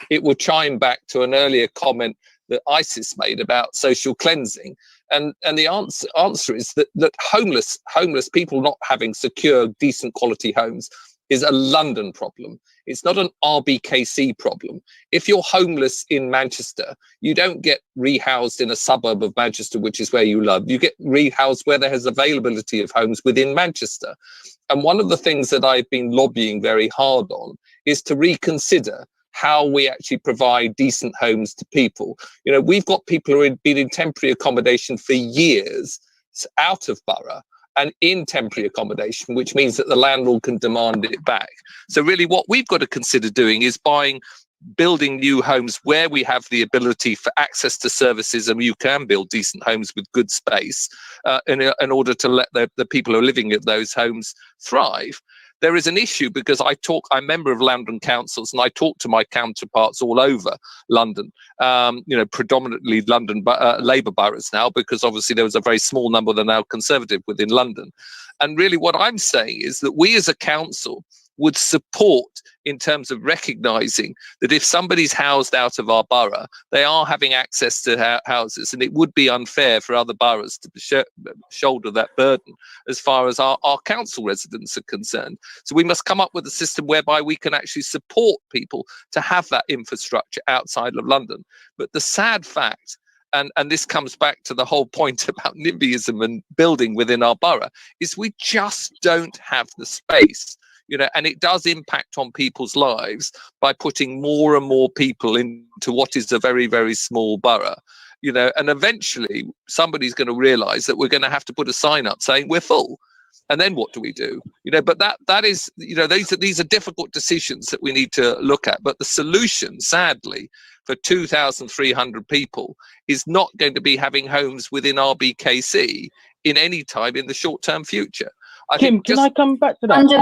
it will chime back to an earlier comment that ISIS made about social cleansing. And the answer is that homeless people not having secure, decent quality homes is a London problem. It's not an RBKC problem. If you're homeless in Manchester, you don't get rehoused in a suburb of Manchester, which is where you live. You get rehoused where there is availability of homes within Manchester. And one of the things that I've been lobbying very hard on is to reconsider how we actually provide decent homes to people. You know, we've got people who have been in temporary accommodation for years out of borough and in temporary accommodation, which means that the landlord can demand it back. So really what we've got to consider doing is building new homes where we have the ability for access to services, and you can build decent homes with good space in order to let the people who are living in those homes thrive. There is an issue because I'm a member of London councils, and I talk to my counterparts all over London, you know, predominantly London Labour boroughs now, because obviously there was a very small number that are now Conservative within London. And really what I'm saying is that we as a council would support in terms of recognising that if somebody's housed out of our borough, they are having access to houses, and it would be unfair for other boroughs to shoulder that burden as far as our council residents are concerned. So we must come up with a system whereby we can actually support people to have that infrastructure outside of London. But the sad fact, and this comes back to the whole point about NIMBYism and building within our borough, is we just don't have the space. You know, and it does impact on people's lives by putting more and more people into what is a very, very small borough. You know, and eventually somebody's going to realise that we're going to have to put a sign up saying we're full. And then what do we do? You know, but that is, you know, these are difficult decisions that we need to look at. But the solution, sadly, for 2,300 people is not going to be having homes within RBKC in any time in the short-term future. Kim, can I come back to that? Under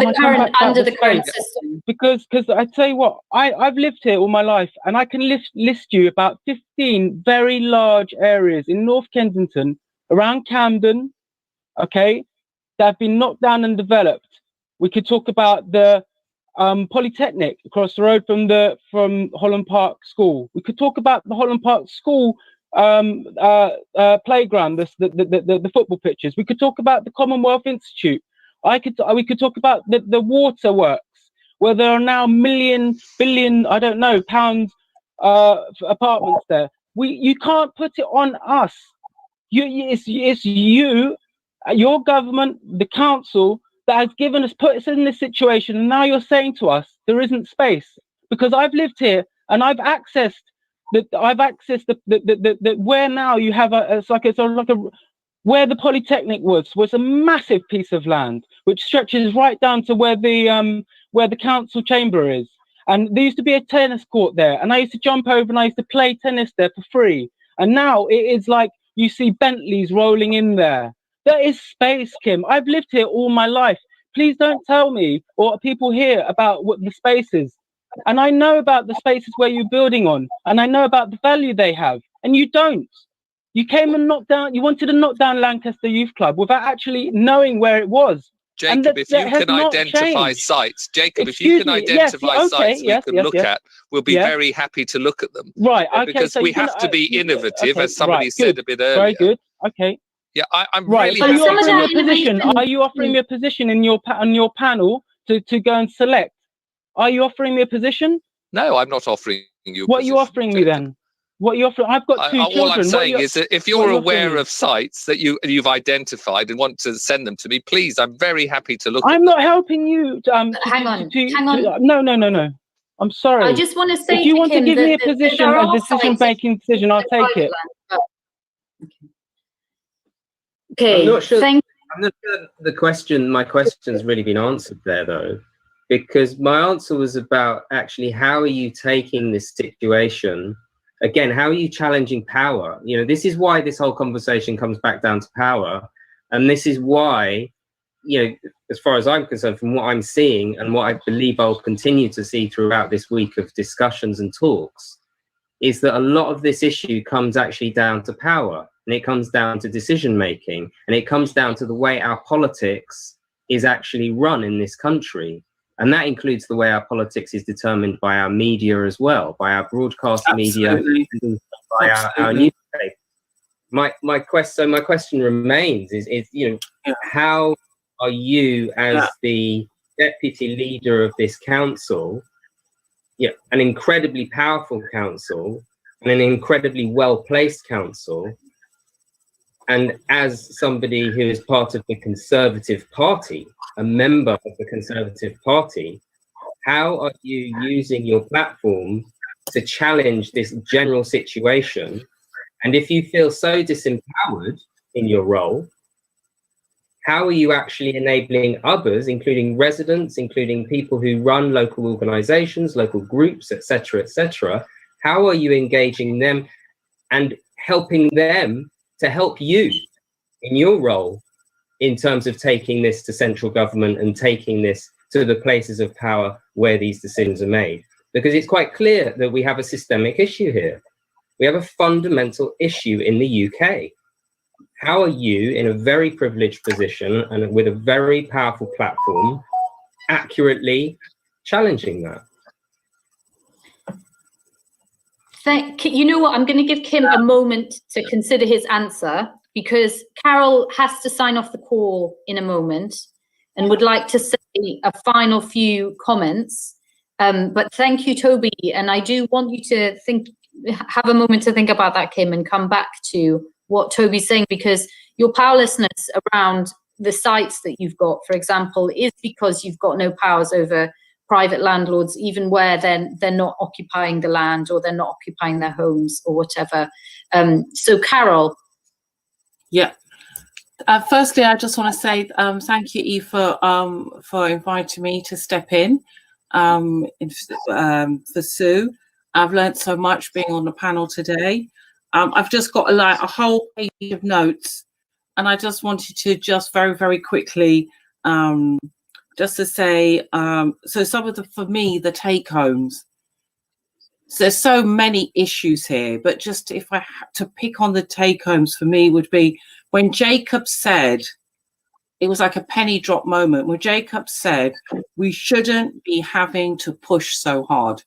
the current system? Because I tell you what, I've lived here all my life, and I can list you about 15 very large areas in North Kensington, around Camden, okay, that have been knocked down and developed. We could talk about the Polytechnic across the road from Holland Park School. We could talk about the Holland Park School playground, the football pitches. We could talk about the Commonwealth Institute. We could talk about the waterworks, where there are now billion, I don't know, pounds apartments there. You can't put it on us. It's you, your government, the council, that has put us in this situation, and now you're saying to us there isn't space. Because I've lived here and I've accessed I've accessed the where now you have it's like a where the Polytechnic was a massive piece of land which stretches right down to where the council chamber is, and there used to be a tennis court there, and I used to jump over and I used to play tennis there for free, and now it is like you see Bentleys rolling in there. That is space, Kim. I've lived here all my life. Please don't tell me or people here about what the space is. And I know about the spaces where you're building on, and I know about the value they have, and you don't. You came and you wanted to knock down Lancaster Youth Club without actually knowing where it was. Jacob, if you can identify sites, Jacob, if you can identify sites we can look at, we'll be very happy to look at them. Right, okay. Because we have to be innovative, as somebody said a bit earlier. Very good, okay. Yeah, I'm right. really So you're offering me a position. Are you offering me a position on your panel to go and select? Are you offering me a position? No, I'm not offering you. What are you offering me then? What are you offering? I've got two children. All I'm saying is that if you're aware of sites that you've identified and want to send them to me, please, I'm very happy to look. I'm not helping you. Hang on. No. I'm sorry. I just want to say, if you want to give me a position, a decision-making decision, I'll take it. Okay. I'm not sure. I'm not sure my question's really been answered there, though, because my answer was about actually how are you taking this situation. Again, how are you challenging power? You know, this is why this whole conversation comes back down to power. And this is why, you know, as far as I'm concerned, from what I'm seeing and what I believe I'll continue to see throughout this week of discussions and talks, is that a lot of this issue comes actually down to power, and it comes down to decision making, and it comes down to the way our politics is actually run in this country. And that includes the way our politics is determined by our media as well, by our broadcast media, and by our newspaper. My question remains is you know, how are you as the deputy leader of this council, an incredibly powerful council and an incredibly well-placed council, and as somebody who is part of the Conservative Party, a member of the Conservative Party, how are you using your platform to challenge this general situation? And if you feel so disempowered in your role, how are you actually enabling others, including residents, including people who run local organizations, local groups, etc., how are you engaging them and helping them to help you in your role in terms of taking this to central government and taking this to the places of power where these decisions are made? Because it's quite clear that we have a systemic issue here. We have a fundamental issue in the UK. How are you, in a very privileged position and with a very powerful platform, accurately challenging that? You know what? I'm going to give Kim a moment to consider his answer, because Carol has to sign off the call in a moment and would like to say a final few comments. But thank you, Toby. And I do want you to have a moment to think about that, Kim, and come back to what Toby's saying, because your powerlessness around the sites that you've got, for example, is because you've got no powers over private landlords, even where they're not occupying the land or they're not occupying their homes or whatever. So Carol. Yeah. Firstly, I just want to say thank you, Eve, for inviting me to step in for Sue. I've learned so much being on the panel today. I've just got a whole page of notes, and I just wanted to just very, very quickly just to say, so some of for me, the take homes. So there's so many issues here, but just if I had to pick on the take homes for me would be when Jacob said, it was like a penny drop moment, where Jacob said, we shouldn't be having to push so hard.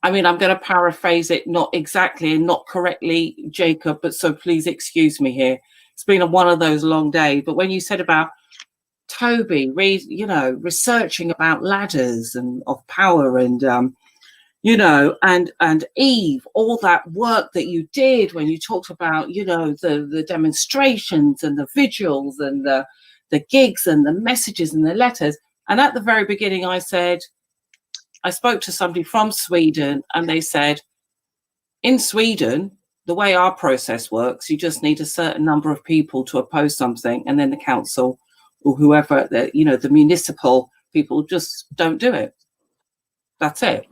I mean, I'm going to paraphrase it, not exactly and not correctly, Jacob, but so please excuse me here. It's been one of those long days. But when you said about Toby, researching about ladders and of power and, and Eve, all that work that you did when you talked about, the demonstrations and the vigils and the gigs and the messages and the letters. And at the very beginning, I spoke to somebody from Sweden and they said, In Sweden, the way our process works, you just need a certain number of people to oppose something, and then the council or whoever, the municipal people just don't do it. That's it.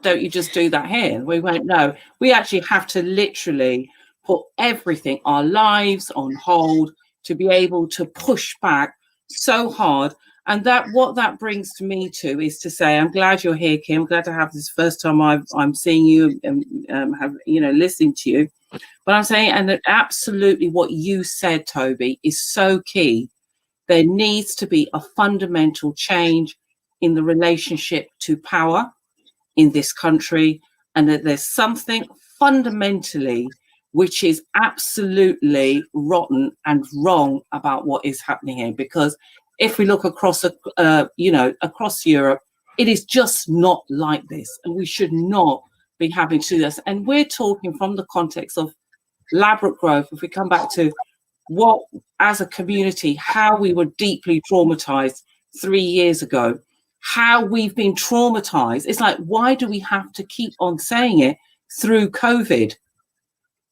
Don't you just do that here? We won't know. We actually have to literally put everything, our lives, on hold to be able to push back so hard. And what that brings to me to is to say, I'm glad you're here, Kim. I'm glad to have this first time I'm seeing you and have listening to you. But I'm saying, and that absolutely what you said, Toby, is so key. There needs to be a fundamental change in the relationship to power in this country, and that there's something fundamentally which is absolutely rotten and wrong about what is happening here. Because if we look across, across Europe, it is just not like this, and we should not be having to do this. And we're talking from the context of elaborate growth. If we come back to what, as a community, how we were deeply traumatized 3 years ago, how we've been traumatized. It's like, why do we have to keep on saying it through COVID?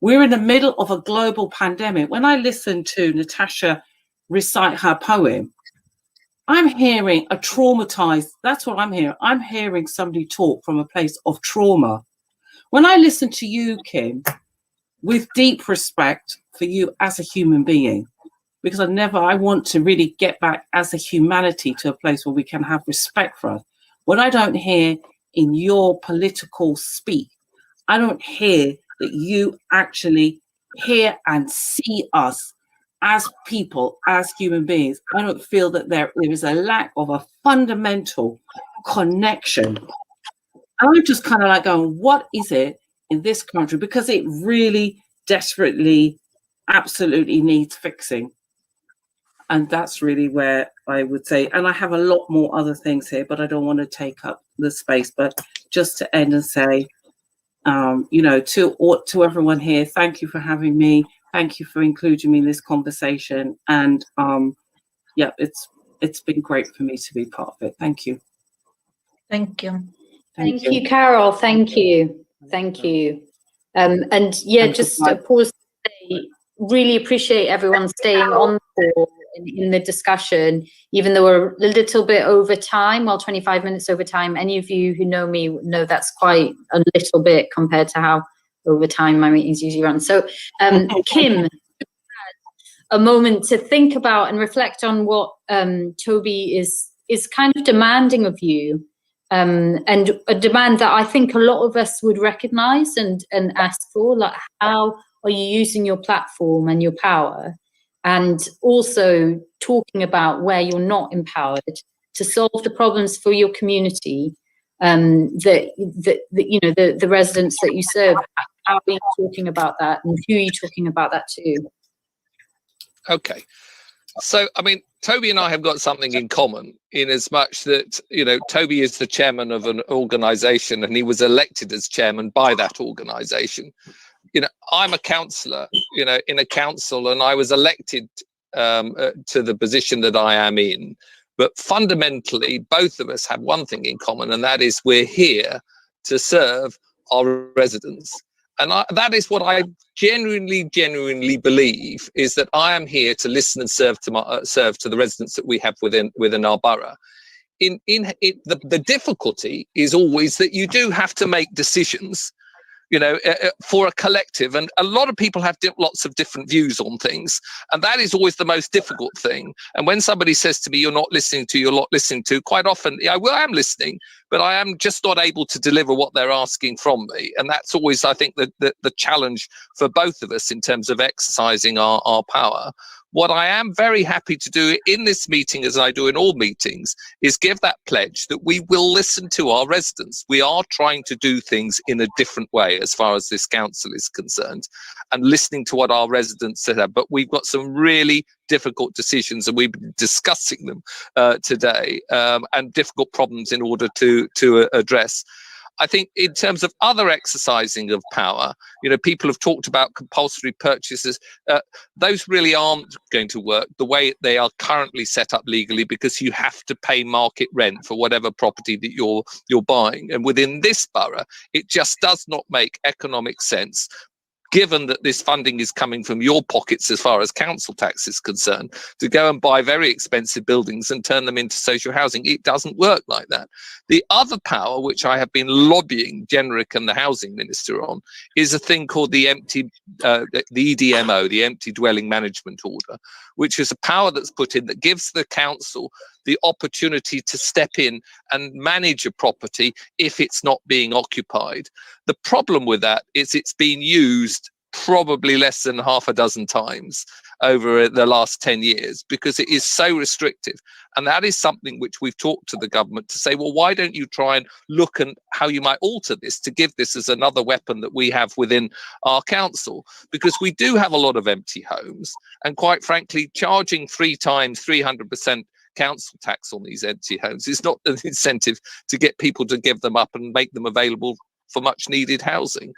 We're in the middle of a global pandemic. When I listen to Natasha recite her poem, I'm hearing a traumatized, that's what I'm hearing. I'm hearing somebody talk from a place of trauma. When I listen to you, Kim, with deep respect for you as a human being, because I want to really get back as a humanity to a place where we can have respect for us. What I don't hear in your political speak, I don't hear that you actually hear and see us as people, as human beings. I don't feel that there is a lack of a fundamental connection. I'm just kind of like going, what is it in this country? Because it really desperately, absolutely needs fixing. And that's really where I would say, and I have a lot more other things here, but I don't want to take up the space. But just to end and say, to everyone here, thank you for having me. Thank you for including me in this conversation. And it's been great for me to be part of it. Thank you. Thank you. Thank you, Carol. Thank you. Thank you. And yeah, just a pause to say, really appreciate everyone staying on for in the discussion, even though we're a little bit over time, 25 minutes over time. Any of you who know me know that's quite a little bit compared to how over time my meetings usually run. So Kim, a moment to think about and reflect on what Toby is kind of demanding of you, and a demand that I think a lot of us would recognize and ask for, like, how are you using your platform and your power, and also talking about where you're not empowered to solve the problems for your community, the residents that you serve. How are you talking about that, and who are you talking about that to? Okay, so I mean, Toby and I have got something in common, in as much that, Toby is the chairman of an organization, and he was elected as chairman by that organization. I'm a councillor, in a council, and I was elected to the position that I am in. But fundamentally, both of us have one thing in common, and that is we're here to serve our residents. And that is what I genuinely believe, is that I am here to listen and serve to the residents that we have within our borough. The difficulty is always that you do have to make decisions, for a collective, and a lot of people have lots of different views on things, and that is always the most difficult thing. And when somebody says to me, you're not listening to, quite often, I am listening, but I am just not able to deliver what they're asking from me. And that's always, I think, the challenge for both of us in terms of exercising our power. What I am very happy to do in this meeting, as I do in all meetings, is give that pledge that we will listen to our residents. We are trying to do things in a different way as far as this council is concerned, and listening to what our residents say. But we've got some really difficult decisions, and we've been discussing them today, and difficult problems in order to address. I think in terms of other exercising of power, people have talked about compulsory purchases. Those really aren't going to work the way they are currently set up legally, because you have to pay market rent for whatever property that you're buying. And within this borough, it just does not make economic sense, given that this funding is coming from your pockets as far as council tax is concerned, to go and buy very expensive buildings and turn them into social housing. It doesn't work like that. The other power, which I have been lobbying Jenrick and the housing minister on, is a thing called the EDMO, the Empty Dwelling Management Order, which is a power that's put in that gives the council the opportunity to step in and manage a property if it's not being occupied. The problem with that is it's been used probably less than half a dozen times over the last 10 years, because it is so restrictive. And that is something which we've talked to the government to say, well, why don't you try and look at how you might alter this to give this as another weapon that we have within our council? Because we do have a lot of empty homes, and quite frankly, charging 3 times 300% council tax on these empty homes is not an incentive to get people to give them up and make them available for much needed housing.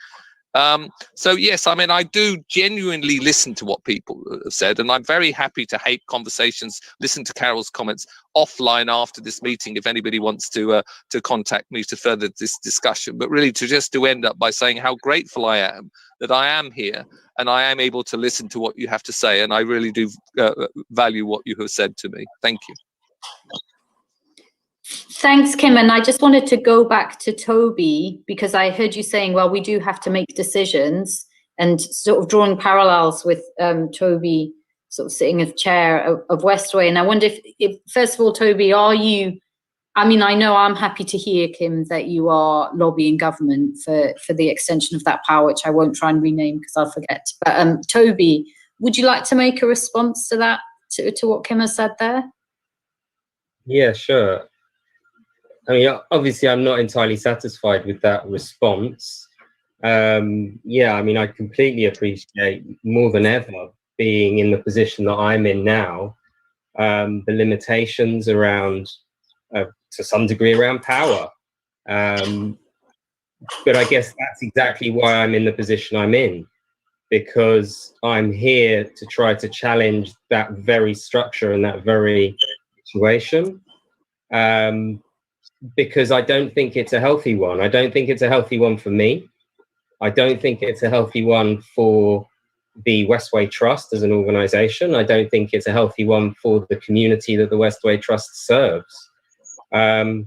So yes, I mean, I do genuinely listen to what people have said, and I'm very happy to have conversations, listen to Carol's comments offline after this meeting if anybody wants to contact me to further this discussion. But really to end up by saying how grateful I am that I am here and I am able to listen to what you have to say, and I really do value what you have said to me. Thank you. Thanks, Kim. And I just wanted to go back to Toby, because I heard you saying, well, we do have to make decisions, and sort of drawing parallels with Toby sort of sitting as chair of Westway. And I wonder if first of all, Toby, are you, I mean, I know I'm happy to hear, Kim, that you are lobbying government for the extension of that power, which I won't try and rename because I'll forget. But Toby, would you like to make a response to that, to what Kim has said there? Yeah, sure. I mean, obviously, I'm not entirely satisfied with that response. Yeah, I mean, I completely appreciate more than ever being in the position that I'm in now, the limitations around, to some degree, around power. But I guess that's exactly why I'm in the position I'm in, because I'm here to try to challenge that very structure and that very situation. Because I don't think it's a healthy one. I don't think it's a healthy one for me. I don't think it's a healthy one for the Westway Trust as an organisation. I don't think it's a healthy one for the community that the Westway Trust serves. You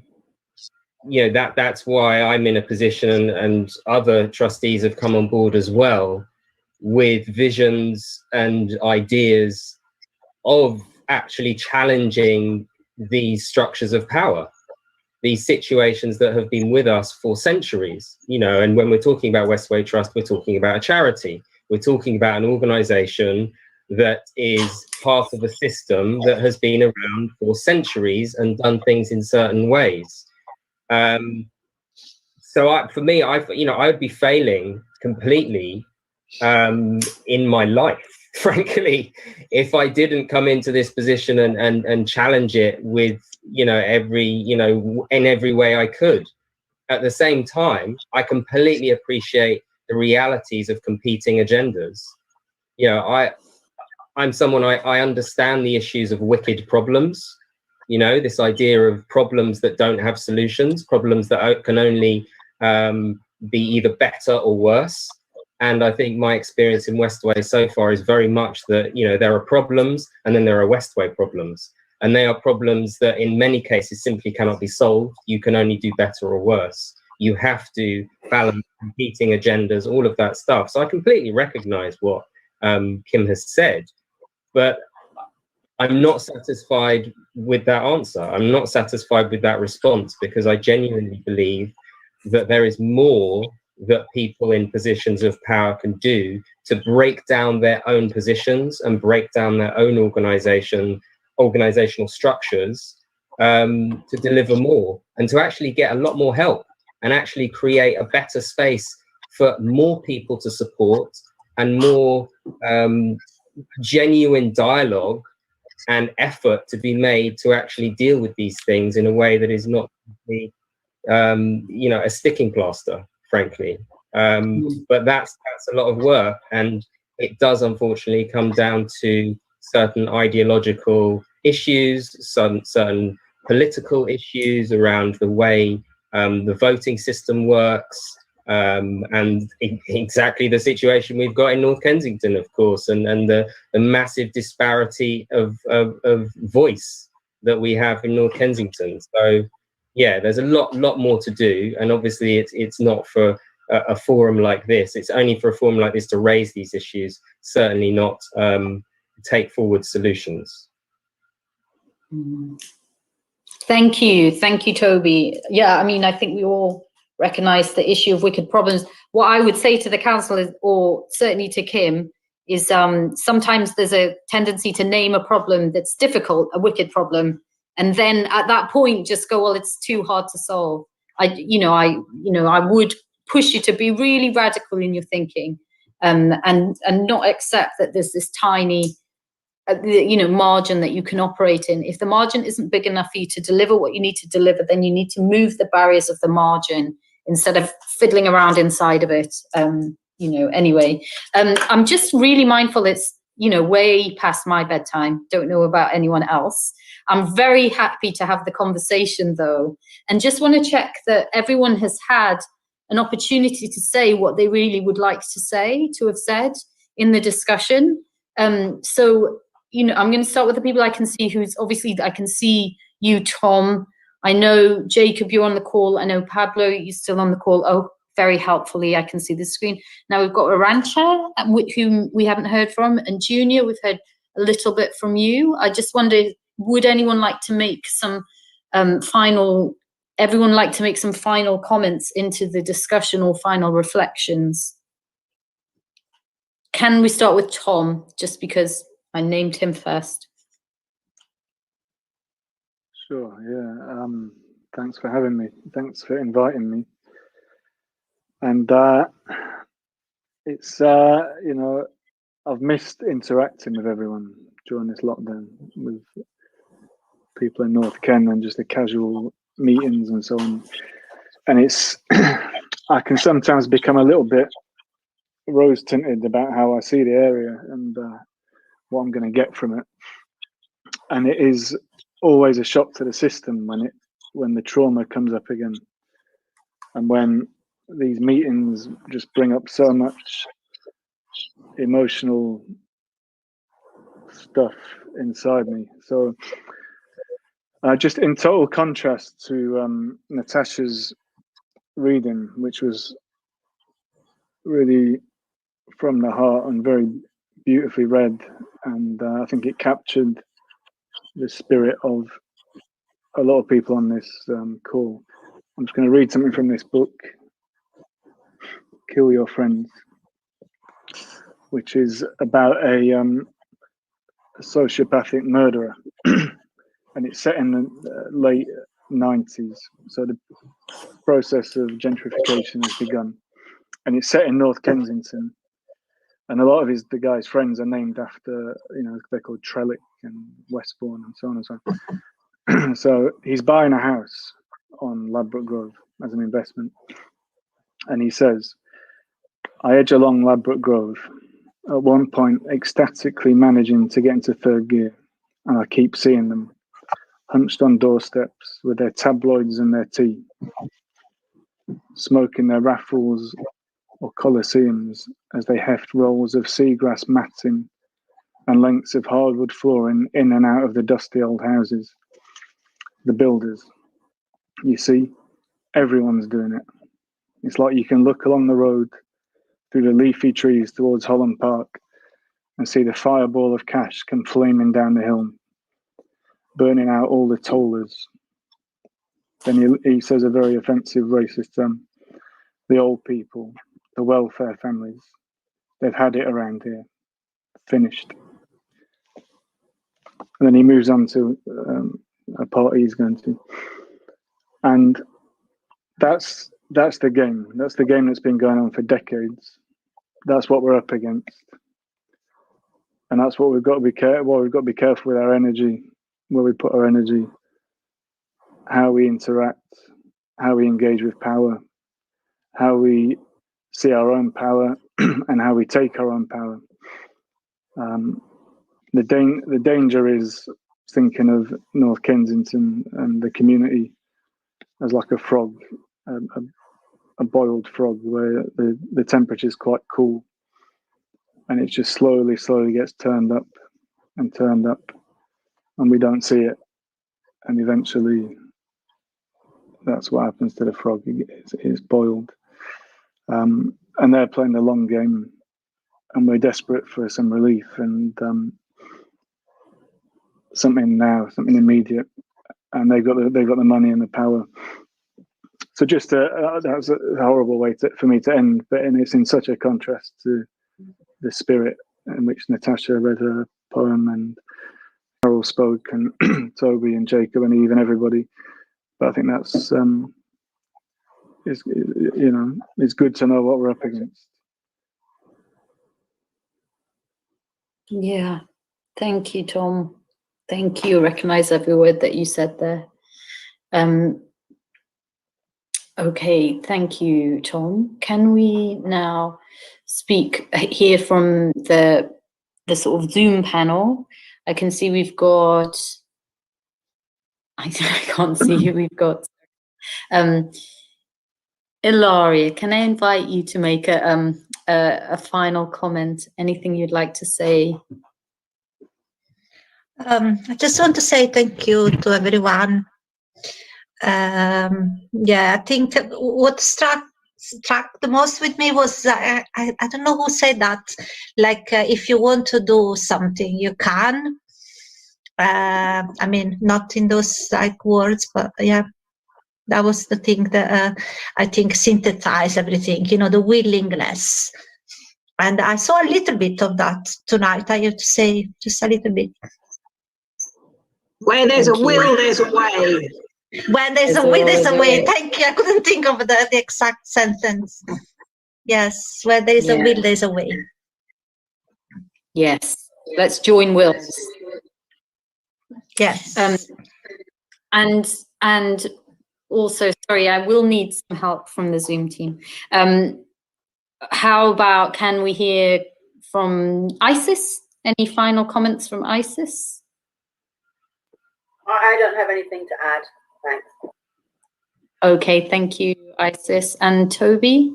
know, that's why I'm in a position, and other trustees have come on board as well, with visions and ideas of actually challenging these structures of power, these situations that have been with us for centuries, you know. And when we're talking about Westway Trust, we're talking about a charity. We're talking about an organisation that is part of a system that has been around for centuries and done things in certain ways. So for me, I would be failing completely in my life, frankly, if I didn't come into this position and challenge it with, in every way I could. At the same time, I completely appreciate the realities of competing agendas. You know, I'm someone, I understand the issues of wicked problems, you know, this idea of problems that don't have solutions, problems that can only be either better or worse. And I think my experience in Westway so far is very much that, you know, there are problems and then there are Westway problems. And they are problems that in many cases simply cannot be solved. You can only do better or worse. You have to balance competing agendas, all of that stuff. So I completely recognize what Kim has said, but I'm not satisfied with that answer. I'm not satisfied with that response, because I genuinely believe that there is more that people in positions of power can do to break down their own positions and break down their own organizational structures, to deliver more and to actually get a lot more help and actually create a better space for more people to support and more genuine dialogue and effort to be made to actually deal with these things in a way that is not you know, a sticking plaster, frankly. But that's a lot of work, and it does unfortunately come down to certain ideological issues, certain political issues around the way the voting system works, and exactly the situation we've got in North Kensington, of course, and the massive disparity of voice that we have in North Kensington. So yeah, there's a lot more to do, and obviously it's not for a forum like this. It's only for a forum like this to raise these issues, certainly not take forward solutions. Thank you, Toby. Yeah, I mean, I think we all recognise the issue of wicked problems. What I would say to the council is, or certainly to Kim, is sometimes there's a tendency to name a problem that's difficult, a wicked problem, and then at that point just go, well, it's too hard to solve. I would push you to be really radical in your thinking, and not accept that there's this tiny margin that you can operate in. If the margin isn't big enough for you to deliver what you need to deliver, then you need to move the barriers of the margin instead of fiddling around inside of it. Anyway, I'm just really mindful it's way past my bedtime. Don't know about anyone else. I'm very happy to have the conversation though, and just want to check that everyone has had an opportunity to say what they really would like to have said in the discussion. So I'm going to start with the people I can see, who's obviously, I can see you, Tom. I know, Jacob, you're on the call. I know, Pablo, you're still on the call. Oh, very helpfully, I can see the screen. Now we've got Arantxa, whom we haven't heard from, and Junior, we've heard a little bit from you. I just wonder, would anyone like to make some final comments into the discussion or final reflections? Can we start with Tom, just because I named him first? Sure, yeah. Thanks for having me. Thanks for inviting me. And it's, I've missed interacting with everyone during this lockdown, with people in North Ken and just the casual meetings and so on. And it's, I can sometimes become a little bit rose tinted about how I see the area and what I'm going to get from it. And it is always a shock to the system when the trauma comes up again, and when these meetings just bring up so much emotional stuff inside me. So just in total contrast to Natasha's reading, which was really from the heart and very beautifully read, and I think it captured the spirit of a lot of people on this call. I'm just going to read something from this book, Kill Your Friends, which is about a sociopathic murderer, and it's set in the late 90s. So the process of gentrification has begun, and it's set in North Kensington. And a lot of the guy's friends are named after, they're called Trellick and Westbourne and so on and so on. So he's buying a house on Ladbroke Grove as an investment. And he says, I edge along Ladbroke Grove, at one point ecstatically managing to get into third gear. And I keep seeing them, hunched on doorsteps with their tabloids and their tea, smoking their raffles or coliseums as they heft rolls of seagrass matting and lengths of hardwood flooring in and out of the dusty old houses. The builders. You see, everyone's doing it. It's like you can look along the road through the leafy trees towards Holland Park and see the fireball of cash come flaming down the hill, burning out all the tollers. Then he says a very offensive racist term. The old people, the welfare families, they've had it around here. Finished. And then he moves on to a party he's going to. And that's the game. That's the game that's been going on for decades. That's what we're up against. And that's what we've got to be careful. We've got to be careful with our energy, where we put our energy, how we interact, how we engage with power, how we see our own power, and how we take our own power. The danger is thinking of North Kensington and the community as like a frog, a boiled frog, where the temperature is quite cool, and it just slowly gets turned up, and we don't see it, and eventually that's what happens to the frog. It's boiled, and they're playing the long game, and we're desperate for some relief and something now, something immediate, and they've got the money and the power. So just that was a horrible way for me to end, but it's in such a contrast to the spirit in which Natasha read her poem, and Carol spoke, and Toby and Jacob, and even everybody. But I think that's it's good to know what we're up against. Yeah, thank you, Tom. Thank you. I recognize every word that you said there. Okay, thank you, Tom. Can we now hear from the sort of Zoom panel? I can see we've got, I can't see who we've got. Ilaria, can I invite you to make a final comment? Anything you'd like to say? I just want to say thank you to everyone. Yeah, I think what struck the most with me was I don't know who said that, like if you want to do something you can. I mean, not in those like words, but yeah, that was the thing that I think synthesized everything, you know, the willingness. And I saw a little bit of that tonight, I have to say, just a little bit. Where there's a will, there's a way. When there's a will, there's a way. Thank you. I couldn't think of the exact sentence. Yes, where there's a will, there's a way. Yes, let's join wills. Yes. And also, sorry, I will need some help from the Zoom team. How about, can we hear from Isis? Any final comments from Isis? I don't have anything to add. Thanks. Okay, thank you, Isis. And Toby?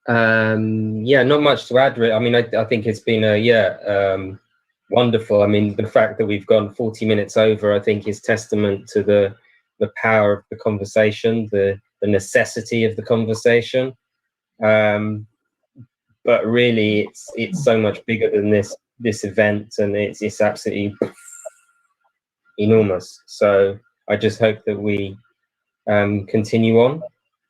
Yeah, not much to add. I mean, I think it's been wonderful. I mean, the fact that we've gone 40 minutes over, I think, is testament to the power of the conversation, the necessity of the conversation. But really, it's so much bigger than this event, and it's absolutely enormous. So I just hope that we continue on,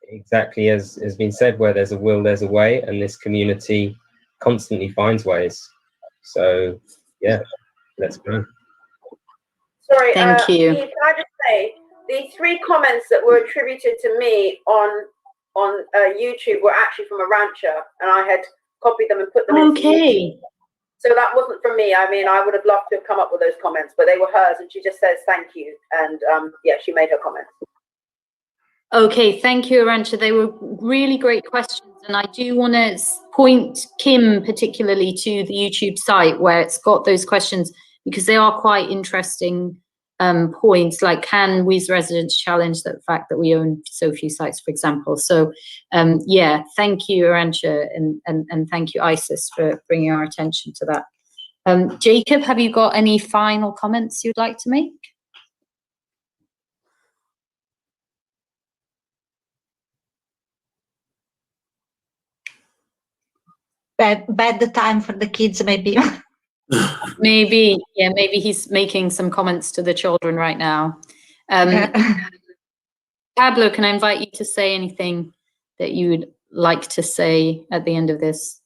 exactly as has been said, where there's a will, there's a way, and this community constantly finds ways. So yeah, let's go. Sorry, thank you. Can I just say, the 3 comments that were attributed to me on YouTube were actually from a rancher, and I had copied them and put them into YouTube. So that wasn't from me. I mean, I would have loved to have come up with those comments, but they were hers, and she just says thank you. And yeah, she made her comments. Okay, thank you, Arancha. They were really great questions, and I do want to point Kim particularly to the YouTube site where it's got those questions, because they are quite interesting points, like, can we as residents challenge the fact that we own so few sites, for example. So yeah, thank you, Arancha, and thank you, Isis, for bringing our attention to that. Jacob, have you got any final comments you'd like to make? Bad the time for the kids, maybe. Maybe, yeah, maybe he's making some comments to the children right now. Pablo, can I invite you to say anything that you would like to say at the end of this?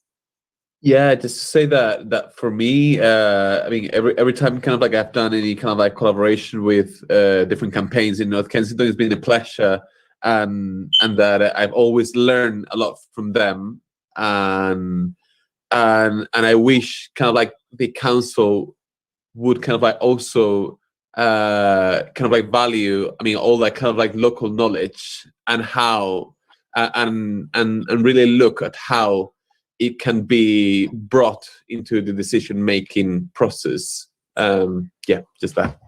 Yeah, just to say that for me, I mean, every time kind of like I've done any kind of like collaboration with different campaigns in North Kensington, it's been a pleasure, and that I've always learned a lot from them, and I wish kind of like the council would kind of like also kind of like value, I mean, all that kind of like local knowledge, and how and really look at how it can be brought into the decision-making process. Yeah, just that.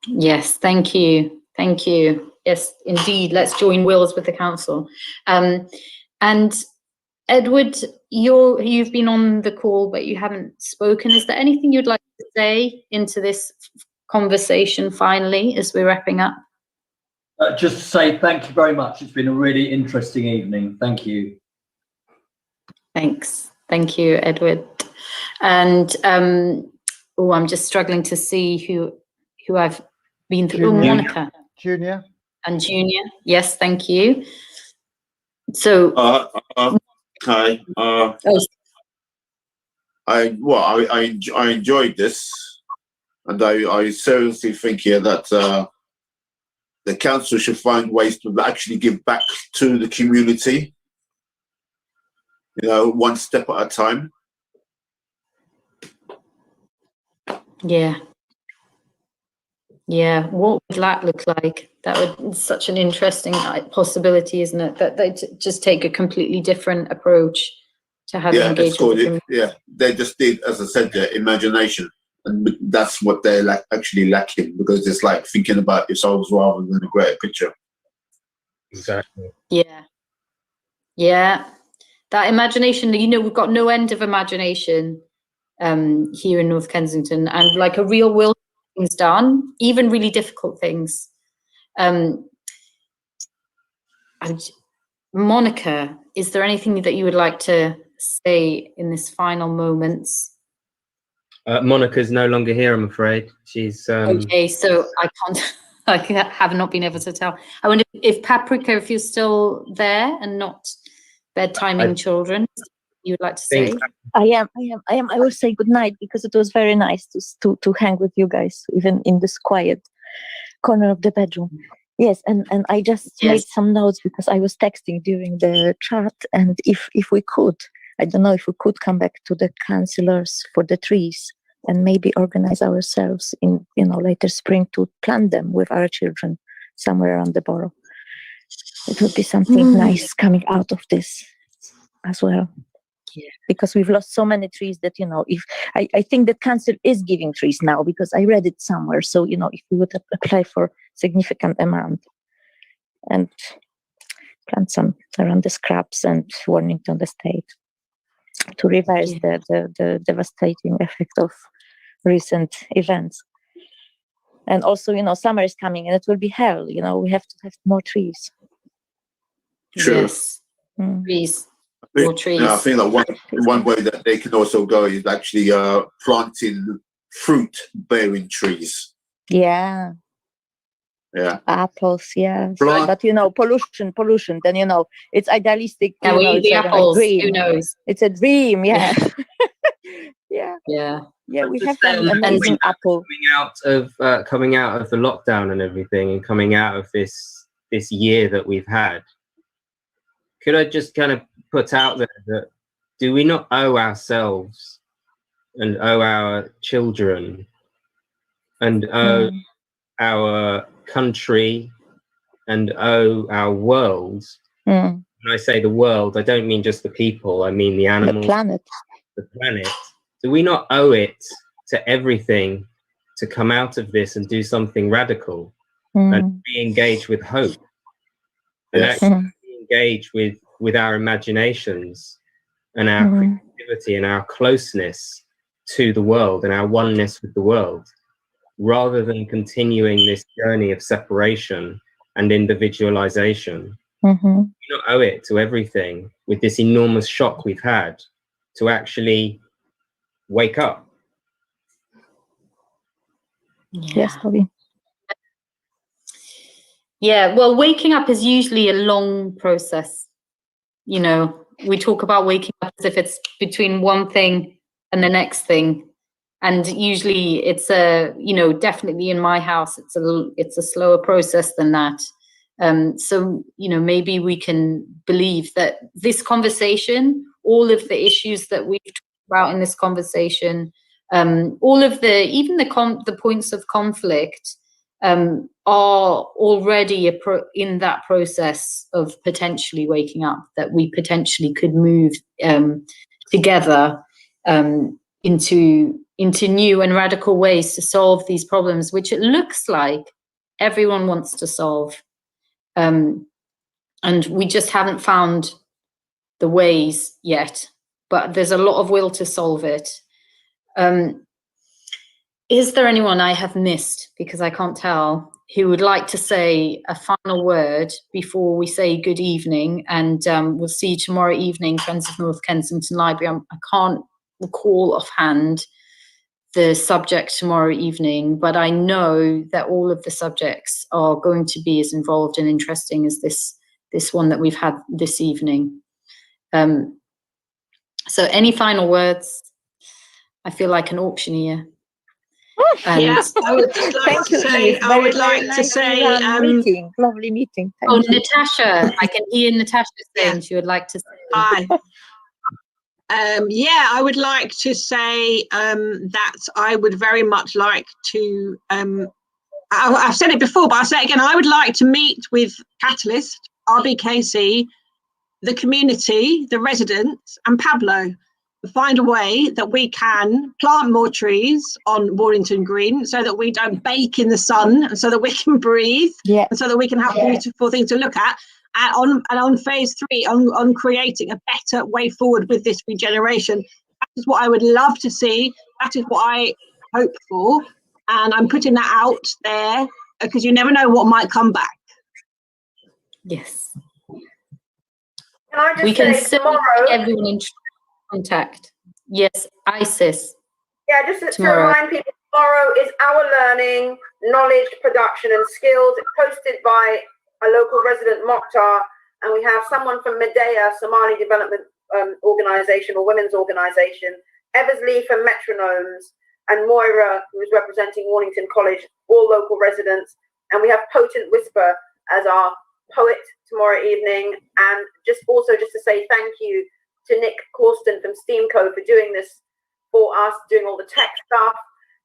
Yes, thank you. Thank you. Yes, indeed. Let's join wills with the council. And Edward, you've been on the call, but you haven't spoken. Is there anything you'd like to say into this conversation finally, as we're wrapping up? Just to say thank you very much. It's been a really interesting evening. Thank you. Thanks. Thank you, Edward. And oh, I'm just struggling to see who I've been through. Oh, Monica. Junior. And Junior. Yes, thank you. So hi. I enjoyed this, and I seriously think here that the council should find ways to actually give back to the community. You know, one step at a time. Yeah. Yeah, what would that look like? That would, it's such an interesting possibility, isn't it? That they just take a completely different approach to how they engage with the community. Yeah, they just did, as I said, their imagination, and that's what they're actually lacking, because it's like thinking about yourselves rather than a greater picture. Exactly. Yeah. Yeah. That imagination, you know, we've got no end of imagination here in North Kensington, and like a real will things done, even really difficult things. And Monica, is there anything that you would like to say in this final moments? Monica's no longer here, I'm afraid. She's okay, so I have not been able to tell. I wonder if Paprika, if you're still there and not bedtiming children, you would like to say? I am. I will say good night, because it was very nice to hang with you guys, even in this quiet corner of the bedroom. Yes, and I just made some notes because I was texting during the chat, and if we could, I don't know if we could come back to the councillors for the trees and maybe organize ourselves in, you know, later spring to plant them with our children somewhere around the borough. It would be something nice coming out of this as well. Yeah. Because we've lost so many trees that, you know, if I think that council is giving trees now, because I read it somewhere. So, you know, if we would apply for significant amount and plant some around the scraps and Warnington Estate to reverse the devastating effect of recent events. And also, you know, summer is coming and it will be hell, you know, we have to have more trees. True. Yes. Trees. More trees. I think that one way that they can also go is actually planting fruit-bearing trees. Yeah. Yeah. Apples, yeah. But you know, pollution. Then, you know, it's idealistic. Yeah, we eat the apples. Dream. Who knows? It's a dream. Yeah. Yeah. We have an amazing apple. Coming out of the lockdown and everything, and coming out of this year that we've had. Could I just kind of put out there that do we not owe ourselves and owe our children and owe our country and owe our world? When I say the world, I don't mean just the people, I mean the animals, the planet. Do we not owe it to everything to come out of this and do something radical and be engaged with hope and actually engage with our imaginations and our creativity and our closeness to the world and our oneness with the world, rather than continuing this journey of separation and individualization? We don't owe it to everything, with this enormous shock we've had, to actually wake up. Yes, Toby. Yeah, well, waking up is usually a long process. You know, we talk about waking up as if it's between one thing and the next thing. And usually it's definitely in my house, it's a slower process than that. So, you know, maybe we can believe that this conversation, all of the issues that we've talked about in this conversation All of even the points of conflict are already in that process of potentially waking up, that we potentially could move together into new and radical ways to solve these problems, which it looks like everyone wants to solve. And we just haven't found the ways yet, but there's a lot of will to solve it. Is there anyone I have missed, because I can't tell, who would like to say a final word before we say good evening? And we'll see you tomorrow evening, Friends of North Kensington Library. I can't recall offhand the subject tomorrow evening, but I know that all of the subjects are going to be as involved and interesting as this one that we've had this evening. So any final words? I feel like an auctioneer. Yeah, I would like to say, meeting, lovely meeting. Thank you. Natasha, I can hear Natasha saying she would like to say. Hi. Yeah, I would like to say that I would very much like to, I've said it before, but I'll say it again, I would like to meet with Catalyst, RBKC, the community, the residents, and Pablo, to find a way that we can plant more trees on Warrington Green so that we don't bake in the sun, and so that we can breathe, and so that we can have beautiful things to look at. And on phase 3, on creating a better way forward with this regeneration. That is what I would love to see. That is what I hope for. And I'm putting that out there because you never know what might come back. Yes. Can I just we can say certainly tomorrow, get everyone in contact. Yes, Isis. Yeah, just to remind people, tomorrow is Our Learning, Knowledge, Production and Skills. It's hosted by a local resident, Mokhtar, and we have someone from Medea, Somali Development Organisation or Women's Organisation, Eversley from Metronomes, and Moira, who is representing Warrington College, all local residents. And we have Potent Whisper as our poet tomorrow evening. And just to say thank you to Nick Corston from Steamco for doing this for us, doing all the tech stuff,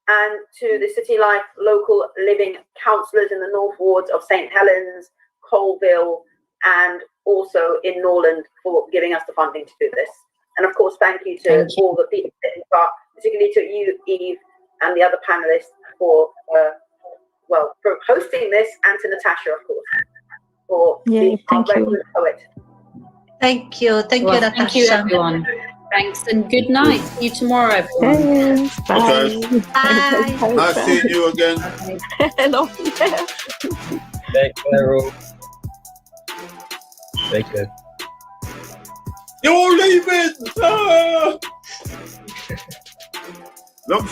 and to the City Life local living councillors in the North Wards of St Helens, Colville, and also in Norland for giving us the funding to do this. And of course, thank you to all the people taking part, particularly to you, Eve, and the other panelists for hosting this, and to Natasha, of course, for being our regular poet. Thank you. Thank you, Natasha. Thank you, everyone. Thanks and good night. See you tomorrow, everyone. Okay. Bye. Nice seeing you again. Hello. Take care, all. Take care. You're leaving! Ah! Look.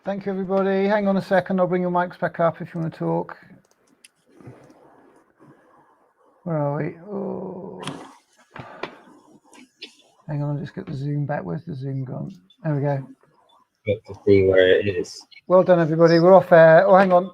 Thank you, everybody. Hang on a second. I'll bring your mics back up if you want to talk. Where are we? Oh. Hang on, I'll just get the Zoom back. Where's the Zoom gone? There we go. Got to see where it is. Well done, everybody. We're off air. Oh, hang on.